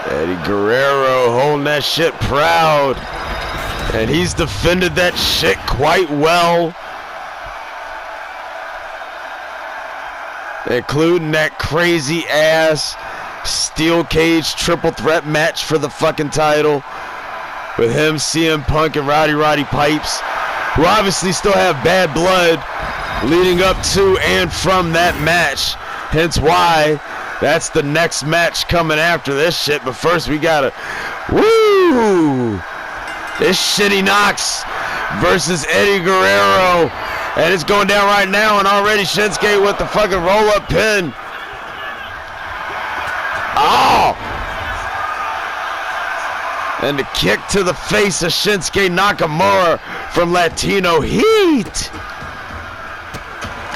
Eddie Guerrero holding that shit proud. And he's defended that shit quite well. Including that crazy ass steel cage triple threat match for the fucking title. With him, CM Punk, and Roddy Pipes. Who obviously still have bad blood leading up to and from that match. Hence why that's the next match coming after this shit. But first we gotta, woo! It's Shitty Knox versus Eddie Guerrero. And it's going down right now, and already Shinsuke with the fucking roll-up pin. Oh! And the kick to the face of Shinsuke Nakamura from Latino Heat.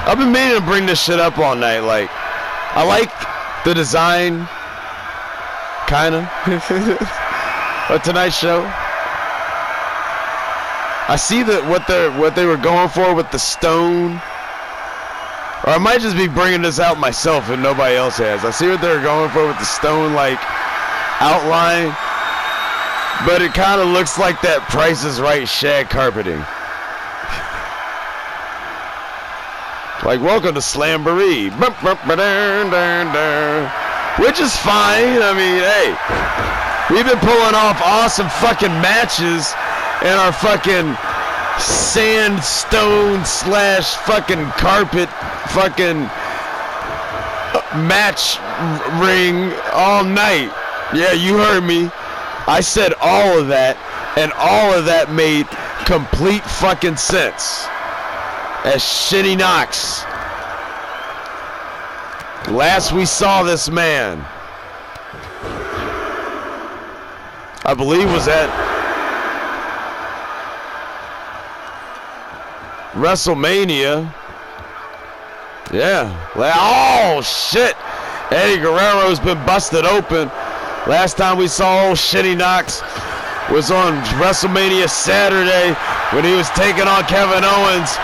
I've been meaning to bring this shit up all night. Like, I like the design, kinda, of tonight's show. I see that what they were going for with the stone, or I might just be bringing this out myself and nobody else has. I see what they were going for with the stone, like, outline, but it kind of looks like that Price is Right shag carpeting. Like, welcome to Slamboree. Which is fine. I mean, hey, we've been pulling off awesome fucking matches in our fucking sandstone slash fucking carpet fucking match ring all night. Yeah, you heard me. I said all of that, and all of that made complete fucking sense. As Shitty Knox. Last we saw this man, I believe was at WrestleMania. Yeah. Oh, shit. Eddie Guerrero's been busted open. Last time we saw old Shitty Knox was on WrestleMania Saturday when he was taking on Kevin Owens,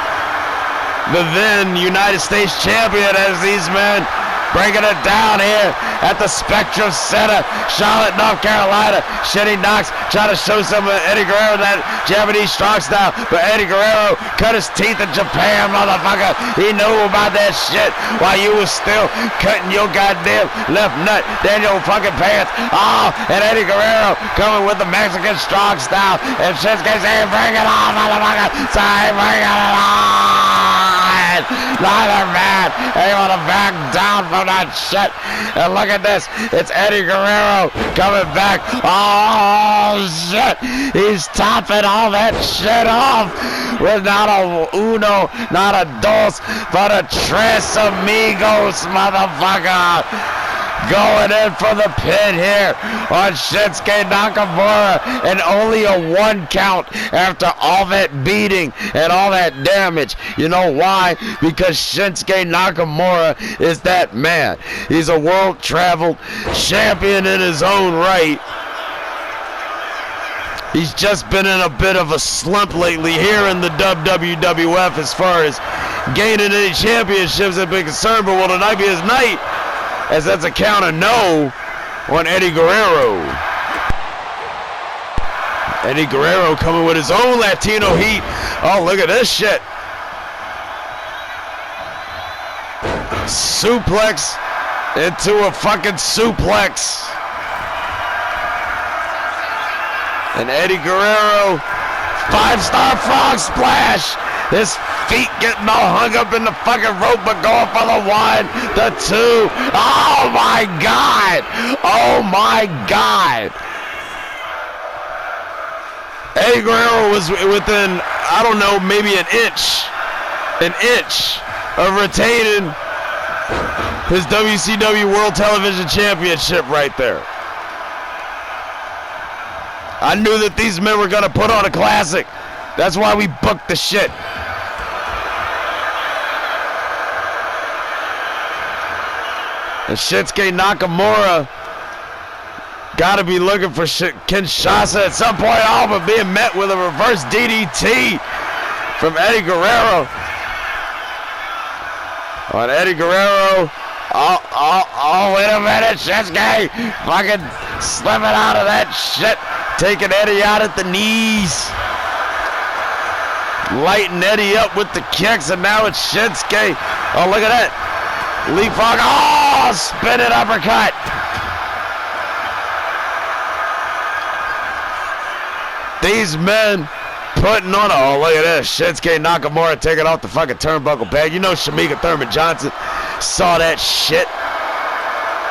the then United States champion, as these men breaking it down here at the Spectrum Center, Charlotte, North Carolina. Shitty Knox trying to show some of Eddie Guerrero that Japanese strong style, but Eddie Guerrero cut his teeth in Japan, motherfucker. He knew about that shit while you was still cutting your goddamn left nut down your fucking pants. Oh, and Eddie Guerrero coming with the Mexican strong style, and Shinsuke saying, bring it on, motherfucker. Say, bring it on. Neither man able to back down from that shit. And look at this. It's Eddie Guerrero coming back. Oh, shit. He's topping all that shit off with not a uno, not a dos, but a tres amigos, motherfucker. Going in for the pin here on Shinsuke Nakamura, and only a 1 count after all that beating and all that damage. You know why? Because Shinsuke Nakamura is that man. He's a world-traveled champion in his own right. He's just been in a bit of a slump lately here in the WWF as far as gaining any championships have been concerned, but will tonight be his night, as that's a count of no on Eddie Guerrero. Eddie Guerrero coming with his own Latino heat. Oh, look at this shit. Suplex into a fucking suplex. And Eddie Guerrero, 5-star frog splash. His feet getting all hung up in the fucking rope, but going for the 1, the 2. Oh my God! Oh my God! Eddie Guerrero was within, I don't know, maybe an inch of retaining his WCW World Television Championship right there. I knew that these men were gonna put on a classic. That's why we booked the shit. And Shinsuke Nakamura gotta be looking for Kinshasa at some point. Oh, but being met with a reverse DDT from Eddie Guerrero. On Eddie Guerrero. Oh, wait a minute, Shinsuke. Fucking slipping out of that shit. Taking Eddie out at the knees. Lighting Eddie up with the kicks, and now it's Shinsuke. Oh, look at that. Leapfrog. Oh, spinning uppercut. These men putting on, oh, look at this. Shinsuke Nakamura taking off the fucking turnbuckle bag. You know Shamika Thurman Johnson saw that shit.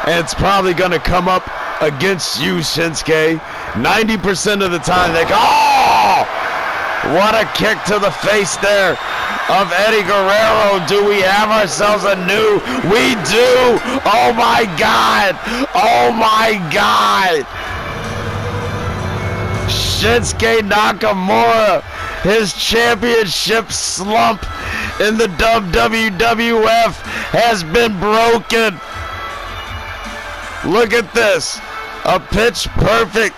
And it's probably going to come up against you, Shinsuke. 90% of the time they go, oh! What a kick to the face there of Eddie Guerrero. Do we have ourselves a new? We do! Oh my God! Oh my God! Shinsuke Nakamura, his championship slump in the WWF has been broken. Look at this. A pitch perfect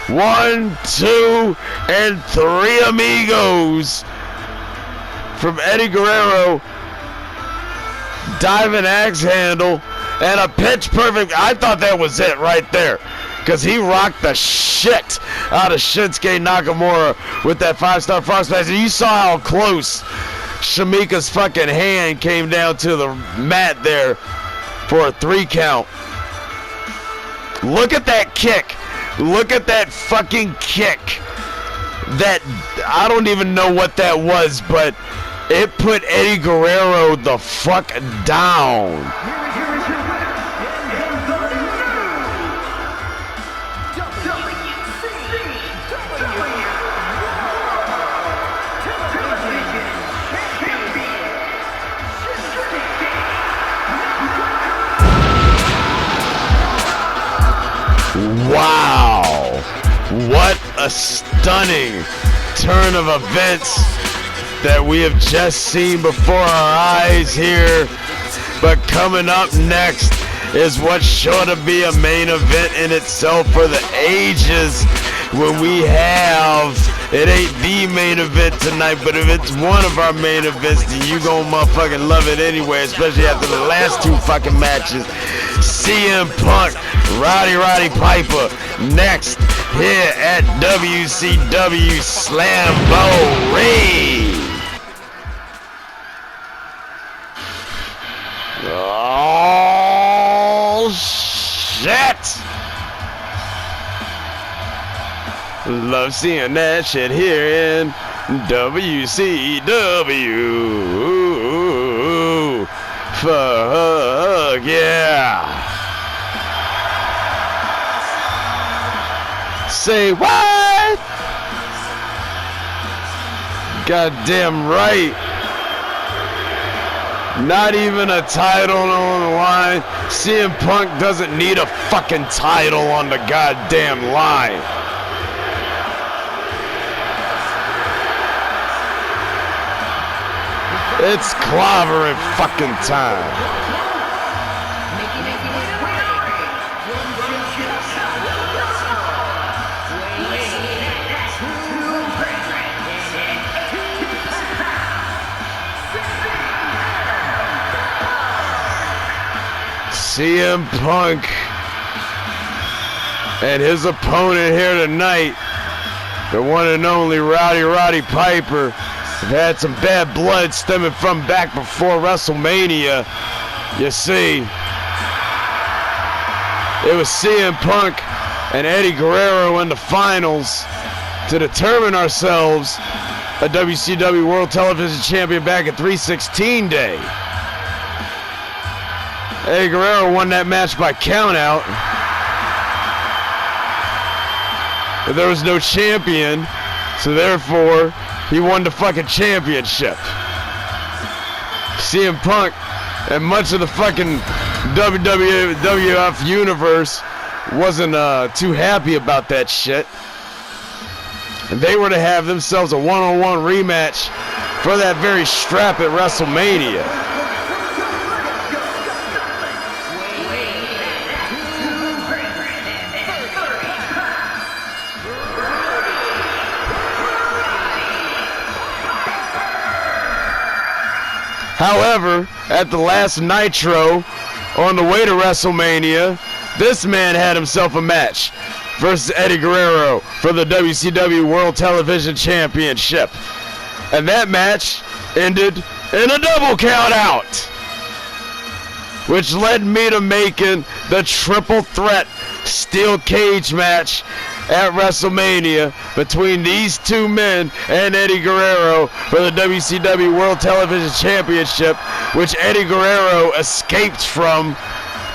1, 2, and 3 amigos from Eddie Guerrero. Diving axe handle and a pitch perfect. I thought that was it right there, because he rocked the shit out of Shinsuke Nakamura with that 5-star frog splash. And you saw how close Shamika's fucking hand came down to the mat there for a 3 count. Look at that kick. Look at that fucking kick. That, I don't even know what that was, but it put Eddie Guerrero the fuck down. Wow. What a stunning turn of events that we have just seen before our eyes here. But coming up next is what's sure to be a main event in itself for the ages, when we have, it ain't the main event tonight, but if it's one of our main events, then you gon' motherfucking love it anyway, especially after the last two fucking matches. CM Punk, Roddy Piper, next here at WCW Slamboree. Oh, shit! Love seeing that shit here in WCW. Fuck yeah. Say what? Goddamn right. Not even a title on the line. CM Punk doesn't need a fucking title on the goddamn line. It's clobbering fucking time. CM Punk and his opponent here tonight, the one and only Roddy Piper, have had some bad blood stemming from back before WrestleMania. You see, it was CM Punk and Eddie Guerrero in the finals to determine ourselves a WCW World Television Champion back at 316 Day. Eddie Guerrero won that match by countout. But there was no champion, so therefore he won the fucking championship. CM Punk and much of the fucking WWF universe wasn't too happy about that shit. And they were to have themselves a one-on-one rematch for that very strap at WrestleMania. However, at the last Nitro, on the way to WrestleMania, this man had himself a match versus Eddie Guerrero for the WCW World Television Championship. And that match ended in a double count out, which led me to making the triple threat steel cage match at WrestleMania between these two men and Eddie Guerrero for the WCW World Television Championship, which Eddie Guerrero escaped from.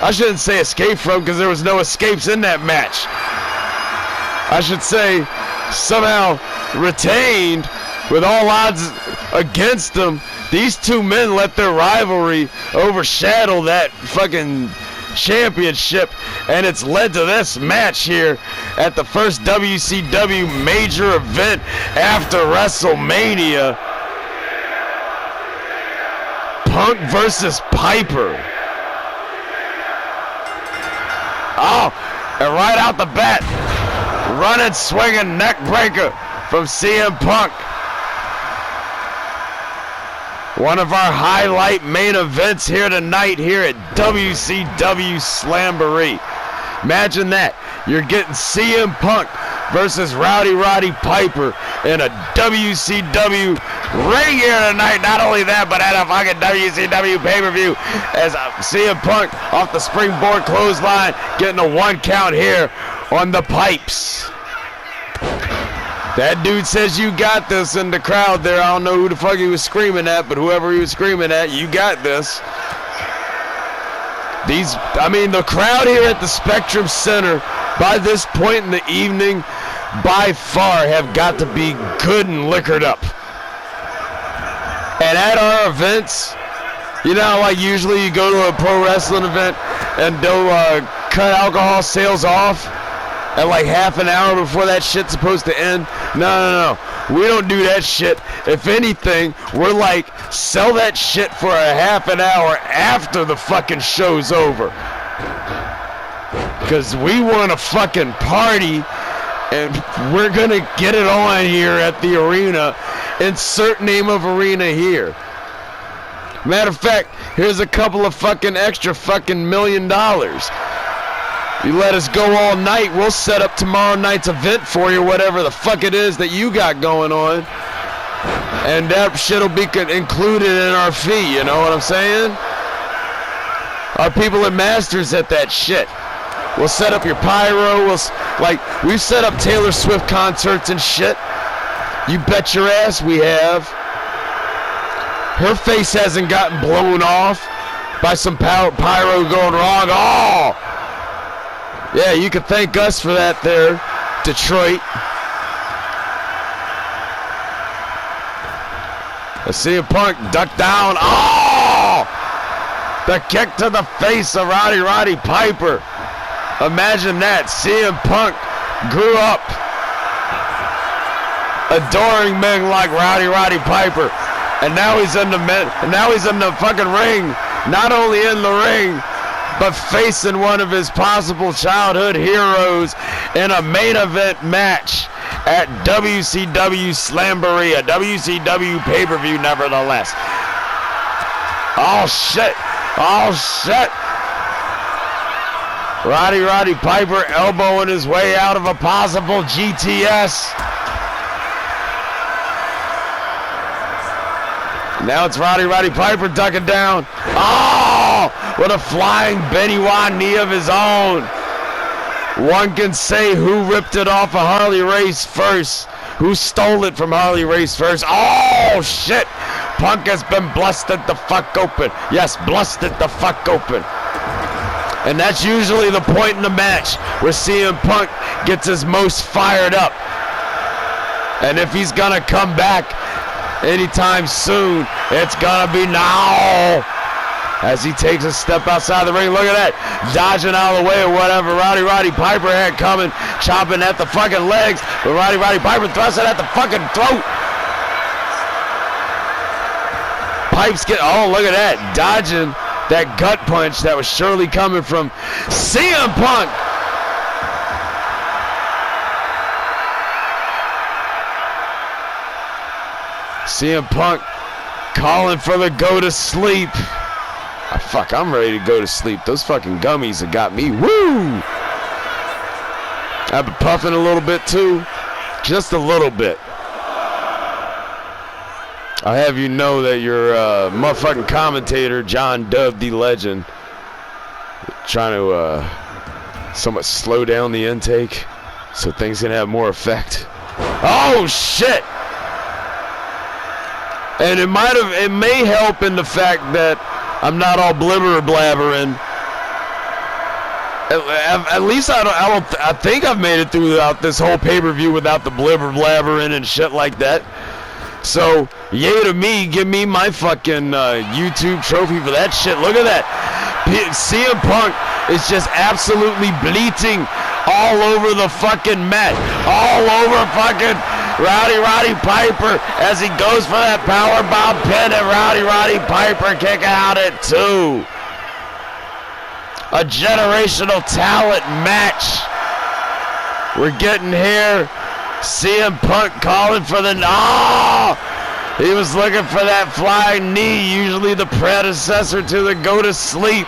I shouldn't say escaped from, because there was no escapes in that match. I should say somehow retained with all odds against them. These two men let their rivalry overshadow that fucking championship, and it's led to this match here at the first WCW major event after WrestleMania. Punk versus Piper. Oh, and right out the bat, running, swinging neck breaker from CM Punk. One of our highlight main events here tonight here at WCW Slamboree. Imagine that. You're getting CM Punk versus Roddy Piper in a WCW ring here tonight. Not only that, but at a fucking WCW pay-per-view as CM Punk off the springboard clothesline, getting a 1 count here on the pipes. That dude says you got this in the crowd there. I don't know who the fuck he was screaming at, but whoever he was screaming at, you got this. The crowd here at the Spectrum Center by this point in the evening by far have got to be good and liquored up. And at our events, you know, like usually you go to a pro wrestling event and they'll cut alcohol sales off. at like half an hour before that shit's supposed to end? No. We don't do that shit. If anything, we're like, sell that shit for a half an hour after the fucking show's over. Because we want to fucking party, and we're going to get it on here at the arena. Insert name of arena here. Matter of fact, here's a couple of fucking extra fucking $1 million. You let us go all night, we'll set up tomorrow night's event for you, whatever the fuck it is that you got going on. And that shit'll be included in our fee, you know what I'm saying? Our people at Masters at that shit. We'll set up your pyro, we've set up Taylor Swift concerts and shit. You bet your ass we have. Her face hasn't gotten blown off by some pyro going wrong. Oh! Yeah, you can thank us for that there, Detroit. CM Punk ducked down. Oh! The kick to the face of Roddy Piper. Imagine that. CM Punk grew up adoring men like Roddy Piper. And now he's in the fucking ring. Not only in the ring, but facing one of his possible childhood heroes in a main event match at WCW Slamboree, a WCW pay-per-view nevertheless. Oh shit. Roddy Piper elbowing his way out of a possible GTS. Now it's Roddy Piper ducking down. Oh! With a flying Benoit knee of his own. One can say who ripped it off of Harley Race first. Who stole it from Harley Race first. Oh, shit. Punk has been busted the fuck open. Yes, busted the fuck open. And that's usually the point in the match where CM Punk gets his most fired up. And if he's gonna come back anytime soon, it's gonna be now. As he takes a step outside the ring, look at that, dodging out of the way of whatever Roddy Piper had coming, chopping at the fucking legs, but Roddy Piper thrusts it at the fucking throat. Pipes get, oh look at that, dodging that gut punch that was surely coming from CM Punk. CM Punk calling for the go to sleep. Oh, fuck, I'm ready to go to sleep. Those fucking gummies have got me. Woo! I've been puffing a little bit too. Just a little bit. I have you know that your motherfucking commentator, John Dove, the legend, trying to somewhat slow down the intake so things can have more effect. Oh, shit! And it may help in the fact that I'm not all blibber blabbering. At least I think I've made it throughout this whole pay-per-view without the blibber blabbering and shit like that. So, yay to me, give me my fucking YouTube trophy for that shit. Look at that. CM Punk is just absolutely bleating all over the fucking mat. All over fucking Roddy Piper as he goes for that powerbomb pin, and Roddy Piper kicking out at 2. A generational talent match. We're getting here. CM Punk calling for the... Oh! He was looking for that flying knee, usually the predecessor to the go to sleep.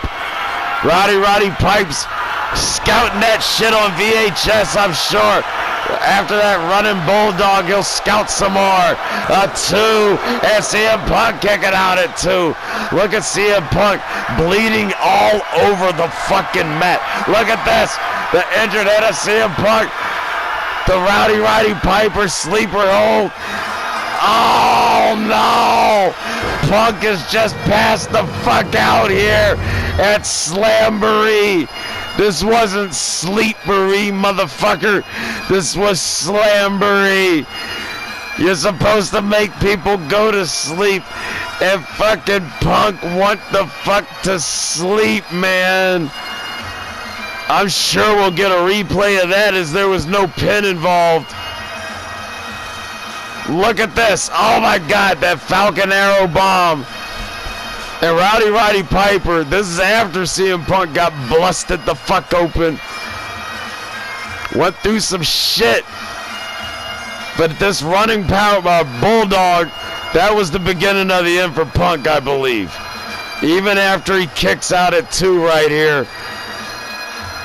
Roddy Pipes scouting that shit on VHS, I'm sure. After that running bulldog, he'll scout some more. A 2, and CM Punk kicking out at 2. Look at CM Punk bleeding all over the fucking mat. Look at this, the injured head of CM Punk. The Roddy Piper sleeper hold. Oh no! Punk has just passed the fuck out here at Slamboree. This wasn't Sleeperee, motherfucker. This was Slamboree. You're supposed to make people go to sleep, and fucking Punk want the fuck to sleep, man. I'm sure we'll get a replay of that as there was no pin involved. Look at this. Oh my God, that Falcon Arrow bomb. And Roddy Piper, this is after CM Punk got busted the fuck open. Went through some shit. But this running power by Bulldog, that was the beginning of the end for Punk, I believe. Even after he kicks out at 2 right here.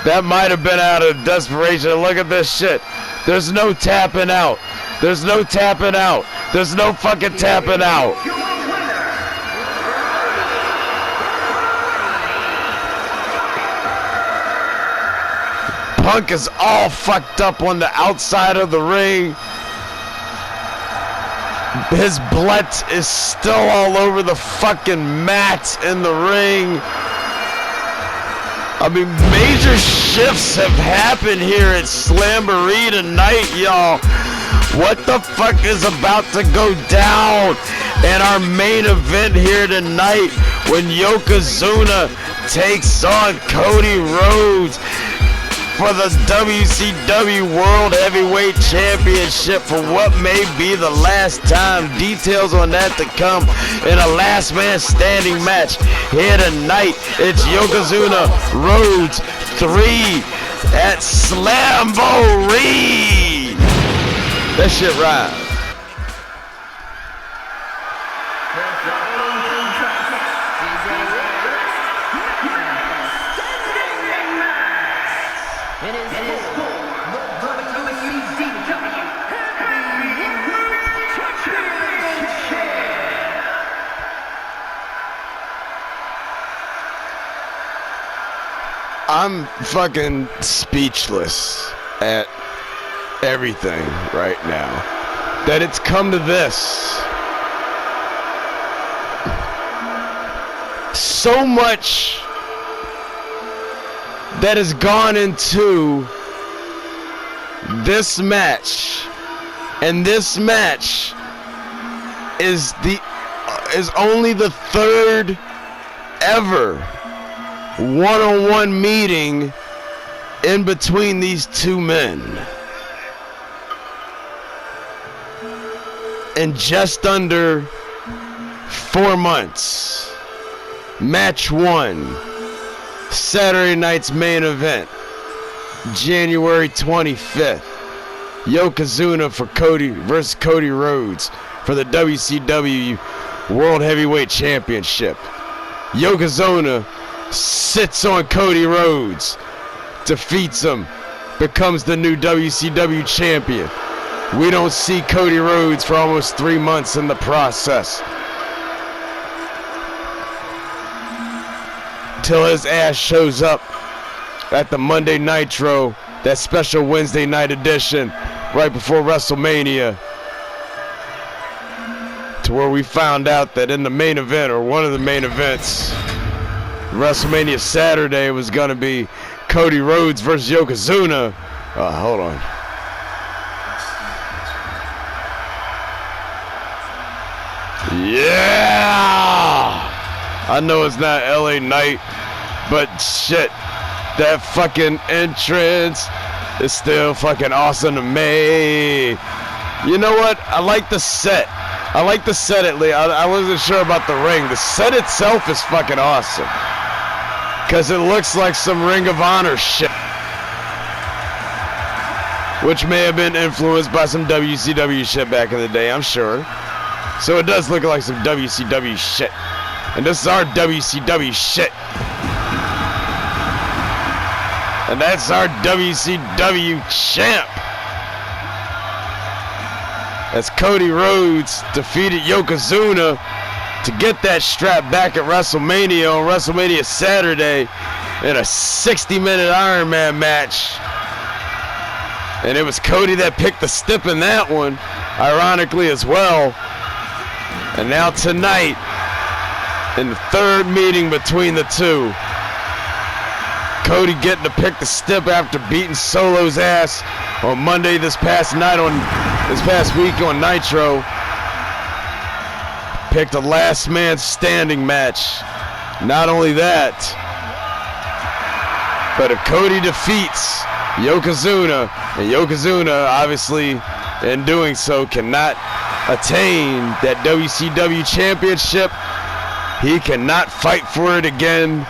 That might have been out of desperation. Look at this shit. There's no tapping out. There's no tapping out. There's no fucking tapping out. Punk is all fucked up on the outside of the ring. His blood is still all over the fucking mat in the ring. I mean, major shifts have happened here at Slamboree tonight, y'all. What the fuck is about to go down in our main event here tonight when Yokozuna takes on Cody Rhodes for the WCW World Heavyweight Championship for what may be the last time. Details on that to come in a last man standing match here tonight. It's Yokozuna Rhodes 3 at Slamboree. That shit rhymes. I'm fucking speechless at everything right now. That it's come to this. So much that has gone into this match, and this match is only the third ever one-on-one meeting in between these two men. In just under 4 months. Match 1. Saturday night's main event. January 25th. Yokozuna versus Cody Rhodes for the WCW World Heavyweight Championship. Yokozuna sits on Cody Rhodes, defeats him, becomes the new WCW champion. We don't see Cody Rhodes for almost 3 months in the process. Till his ass shows up at the Monday Nitro, that special Wednesday night edition, right before WrestleMania. To where we found out that in the main event, or one of the main events, WrestleMania Saturday was going to be Cody Rhodes versus Yokozuna. Hold on. Yeah! I know it's not LA Night, but shit, that fucking entrance is still fucking awesome to me. You know what? I like the set. I like the set at least. I wasn't sure about the ring. The set itself is fucking awesome. Because it looks like some Ring of Honor shit. Which may have been influenced by some WCW shit back in the day, I'm sure. So it does look like some WCW shit. And this is our WCW shit. And that's our WCW champ. As Cody Rhodes defeated Yokozuna to get that strap back at WrestleMania on WrestleMania Saturday in a 60-minute Iron Man match. And it was Cody that picked the stip in that one, ironically as well. And now tonight, in the third meeting between the two, Cody getting to pick the stip after beating Solo's ass on Monday this past week on Nitro. Picked a last man standing match. Not only that, But if Cody defeats Yokozuna, and Yokozuna obviously in doing so cannot attain that WCW championship, he cannot fight for it again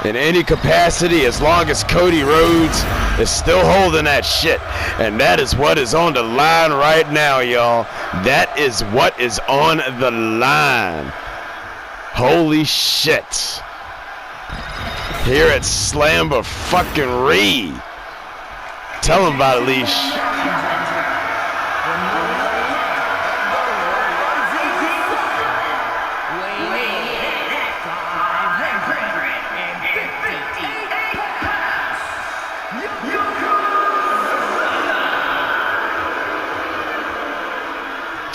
in any capacity as long as Cody Rhodes is still holding that shit. And that is what is on the line right now, y'all. That is what is on the line. Holy shit. Here at Slamboree. Tell him about it, Leash.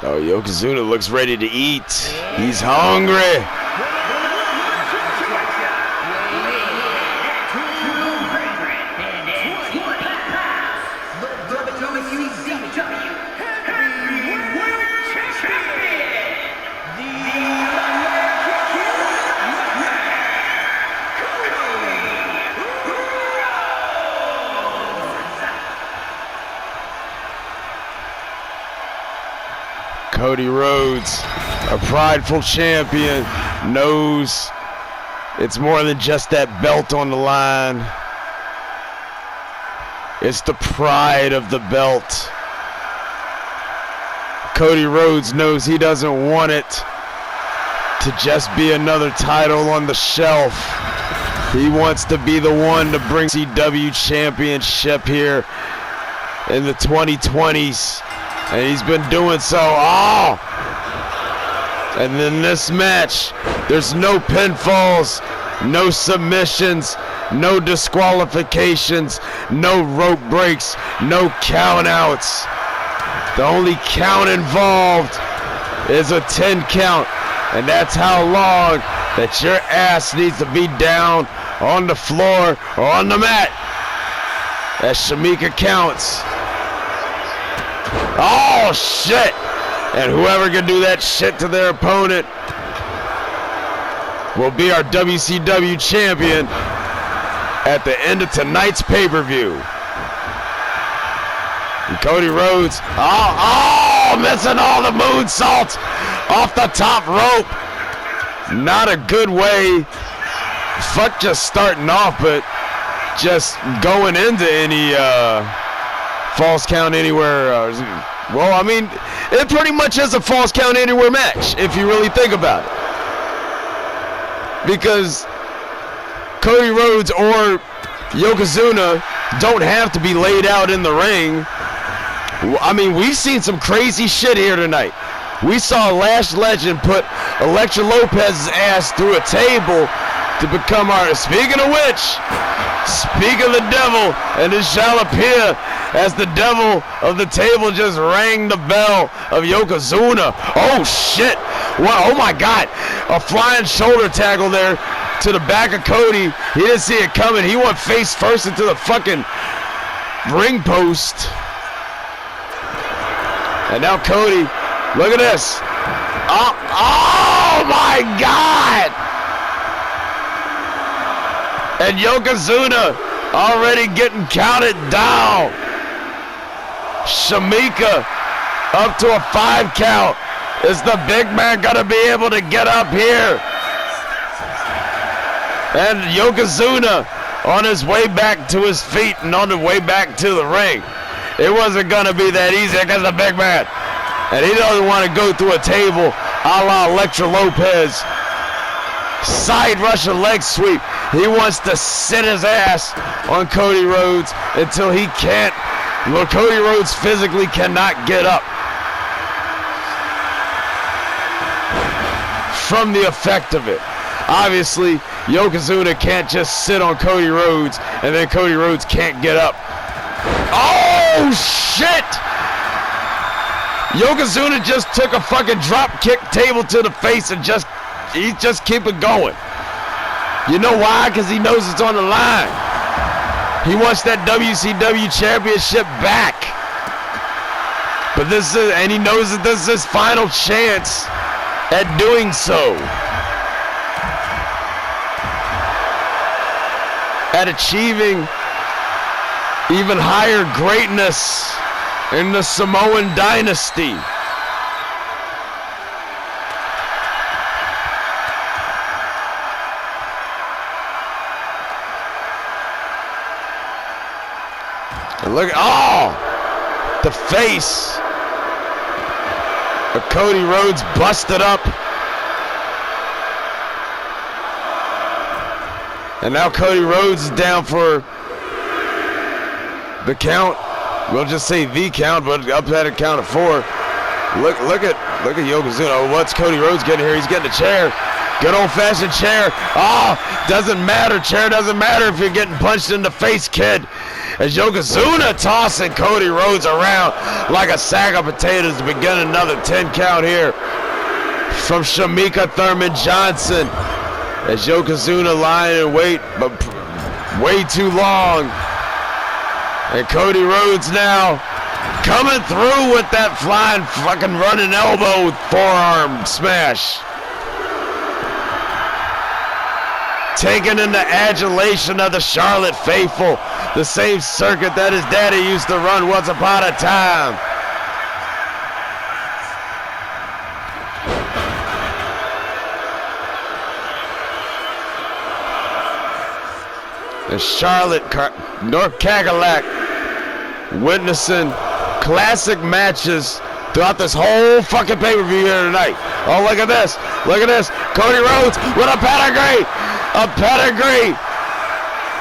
Oh, Yokozuna looks ready to eat. He's hungry. Cody Rhodes, a prideful champion, knows it's more than just that belt on the line. It's the pride of the belt. Cody Rhodes knows he doesn't want it to just be another title on the shelf. He wants to be the one to bring WCW championship here in the 2020s. And he's been doing so. Oh! And in this match, there's no pinfalls, no submissions, no disqualifications, no rope breaks, no countouts. The only count involved is a 10 count. And that's how long that your ass needs to be down on the floor or on the mat. As Shamika counts. Oh, shit! And whoever can do that shit to their opponent will be our WCW champion at the end of tonight's pay-per-view. And Cody Rhodes, missing all the moonsaults off the top rope. Not a good way. Fuck just starting off, but just going into any false count anywhere. Well, I mean, it pretty much is a false count anywhere match, if you really think about it. Because Cody Rhodes or Yokozuna don't have to be laid out in the ring. I mean, we've seen some crazy shit here tonight. We saw Lash Legend put Elektra Lopez's ass through a table to become our, speaking of which, speak of the devil, and it shall appear as the devil of the table just rang the bell of Yokozuna. Oh shit, what, oh my god, a flying shoulder tackle there to the back of Cody. He didn't see it coming. He went face first into the fucking ring post. And now Cody, look at this. Oh my god! And Yokozuna already getting counted down. Shamika up to a 5 count. Is the big man gonna be able to get up here? And Yokozuna on his way back to his feet and on the way back to the ring. It wasn't gonna be that easy because the big man. And he doesn't want to go through a table a la Elektra Lopez. Side Russian leg sweep. He wants to sit his ass on Cody Rhodes until he can't. Well, Cody Rhodes physically cannot get up from the effect of it. Obviously, Yokozuna can't just sit on Cody Rhodes and then Cody Rhodes can't get up. Oh, shit! Yokozuna just took a fucking drop kick table to the face and he just keep it going. You know why? Because he knows it's on the line. He wants that WCW championship back. But and he knows that this is his final chance at doing so. at achieving even higher greatness in the Samoan dynasty. And look, the face of Cody Rhodes busted up. And now Cody Rhodes is down for the count. We'll just say the count, but up at a count of 4. Look at Yokozuna. What's Cody Rhodes getting here? He's getting a chair. Good old-fashioned chair. Doesn't matter. Chair doesn't matter if you're getting punched in the face, kid. As Yokozuna tossing Cody Rhodes around like a sack of potatoes to begin another 10 count here from Shamika Thurman Johnson. As Yokozuna lying in wait, but way too long. And Cody Rhodes now coming through with that flying fucking running elbow forearm smash. Taken in the adulation of the Charlotte faithful, the same circuit that his daddy used to run once upon a time. And Charlotte, North Cadillac, witnessing classic matches throughout this whole fucking pay-per-view here tonight. Oh, look at this. Look at this. Cody Rhodes with a pedigree. A pedigree.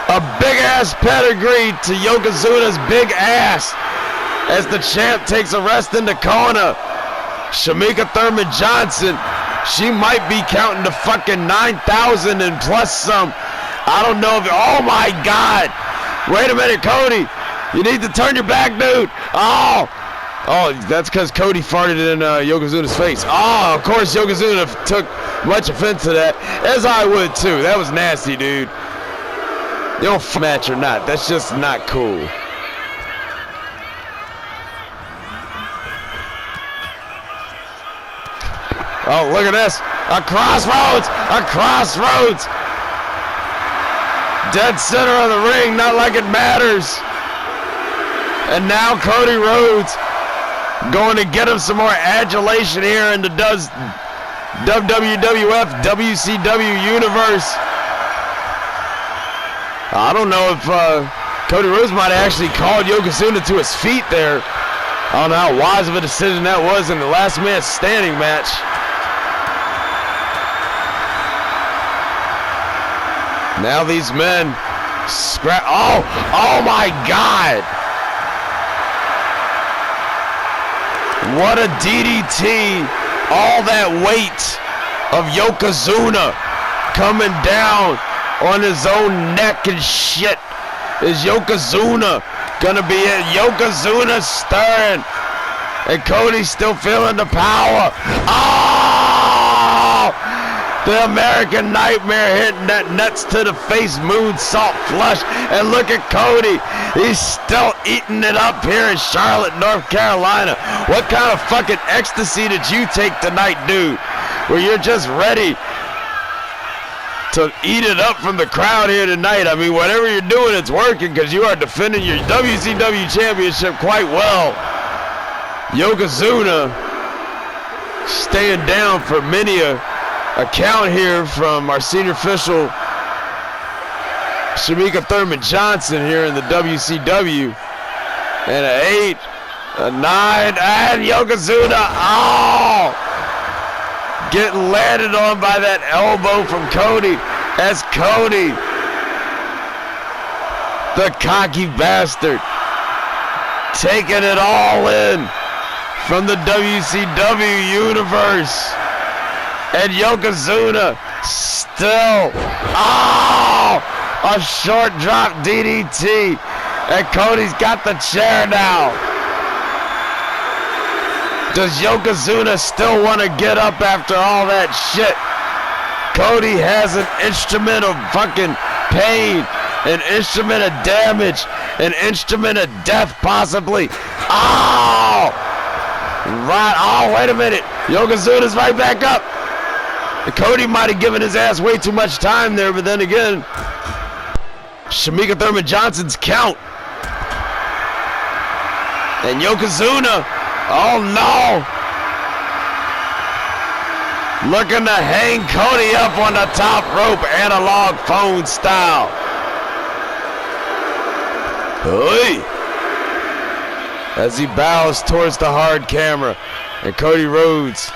A big-ass pedigree to Yokozuna's big ass as the champ takes a rest in the corner. Shamika Thurman Johnson, she might be counting to fucking 9,000 and plus some. I don't know if, oh my God. Wait a minute, Cody. You need to turn your back, dude. Oh, that's because Cody farted in Yokozuna's face. Oh, of course Yokozuna took much offense to that, as I would too. That was nasty, dude. You don't match or not. That's just not cool. Oh, look at this. A crossroads. A crossroads. Dead center of the ring, not like it matters. And now Cody Rhodes going to get him some more adulation here in the WWF WCW universe. I don't know if Cody Rhodes might have actually called Yokozuna to his feet there. I don't know how wise of a decision that was in the last man standing match. Now these men scrap. Oh my God. What a DDT. All that weight of Yokozuna coming down on his own neck and shit. Is Yokozuna gonna be it? Yokozuna stirring. And Cody's still feeling the power. Oh! The American Nightmare hitting that nuts to the face moonsault flush. And look at Cody. He's still eating it up here in Charlotte, North Carolina. What kind of fucking ecstasy did you take tonight, dude? Where you're just ready to eat it up from the crowd here tonight. I mean, whatever you're doing, it's working because you are defending your WCW championship quite well. Yokozuna staying down for many a count here from our senior official Shamika Thurman Johnson here in the WCW. And an 8, a 9, and Yokozuna, getting landed on by that elbow from Cody as Cody, the cocky bastard, taking it all in from the WCW universe. And Yokozuna still, a short drop DDT. And Cody's got the chair now. Does Yokozuna still want to get up after all that shit? Cody has an instrument of fucking pain, an instrument of damage, an instrument of death possibly. Wait a minute. Yokozuna's right back up. Cody might have given his ass way too much time there, but then again, Shamika Thurman Johnson's count. And Yokozuna, oh no. Looking to hang Cody up on the top rope, analog phone style. Oy. As he bows towards the hard camera. And Cody Rhodes.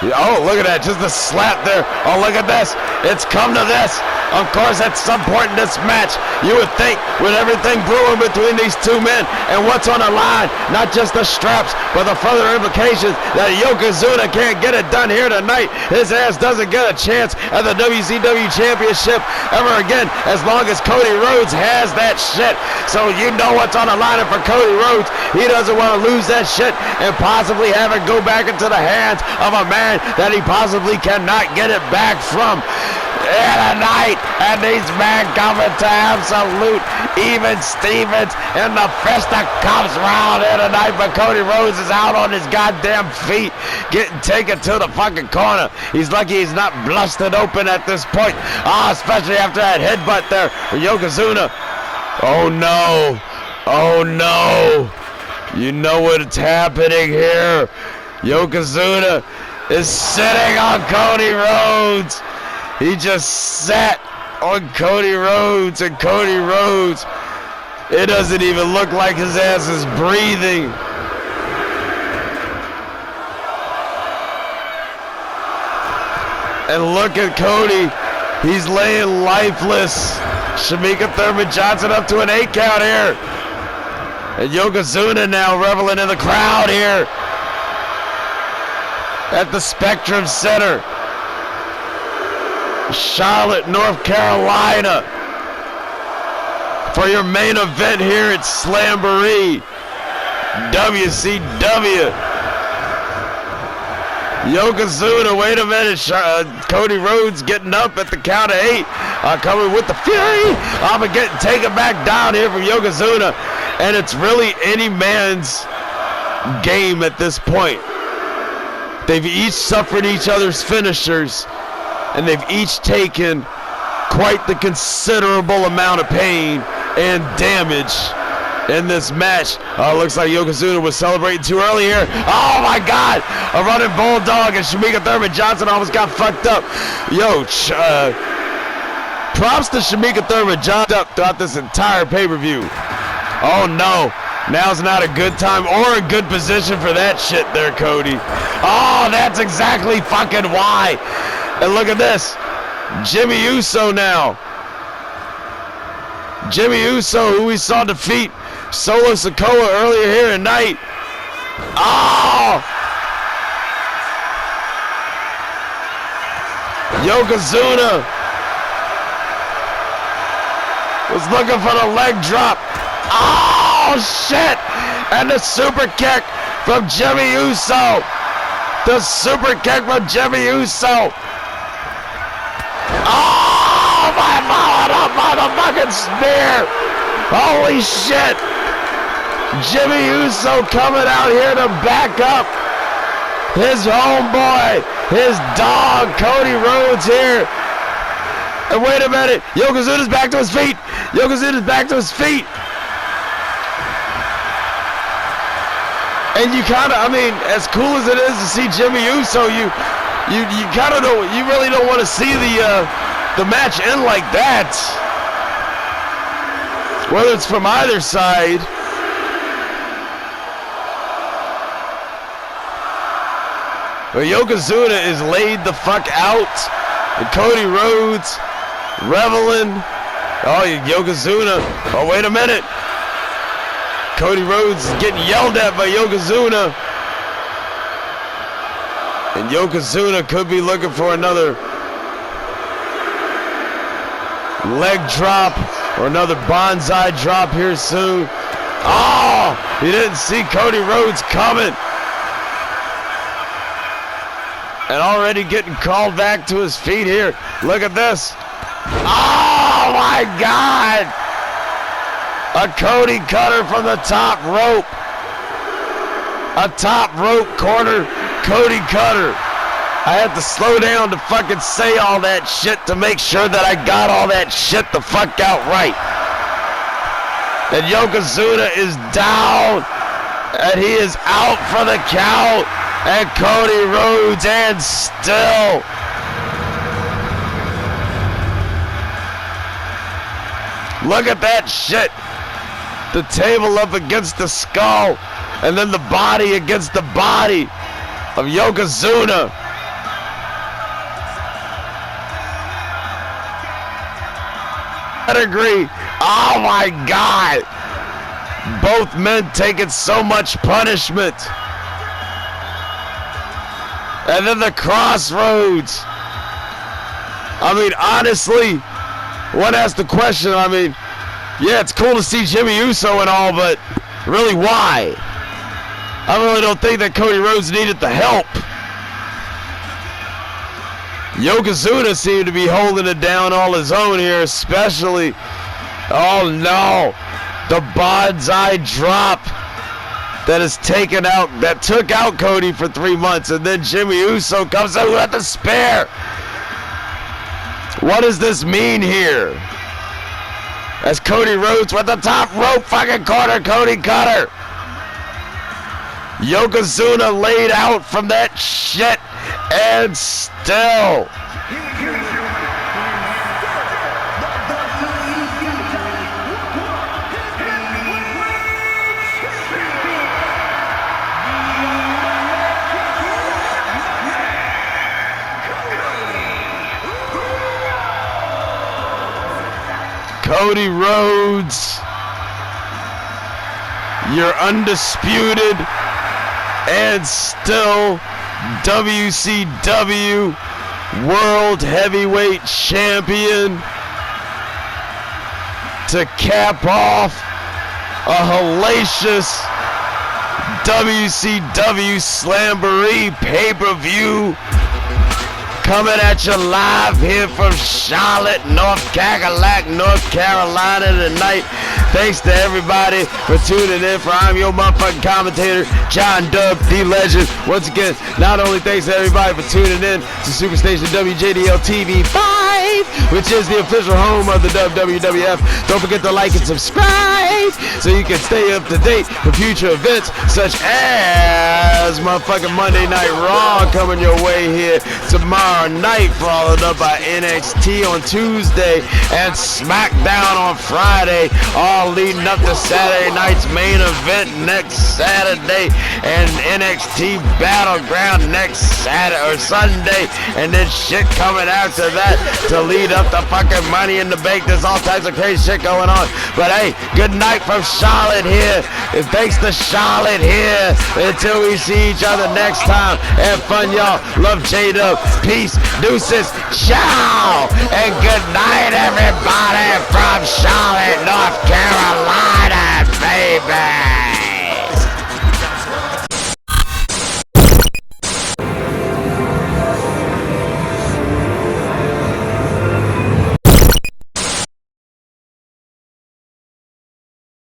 Oh, look at that, just a slap there. Oh, look at this. It's come to this. Of course, at some point in this match, you would think with everything brewing between these two men and what's on the line, not just the straps, but the further implications that Yokozuna can't get it done here tonight. His ass doesn't get a chance at the WCW Championship ever again as long as Cody Rhodes has that shit. So you know what's on the line for Cody Rhodes. He doesn't want to lose that shit and possibly have it go back into the hands of a man that he possibly cannot get it back from. Tonight, and these men coming to absolute even Stevens in the fisticuffs round here tonight, but Cody Rhodes is out on his goddamn feet, getting taken to the fucking corner. He's lucky he's not busted open at this point, especially after that headbutt there for Yokozuna. Oh no, oh no, you know what's happening here. Yokozuna is sitting on Cody Rhodes. He just sat on Cody Rhodes, and Cody Rhodes, it doesn't even look like his ass is breathing. And look at Cody, he's laying lifeless. Shamika Thurman Johnson up to an 8 count here. And Yokozuna now reveling in the crowd here at the Spectrum Center. Charlotte, North Carolina, for your main event here at Slamboree, WCW. Yokozuna, wait a minute, Cody Rhodes getting up at the count of 8, coming with the Fury. I'm getting taken back down here from Yokozuna, and it's really any man's game at this point. They've each suffered each other's finishers, and they've each taken quite the considerable amount of pain and damage in this match. Looks like Yokozuna was celebrating too early here. Oh my God! A running bulldog, and Shamika Thurman Johnson almost got fucked up. Yo, props to Shamika Thurman Johnson throughout this entire pay-per-view. Oh no. Now's not a good time or a good position for that shit there, Cody. Oh, that's exactly fucking why. And look at this. Jimmy Uso now. Jimmy Uso, who we saw defeat Solo Sikoa earlier here tonight. Oh! Yokozuna was looking for the leg drop. Oh, shit! And the super kick from Jimmy Uso. The super kick from Jimmy Uso. Oh, my motherfucking spear! Holy shit! Jimmy Uso coming out here to back up his homeboy, his dog, Cody Rhodes here. And wait a minute, Yokozuna's back to his feet. Yokozuna's back to his feet. And you kind of, I mean, as cool as it is to see Jimmy Uso, you kind of don't, you really don't want to see the match end like that. Whether it's from either side. But Yokozuna is laid the fuck out. And Cody Rhodes reveling. Oh, Yokozuna. Oh, wait a minute. Cody Rhodes is getting yelled at by Yokozuna. And Yokozuna could be looking for another leg drop or another bonsai drop here soon. Oh, he didn't see Cody Rhodes coming. And already getting called back to his feet here. Look at this. Oh my God. A Cody cutter from the top rope. A top rope corner Cody cutter. I had to slow down to fucking say all that shit to make sure that I got all that shit the fuck out right. And Yokozuna is down. And he is out for the count. And Cody Rhodes and still. Look at that shit. The table up against the skull. And then the body against the body of Yokozuna. Pedigree. Oh my God. Both men taking so much punishment. And then the crossroads. I mean, honestly, one asked the question, I mean, yeah, it's cool to see Jimmy Uso and all, but really why? I really don't think that Cody Rhodes needed the help. Yokozuna seemed to be holding it down all his own here, especially. Oh no, the bonsai drop that took out Cody for 3 months, and then Jimmy Uso comes in with the spear. What does this mean here? As Cody Rhodes with the top rope fucking corner, Cody Cutter. Yokozuna laid out from that shit, and still. Cody Rhodes, you're undisputed and still WCW World Heavyweight Champion to cap off a hellacious WCW Slamboree pay-per-view. Coming at you live here from Charlotte, North Carolina tonight. Thanks to everybody for tuning in. I'm your motherfucking commentator, John Dub, the legend. Once again, not only thanks to everybody for tuning in to SuperStation WJDL-TV 5, which is the official home of the WWF. Don't forget to like and subscribe so you can stay up to date for future events such as motherfucking Monday Night Raw coming your way here tomorrow night, followed up by NXT on Tuesday and SmackDown on Friday, all leading up to Saturday night's main event next Saturday and NXT Battleground next Saturday or Sunday, and then shit coming after that to lead up to fucking Money in the Bank. There's all types of crazy shit going on, but hey, good night from Charlotte here, and thanks to Charlotte here. Until we see each other next time, have fun, y'all. Love Jade up. Peace, deuces, ciao, and good night, everybody from Charlotte, North Carolina, baby.